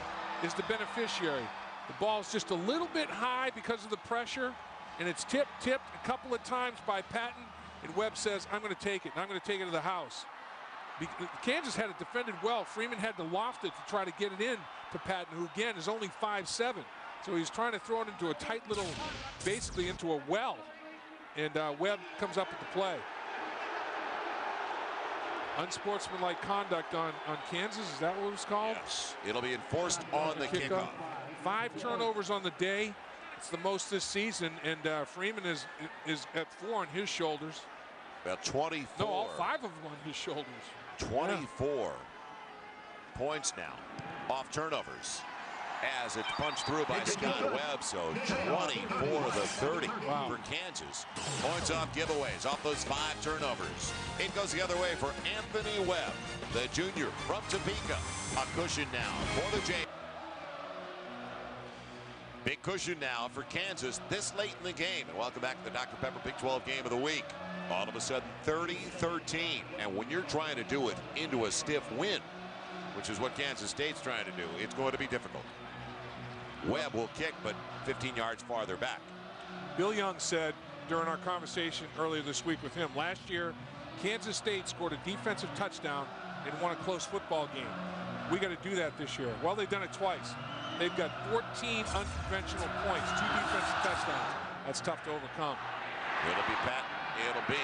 is the beneficiary. The ball's just a little bit high because of the pressure, and it's tipped a couple of times by Patton, and Webb says, I'm going to take it, and I'm going to take it to the house. Kansas had it defended well. Freeman had to loft it to try to get it in to Patton, who again is only 5'7". So he's trying to throw it into a tight little, basically into a well, and Webb comes up with the play. Unsportsmanlike conduct on Kansas, is that what it was called? Yes, it'll be enforced on the kickoff. 5 turnovers on the day. It's the most this season, and Freeman is at 4 on his shoulders. About 24. No, all 5 of them on his shoulders. 24 points now off turnovers as it's punched through by Scott Webb. So 24 of the 30 for Kansas. Points off giveaways off those 5 turnovers. It goes the other way for Anthony Webb, the junior from Topeka. A cushion now for the Jayhawks. Big cushion now for Kansas this late in the game. And welcome back to the Dr. Pepper Big 12 Game of the Week. All of a sudden 30-13. And when you're trying to do it into a stiff win, which is what Kansas State's trying to do, it's going to be difficult. Webb will kick, but 15 yards farther back. Bill Young said during our conversation earlier this week with him, last year, Kansas State scored a defensive touchdown and won a close football game. We got to do that this year. Well, they've done it twice. They've got 14 unconventional points, 2 defensive touchdowns. That's tough to overcome. It'll be Patton. It'll be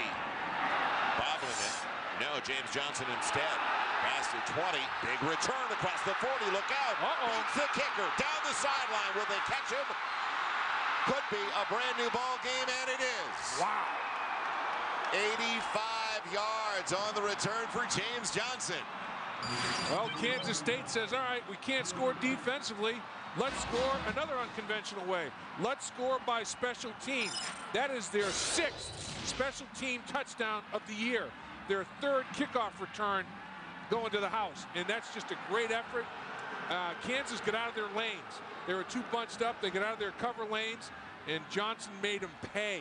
bobbling it. No, James Johnson instead. Pass to 20. Big return across the 40. Look out. Beats the kicker down the sideline. Will they catch him? Could be a brand new ball game, and it is. Wow. 85 yards on the return for James Johnson. Well, Kansas State says, all right, we can't score defensively. Let's score another unconventional way. Let's score by special teams. That is their 6th special team touchdown of the year. Their 3rd kickoff return going to the house. And that's just a great effort. Kansas got out of their lanes. They were too bunched up. They got out of their cover lanes, and Johnson made them pay.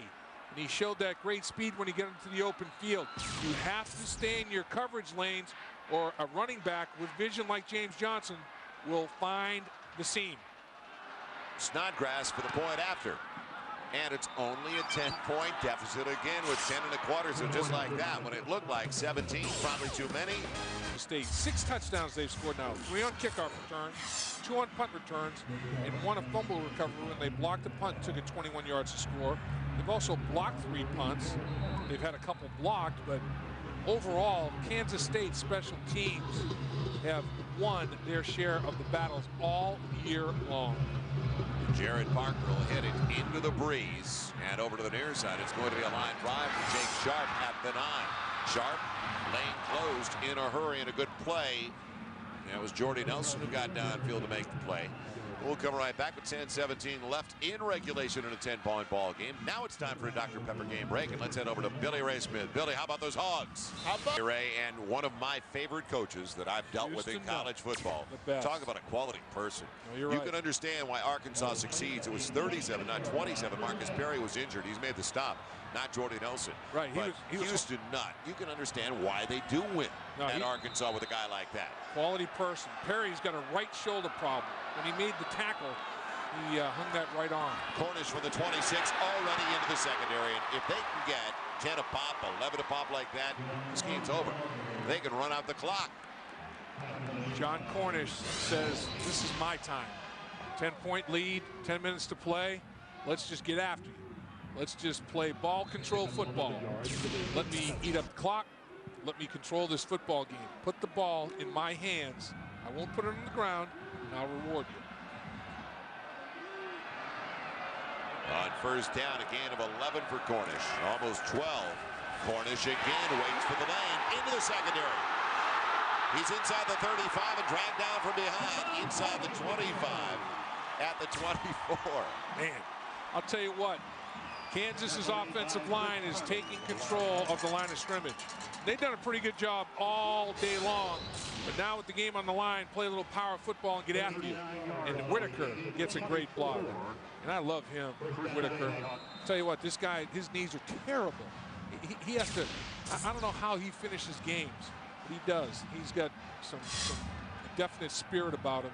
And he showed that great speed when he got into the open field. You have to stay in your coverage lanes, or a running back with vision like James Johnson will find the seam. Snodgrass for the point after. And it's only a 10-point deficit again with 10 1/4. So just like that, when it looked like 17, probably too many. The State, 6 touchdowns they've scored now. 3 on kickoff returns, 2 on punt returns, and 1 a fumble recovery when they blocked a punt and took it 21 yards to score. They've also blocked 3 punts. They've had a couple blocked, but overall, Kansas State special teams have won their share of the battles all year long. Jared Parker will hit it into the breeze and over to the near side. It's going to be a line drive for Jake Sharp at the 9. Sharp, lane closed in a hurry and a good play. That was Jordy Nelson who got downfield to make the play. We'll come right back with 10-17 left in regulation in a 10-point ball game. Now it's time for a Dr. Pepper game break, and let's head over to Billy Ray Smith. Billy, how about those Hogs? How about Ray, and one of my favorite coaches that I've dealt with in college football. Talk about a quality person. No, you're you right. can understand why Arkansas succeeds. It was 37, not 27. Marcus Perry was injured. He's made the stop. Not Jordy Nelson. Right. He was Houston not. You can understand why they do win at Arkansas with a guy like that. Quality person. Perry's got a right shoulder problem. When he made the tackle, he hung that right on. Cornish from the 26 already into the secondary. And if they can get 10 a pop, 11 a pop like that, this game's over. They can run out the clock. John Cornish says, this is my time. 10-point lead, 10 minutes to play. Let's just get after you. Let's just play ball control football. Let me eat up the clock. Let me control this football game. Put the ball in my hands. I won't put it on the ground, and I'll reward you. On first down, a gain of 11 for Cornish. Almost 12. Cornish again waits for the lane into the secondary. He's inside the 35 and dragged down from behind. Inside the 25 at the 24. Man, I'll tell you what. Kansas's offensive line is taking control of the line of scrimmage. They've done a pretty good job all day long, but now with the game on the line, play a little power football and get after you. And Whitaker gets a great block. And I love him, Whitaker. I'll tell you what, this guy, his knees are terrible. He has to, I don't know how he finishes games, but he does. He's got some definite spirit about him.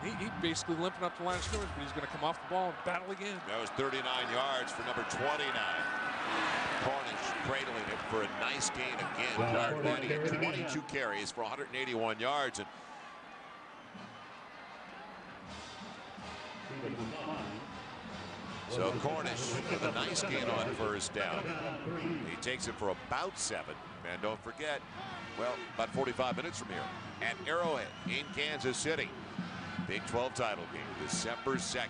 He basically limping up the line of scrimmage, but he's going to come off the ball and battle again. That was 39 yards for number 29. Cornish cradling it for a nice gain again. Clark Manning at 22 carries for 181 yards. And so Cornish with a nice gain on first down. He takes it for about 7. And don't forget, well, about 45 minutes from here at Arrowhead in Kansas City. Big 12 title game, December 2nd.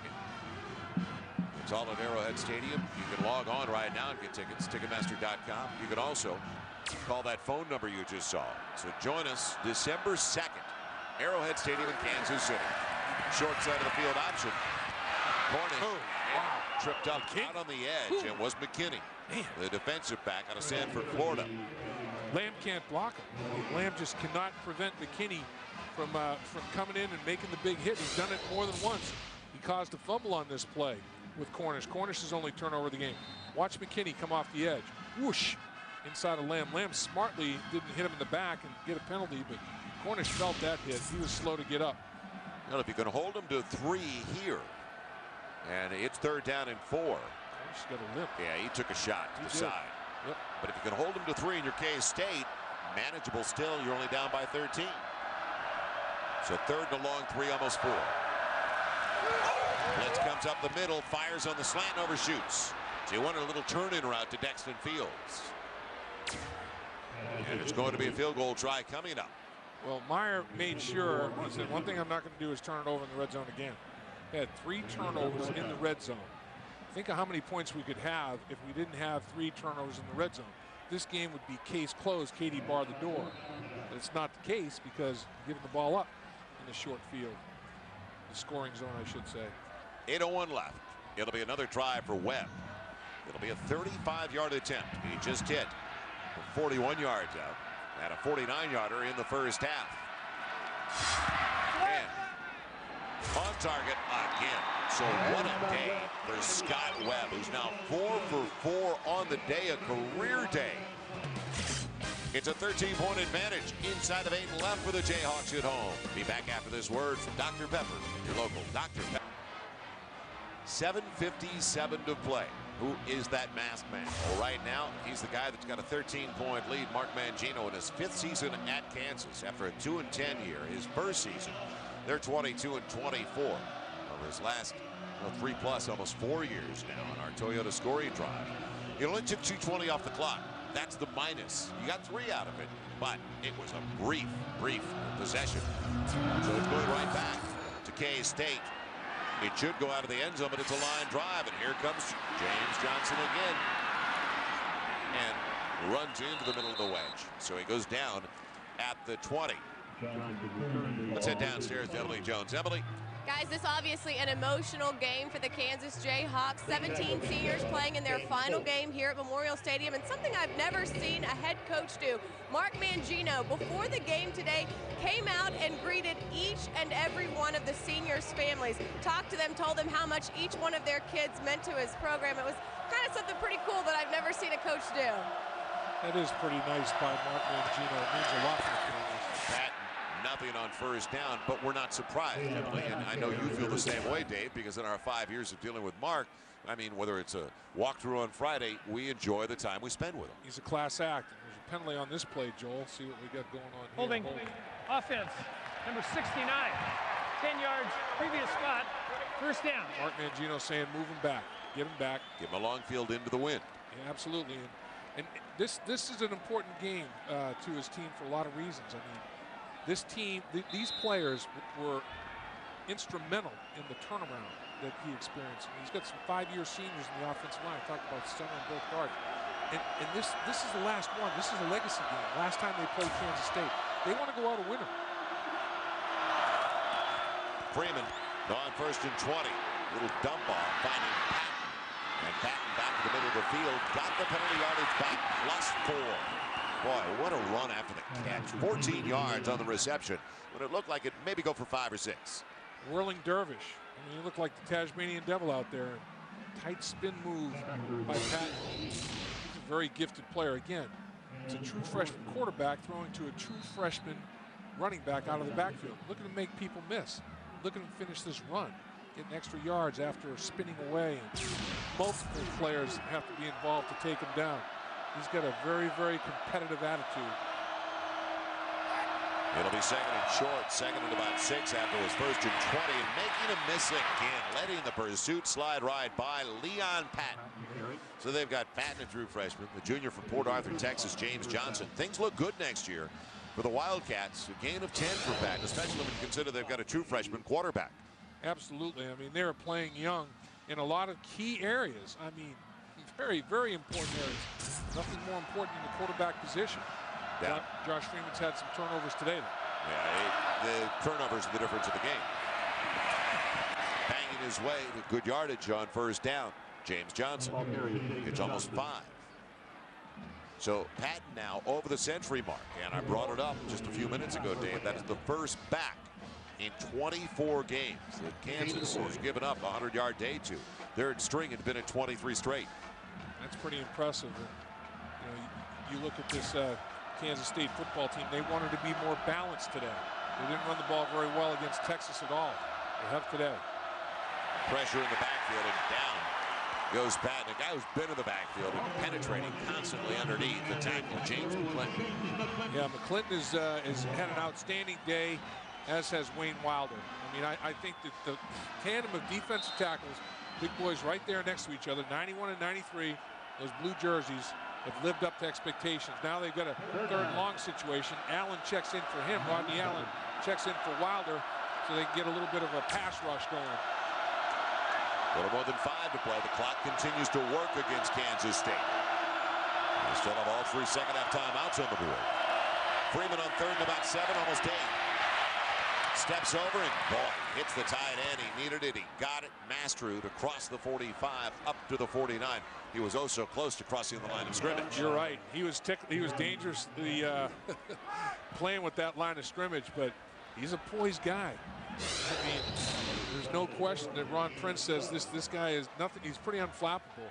It's all at Arrowhead Stadium. You can log on right now and get tickets, Ticketmaster.com. You can also call that phone number you just saw. So join us December 2nd, Arrowhead Stadium in Kansas City. Short side of the field option. Cornish tripped up out on the edge, and was McKinney, the defensive back out of Sanford, Florida. Lamb can't block him. Lamb just cannot prevent McKinney from coming in and making the big hit. He's done it more than once. He caused a fumble on this play with Cornish. Cornish's only turnover of the game. Watch McKinney come off the edge. Whoosh! Inside of Lamb. Lamb smartly didn't hit him in the back and get a penalty, but Cornish felt that hit. He was slow to get up. Well, if you can hold him to 3 here, and it's 3rd down and 4. Cornish got a limp. Yeah, he took a shot to the side. Yep. But if you can hold him to 3 in your K-State, manageable still, you're only down by 13. So 3rd and a long 3, almost 4. Blitz comes up the middle, fires on the slant, overshoots. So you want a little turn-in route to Dexton Fields. And it's going to be a field goal try coming up. Well, Meyer made sure, he said, one thing I'm not going to do is turn it over in the red zone again. They had 3 turnovers in the red zone. Think of how many points we could have if we didn't have 3 turnovers in the red zone. This game would be case closed, Katie bar the door. But it's not the case because giving the ball up in the short field, the scoring zone, I should say. 8:01 left. It'll be another try for Webb. It'll be a 35-yard attempt. He just hit from 41 yards out and a 49-yarder in the first half. And on target again. So what a day for Scott Webb, who's now 4 for 4 on the day, a career day. It's a 13-point advantage inside of 8 left for the Jayhawks at home. Be back after this word from Dr. Pepper, your local Dr. Pepper. 7:57 to play. Who is that masked man? Well, right now, he's the guy that's got a 13-point lead, Mark Mangino, in his 5th season at Kansas. After a 2-10 year, his first season, they're 22-24. Over his last 3+, almost 4 years now on our Toyota scoring drive. It only took 2:20 off the clock. That's the minus. You got 3 out of it, but it was a brief possession. So it's going right back to K-State. It should go out of the end zone, but it's a line drive, and here comes James Johnson again. And runs into the middle of the wedge. So he goes down at the 20. Let's head downstairs to Emily Jones. Emily. Guys, this obviously an emotional game for the Kansas Jayhawks. 17 seniors playing in their final game here at Memorial Stadium, and something I've never seen a head coach do. Mark Mangino, before the game today, came out and greeted each and every one of the seniors' families, talked to them, told them how much each one of their kids meant to his program. It was kind of something pretty cool that I've never seen a coach do. That is pretty nice by Mark Mangino. It means a lot for the families. Nothing on first down, but we're not surprised, Emily. And I know you feel the same way, Dave, because in our 5 years of dealing with Mark, I mean, whether it's a walkthrough on Friday, we enjoy the time we spend with him. He's a class act. There's a penalty on this play, Joel. See what we got going on here. Holding. Offense, number 69. 10 yards, previous spot, first down. Mark Mangino saying move him back. Give him back. Give him a long field into the wind. Yeah, absolutely. And this is an important game to his team for a lot of reasons. I mean, this team, these players were instrumental in the turnaround that he experienced. He's got some 5-year seniors in the offensive line. I talked about center and both guards. And this is the last one. This is a legacy game. Last time they played Kansas State. They want to go out a winner. Freeman on first and 20. Little dump off, finding Patton. And Patton back to the middle of the field. Got the penalty yardage back, +4. Boy, what a run after the catch. 14 yards on the reception when it looked like it maybe go for 5 or 6. Whirling dervish. I mean, he looked like the Tasmanian devil out there. Tight spin move by Patton. He's a very gifted player. Again, it's a true freshman quarterback throwing to a true freshman running back out of the backfield. Look at him make people miss. Look at him finish this run. Getting extra yards after spinning away. And multiple players have to be involved to take him down. He's got a very, very competitive attitude. It'll be second and short, second and about 6 after his first and 20, and making a miss again, letting the pursuit slide right by Leon Patton. So they've got Patton, a true freshman, the junior from Port Arthur, Texas, James Johnson. Things look good next year for the Wildcats. A gain of 10 for Patton, especially when you consider they've got a true freshman quarterback. Absolutely. I mean, they're playing young in a lot of key areas. I mean, very, very important areas. Nothing more important than the quarterback position. Yeah. Josh Freeman's had some turnovers today, though. Yeah, the turnovers are the difference of the game. Banging his way to good yardage on first down. James Johnson. It's almost 5. So Patton now over the century mark. And I brought it up just a few minutes ago, Dave. That's the first back in 24 games that Kansas has given up a 100-yard day to. Their string had been at 23 straight. That's pretty impressive. And, you look at this Kansas State football team, they wanted to be more balanced today. They didn't run the ball very well against Texas at all. They have today. Pressure in the backfield, and down goes Patton, a guy who's been in the backfield and penetrating constantly underneath the tackle, James McClinton. Yeah, McClinton has had an outstanding day, as has Wayne Wilder. I mean, I think that the tandem of defensive tackles, big boys right there next to each other, 91 and 93, those blue jerseys, have lived up to expectations. Now they've got a third and long situation. Allen checks in for him. Rodney Allen checks in for Wilder, so they can get a little bit of a pass rush going. A little more than 5 to play. The clock continues to work against Kansas State. They still have all 3 second-half timeouts on the board. Freeman on third and about 7, almost 8. Steps over and, boy, hits the tight end. He needed it. He got it. Mastrud across the 45 up to the 49. He was oh so close to crossing the line of scrimmage. You're right. He was dangerously playing with that line of scrimmage, but he's a poised guy. I mean, there's no question that Ron Prince says this guy is nothing. He's pretty unflappable,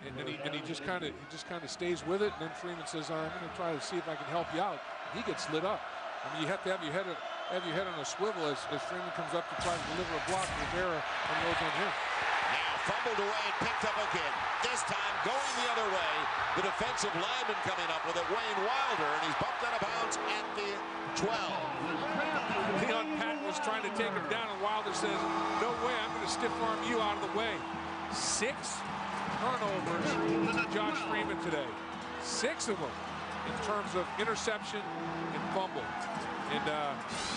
and he just kind of stays with it. And then Freeman says, "I'm going to try to see if I can help you out." He gets lit up. I mean, you have to have your head on a swivel as Freeman comes up to try to deliver a block. Rivera unloads on him. Now fumbled away and picked up again. This time going the other way. The defensive lineman coming up with it, Wayne Wilder, and he's bumped out of bounds at the 12. Leon Patton was trying to take him down, and Wilder says, "No way, I'm going to stiff arm you out of the way." 6 turnovers to Josh Freeman today. 6 of them in terms of interception and fumble. And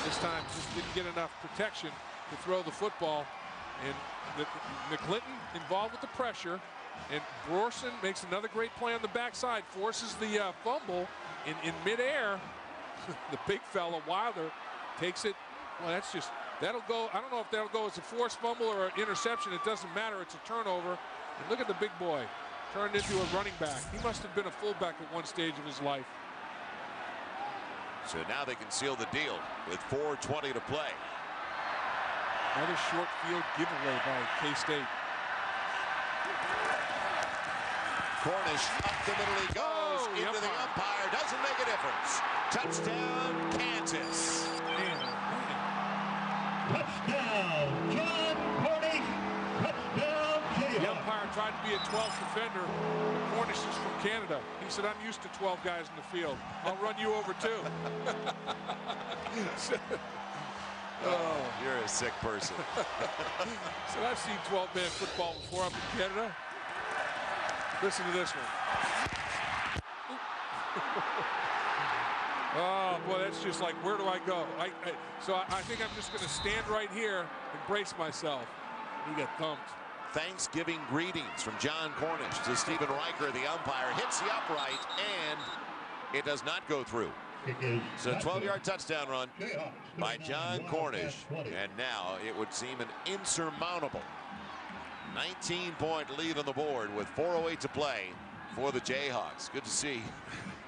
this time just didn't get enough protection to throw the football. And McClinton involved with the pressure. And Brorson makes another great play on the backside, forces the fumble in midair. The big fella, Wilder, takes it. Well, that'll go. I don't know if that'll go as a forced fumble or an interception. It doesn't matter. It's a turnover. And look at the big boy, turned into a running back. He must have been a fullback at one stage of his life. So now they can seal the deal with 4:20 to play. Another short field giveaway by K-State. Cornish up the middle he goes, into the umpire, doesn't make a difference. Touchdown, Kansas. Touchdown, John Cornish. Touchdown, Jayhawks. The umpire tried to be a 12th defender. Cornish is from Canada. He said, I'm used to 12 guys in the field. I'll run you over too. Oh, you're a sick person. So I've seen 12-man football before up in Canada. Listen to this one. Oh, boy, that's just like, where do I go? So I think I'm just going to stand right here and brace myself. He got thumped. Thanksgiving greetings from John Cornish to Stephen Riker, the umpire. Hits the upright, and it does not go through. So 12-yard touchdown run by John Cornish. And now it would seem an insurmountable 19-point lead on the board with 4:08 to play for the Jayhawks. Good to see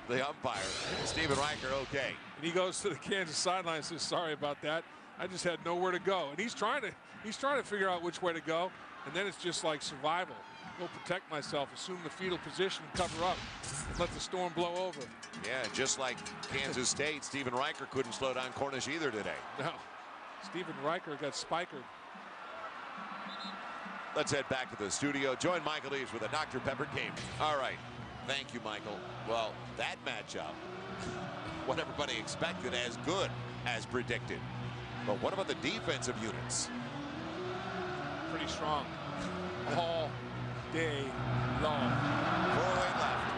the umpire, Stephen Riker, okay. And he goes to the Kansas sideline and says, sorry about that. I just had nowhere to go. And he's trying to figure out which way to go. And then it's just like survival. Go protect myself, assume the fetal position, and cover up, and let the storm blow over. Yeah, just like Kansas State, Stephen Riker couldn't slow down Cornish either today. No, Stephen Riker got spikered. Let's head back to the studio. Join Michael Eaves with a Dr. Pepper game. All right. Thank you, Michael. Well, that matchup, what everybody expected, as good as predicted. But what about the defensive units? Pretty strong all day long. 4:08 left.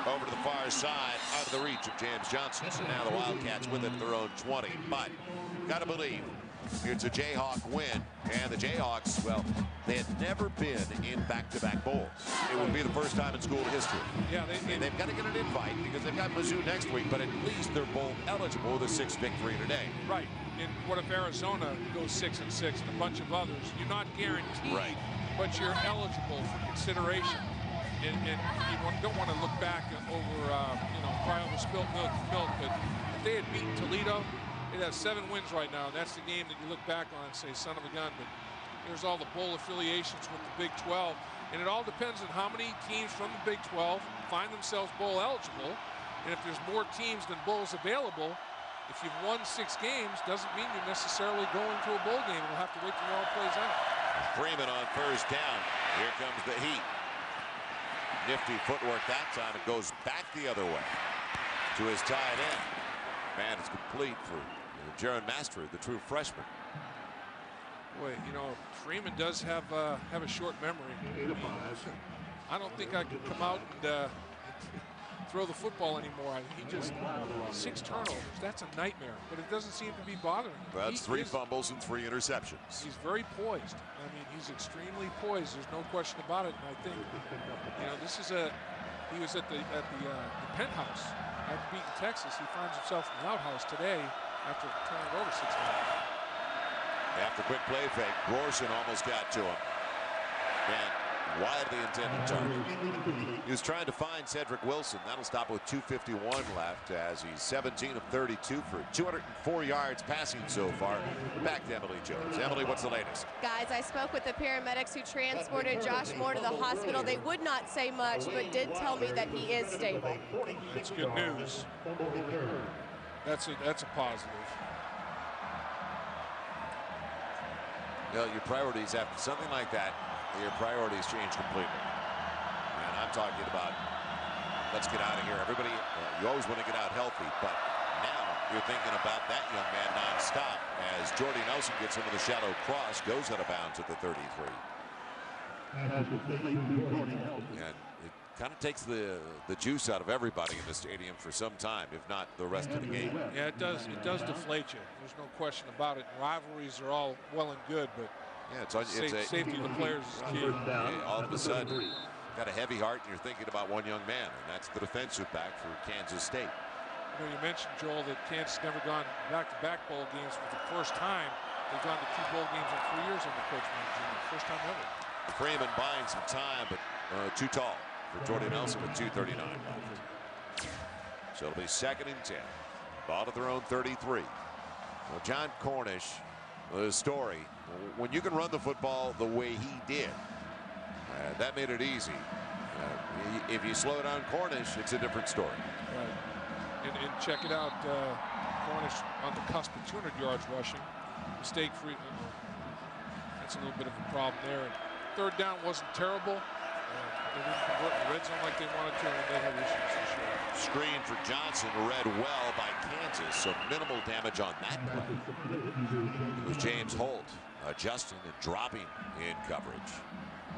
Over to the far side, out of the reach of James Johnson. So now the Wildcats within their own 20. But gotta believe it's a Jayhawk win. And the Jayhawks, well, they had never been in back-to-back bowls. It would be the first time in school history. Yeah, they've got to get an invite because they've got Mizzou next week, but at least they're bowl eligible with a 6th victory today. Right. And what if Arizona goes 6-6 and a bunch of others? You're not guaranteed, right, but you're eligible for consideration. And you don't want to look back over, cry over spilt milk. But if they had beaten Toledo, they'd have 7 wins right now. And that's the game that you look back on and say, son of a gun. But here's all the bowl affiliations with the Big 12. And it all depends on how many teams from the Big 12 find themselves bowl eligible. And if there's more teams than bowls available, if you've won 6 games, doesn't mean you're necessarily going to a bowl game. We'll have to wait till it all plays out. Freeman on first down. Here comes the heat. Nifty footwork that time. It goes back the other way to his tight end. Man, it's complete for Jaron Master, the true freshman. Boy, Freeman does have a short memory. I don't think I could come out and throw the football anymore. He just 6 turnovers. That's a nightmare. But it doesn't seem to be bothering him. Well, that's 3 fumbles and 3 interceptions. He's very poised. I mean, he's extremely poised. There's no question about it. And I think, this is he was at the penthouse after beating Texas. He finds himself in the outhouse today after turning over 6 times. After quick play fake, Brorson almost got to him. And widely intended target. He was trying to find Cedric Wilson. That'll stop with 2:51 left as he's 17 of 32 for 204 yards passing so far. Back to Emily Jones. Emily, what's the latest? Guys, I spoke with the paramedics who transported Josh Moore to the hospital. They would not say much, but did tell me that he is stable. That's good news. That's a positive. Your priorities after something like that, your priorities change completely. And I'm talking about, let's get out of here. Everybody, you always want to get out healthy, but now you're thinking about that young man nonstop as Jordy Nelson gets into the shallow cross, goes out of bounds at the 33. And it kind of takes the juice out of everybody in the stadium for some time, if not the rest of the game. Yeah, it does. It does deflate you. There's no question about it. And rivalries are all well and good, but yeah, safety of the players is key. All of a sudden, got a heavy heart, and you're thinking about one young man, and that's the defensive back for Kansas State. You know, you mentioned, Joel, that Kansas never gone back-to-back bowl games for the first time. They've gone to 2 bowl games in 3 years under Coach Mangini. First time ever. Freeman buying some time, but too tall for Jordy Nelson with 2:39 left. So it'll be 2nd and 10. Ball at their own 33. Well, John Cornish, the story, when you can run the football the way he did, that made it easy. If you slow down Cornish, it's a different story. Right. And check it out, Cornish on the cusp of 200 yards rushing. Mistake free. That's a little bit of a problem there. And 3rd down wasn't terrible. They didn't convert the red zone like they wanted to, and they had issues for sure. Screen for Johnson, read well by Kansas, so minimal damage on that play. It was James Holt adjusting and dropping in coverage.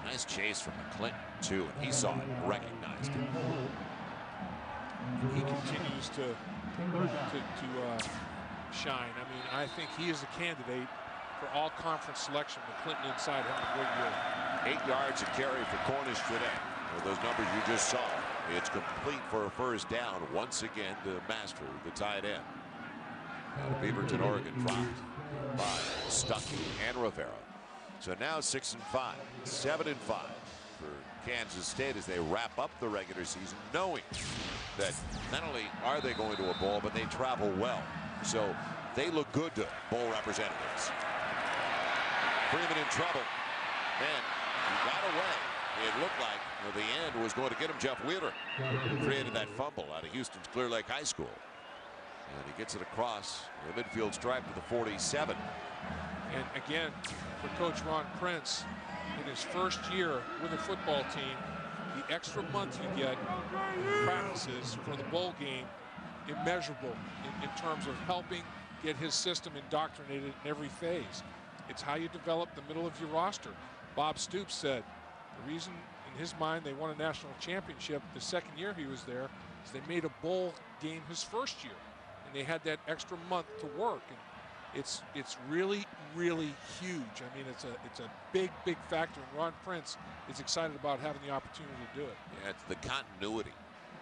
Nice chase from McClinton, too, and he saw it, recognized it. He continues to shine. I mean, I think he is a candidate for all-conference selection. McClinton inside having a great year. 8 yards a carry for Cornish today. With those numbers you just saw, it's complete for a 1st down once again to Master, the tight end. And Beaverton, Oregon, dropped by Stuckey and Rivera. So now 6 and 5, 7 and 5 for Kansas State as they wrap up the regular season, knowing that not only are they going to a bowl, but they travel well. So they look good to bowl representatives. Freeman in trouble. Man, he got away. It looked like the end was going to get him. Jeff Wheeler created that fumble out of Houston's Clear Lake High School. And he gets it across the midfield stripe to the 47. And again, for Coach Ron Prince, in his first year with a football team, the extra month you get practices for the bowl game, immeasurable in terms of helping get his system indoctrinated in every phase. It's how you develop the middle of your roster. Bob Stoops said the reason in his mind they won a national championship the 2nd year he was there is they made a bowl game his first year, and they had that extra month to work. And it's really, really huge. I mean, it's a big factor, and Ron Prince is excited about having the opportunity to do it. Yeah, it's the continuity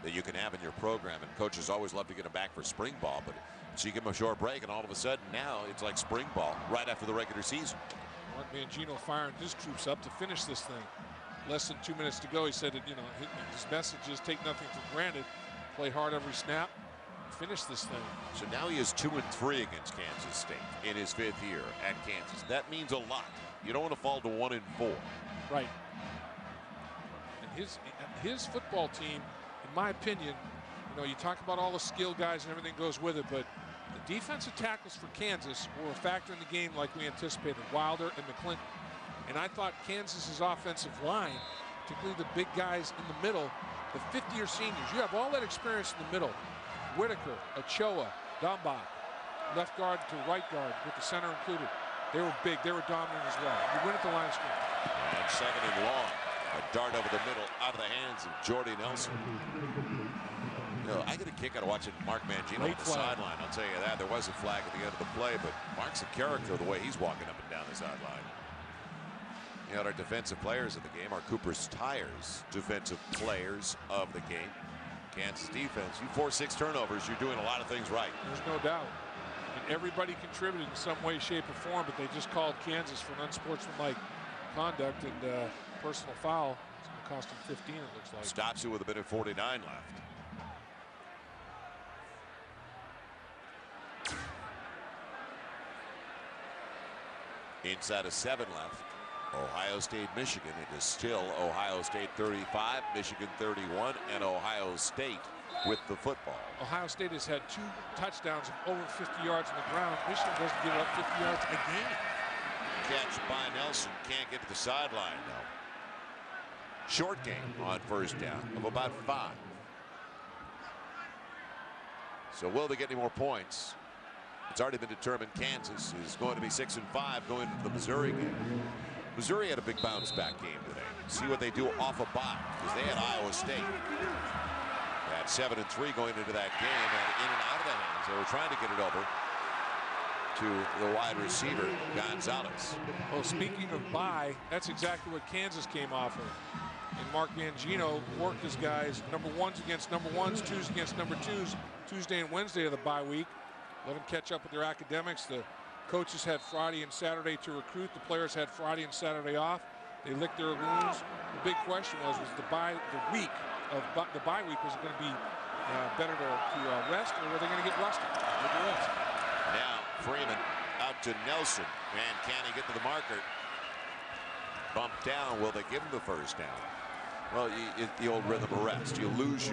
that you can have in your program, and coaches always love to get them back for spring ball, but so you give them a short break, and all of a sudden now it's like spring ball right after the regular season. Mark Mangino firing his troops up to finish this thing. Less than 2 minutes to go. He said that, you know, his message is take nothing for granted, play hard every snap, finish this thing. So now he is 2 and 3 against Kansas State in his 5th year at Kansas. That means a lot. You don't want to fall to 1 and 4. Right. And his football team, in my opinion, you know, you talk about all the skill guys and everything goes with it, but the defensive tackles for Kansas were a factor in the game like we anticipated, Wilder and McClinton. And I thought Kansas's offensive line, particularly the big guys in the middle, the 5th-year seniors, you have all that experience in the middle. Whitaker, Ochoa, Dombach, left guard to right guard with the center included. They were big. They were dominant as well. You win at the line of scrimmage. And 2nd and long. A dart over the middle out of the hands of Jordy Nelson. You know, I get a kick out of watching Mark Mangino on the sideline. I'll tell you that. There was a flag at the end of the play, but Mark's a character the way he's walking up and down the sideline. You know, our defensive players of the game are Cooper's Tires defensive players of the game. Kansas defense, you force 6 turnovers, you're doing a lot of things right. There's no doubt. And everybody contributed in some way, shape, or form, but they just called Kansas for an unsportsmanlike conduct and personal foul. It's going to cost them 15, it looks like. Stops it with a minute 49 left. Inside of 7 left. Ohio State, Michigan. It is still Ohio State 35, Michigan 31, and Ohio State with the football. Ohio State has had 2 touchdowns of over 50 yards on the ground. Michigan doesn't give up 50 yards a game. Catch by Nelson. Can't get to the sideline, though. Short game on 1st down of about 5. So will they get any more points? It's already been determined Kansas is going to be 6 and 5 going into the Missouri game. Missouri had a big bounce back game today. See what they do off a bye, because they had Iowa State. At 7-3 going into that game, and in and out of the hands. They were trying to get it over to the wide receiver, Gonzalez. Well, speaking of bye, that's exactly what Kansas came off of. And Mark Mangino worked his guys number ones against number ones, twos against number twos, Tuesday and Wednesday of the bye week. Let them catch up with their academics. The coaches had Friday and Saturday to recruit. The players had Friday and Saturday off. They licked their wounds. The big question was the bye week was it going to be better to rest, or were they going to get rusty with the rest? Now Freeman out to Nelson, and can he get to the marker? Bumped down. Will they give him the first down? Well, the old rhythm of rest. You lose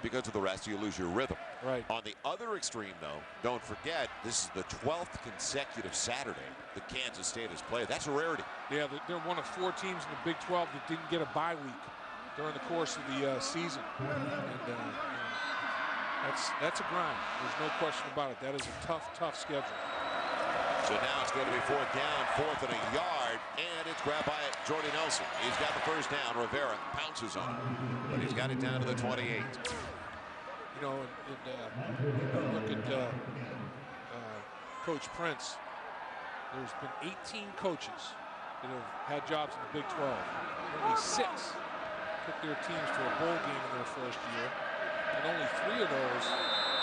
because of the rest, you lose your rhythm. Right. On the other extreme, though, don't forget, this is the 12th consecutive Saturday that Kansas State has played. That's a rarity. Yeah, they're one of 4 teams in the Big 12 that didn't get a bye week during the course of the season. And that's a grind. There's no question about it. That is a tough schedule. So now it's going to be 4th down, 4th and a yard, and it's grabbed by Jordy Nelson. He's got the first down. Rivera pounces on him, but he's got it down to the 28. You know, look at Coach Prince. There's been 18 coaches that have had jobs in the Big 12. Only 6 took their teams to a bowl game in their first year, and only 3 of those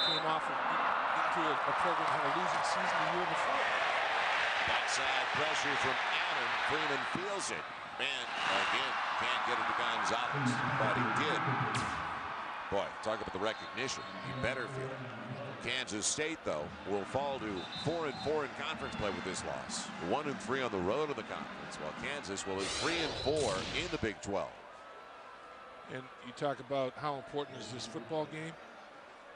came off into a program that had a losing season the year before. Backside pressure from Allen. Freeman feels it. Man, again, can't get it to Gonzalez, but he did. Boy, talk about the recognition. He better feel it. Kansas State, though, will fall to 4-4 in conference play with this loss. 1-3 on the road of the conference, while Kansas will be 3-4 in the Big 12. And you talk about how important is this football game.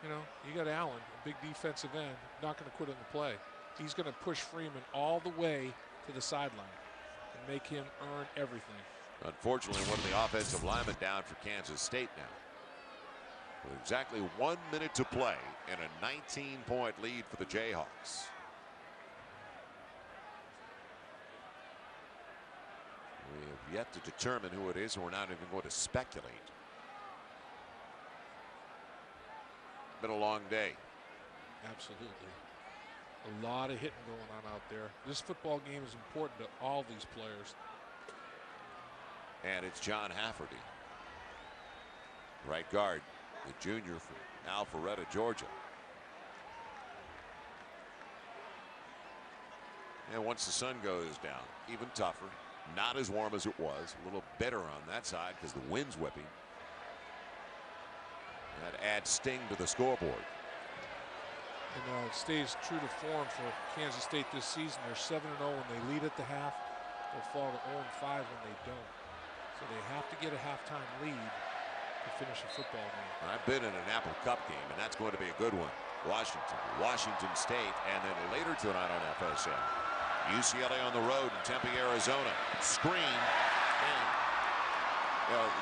You know, you got Allen, a big defensive end, not going to quit on the play. He's going to push Freeman all the way to the sideline and make him earn everything. Unfortunately, one of the offensive linemen down for Kansas State now. With exactly 1 minute to play and a 19-point lead for the Jayhawks. We have yet to determine who it is, and we're not even going to speculate. Been a long day. Absolutely. A lot of hitting going on out there. This football game is important to all these players. And it's John Hafferty, right guard, the junior from Alpharetta, Georgia. And once the sun goes down, even tougher. Not as warm as it was. A little bitter on that side because the wind's whipping. That adds sting to the scoreboard. And it stays true to form for Kansas State this season. They're 7-0 when they lead at the half. They'll fall to 0-5 when they don't. So they have to get a halftime lead to finish a football game. I've been in an Apple Cup game, and that's going to be a good one. Washington State, and then later tonight on FSN. UCLA on the road in Tempe, Arizona. Screen, and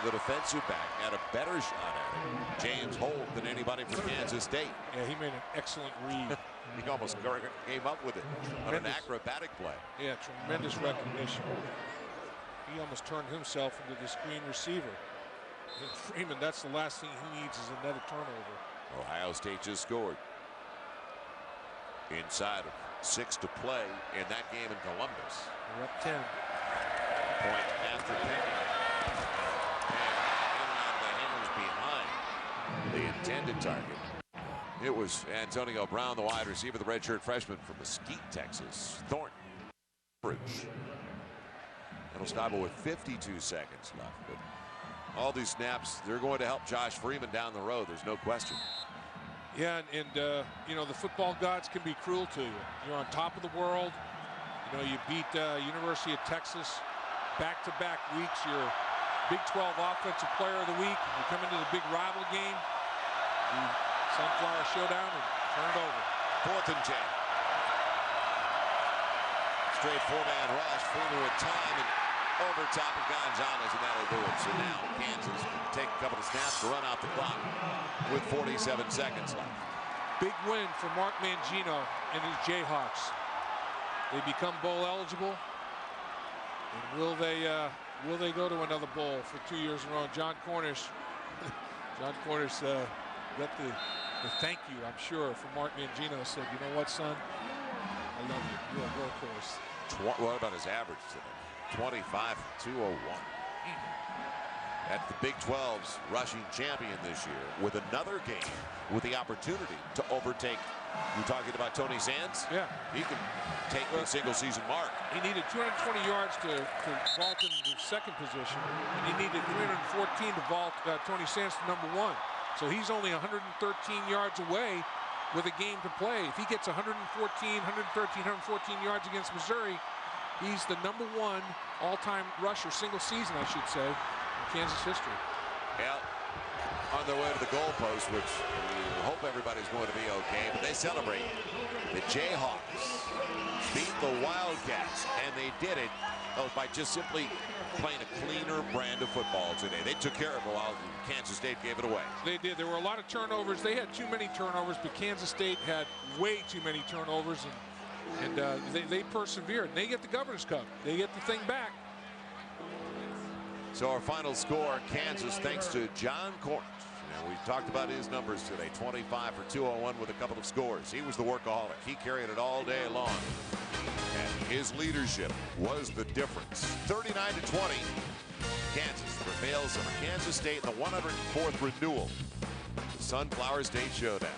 the defensive back had a better shot at it, James Holt, than anybody from Kansas State. Yeah, he made an excellent read. He almost came up with it on an acrobatic play. Yeah, tremendous recognition. He almost turned himself into the screen receiver. And Freeman, that's the last thing he needs is another turnover. Ohio State just scored. Inside of 6 to play in that game in Columbus. We're up 10. Point after penny. And in and out of the hands behind the intended target. It was Antonio Brown, the wide receiver, the redshirt freshman from Mesquite, Texas. Thornton. It'll stop it with 52 seconds left. But all these snaps, they're going to help Josh Freeman down the road. There's no question. Yeah, and you know, the football gods can be cruel to you. You're on top of the world. You know, you beat University of Texas back-to-back weeks. You're Big 12 Offensive Player of the Week. You come into the big rival game, you Sunflower Showdown, and turn it over. 4th and 10. Straight 4-man rush. Freeman with time and over top of Gonzalez, and that'll do it. So now Kansas take a couple of snaps to run out the clock with 47 seconds left. Big win for Mark Mangino and his Jayhawks. They become bowl eligible. And will they go to another bowl for 2 years in a row? John Cornish got the thank you, I'm sure, from Mark Mangino. Said, you know what, son? I love you. You're a workhorse. What about his average today? 25 for 201. That's the Big 12's rushing champion this year with another game with the opportunity to overtake. You're talking about Tony Sands? Yeah. He can take the single season mark. He needed 220 yards to vault into the second position, and he needed 314 to vault Tony Sands to number 1. So he's only 113 yards away with a game to play. If he gets 114 yards against Missouri, he's the number 1 all-time rusher, single season, I should say, in Kansas history. Yeah, on their way to the goalpost, which we hope everybody's going to be okay, but they celebrate. The Jayhawks beat the Wildcats, and they did it by just simply playing a cleaner brand of football today. They took care of it while Kansas State gave it away. They did. There were a lot of turnovers. They had too many turnovers, but Kansas State had way too many turnovers, and they persevered. They get the Governor's Cup. They get the thing back. So our final score, Kansas, thanks to John Cornish. And we talked about his numbers today, 25 for 201 with a couple of scores. He was the workaholic. He carried it all day long. And his leadership was the difference. 39-20, Kansas prevails over Kansas State in the 104th renewal. The Sunflower State Showdown.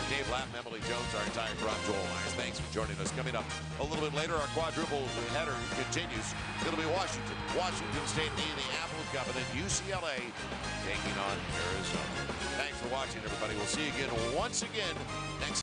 Dave Lapp, Emily Jones, our entire crowd, Joel Myers. Thanks for joining us. Coming up a little bit later, our quadruple header continues. It'll be Washington State leading the Apple Cup, and then UCLA taking on Arizona. Thanks for watching, everybody. We'll see you again once again next.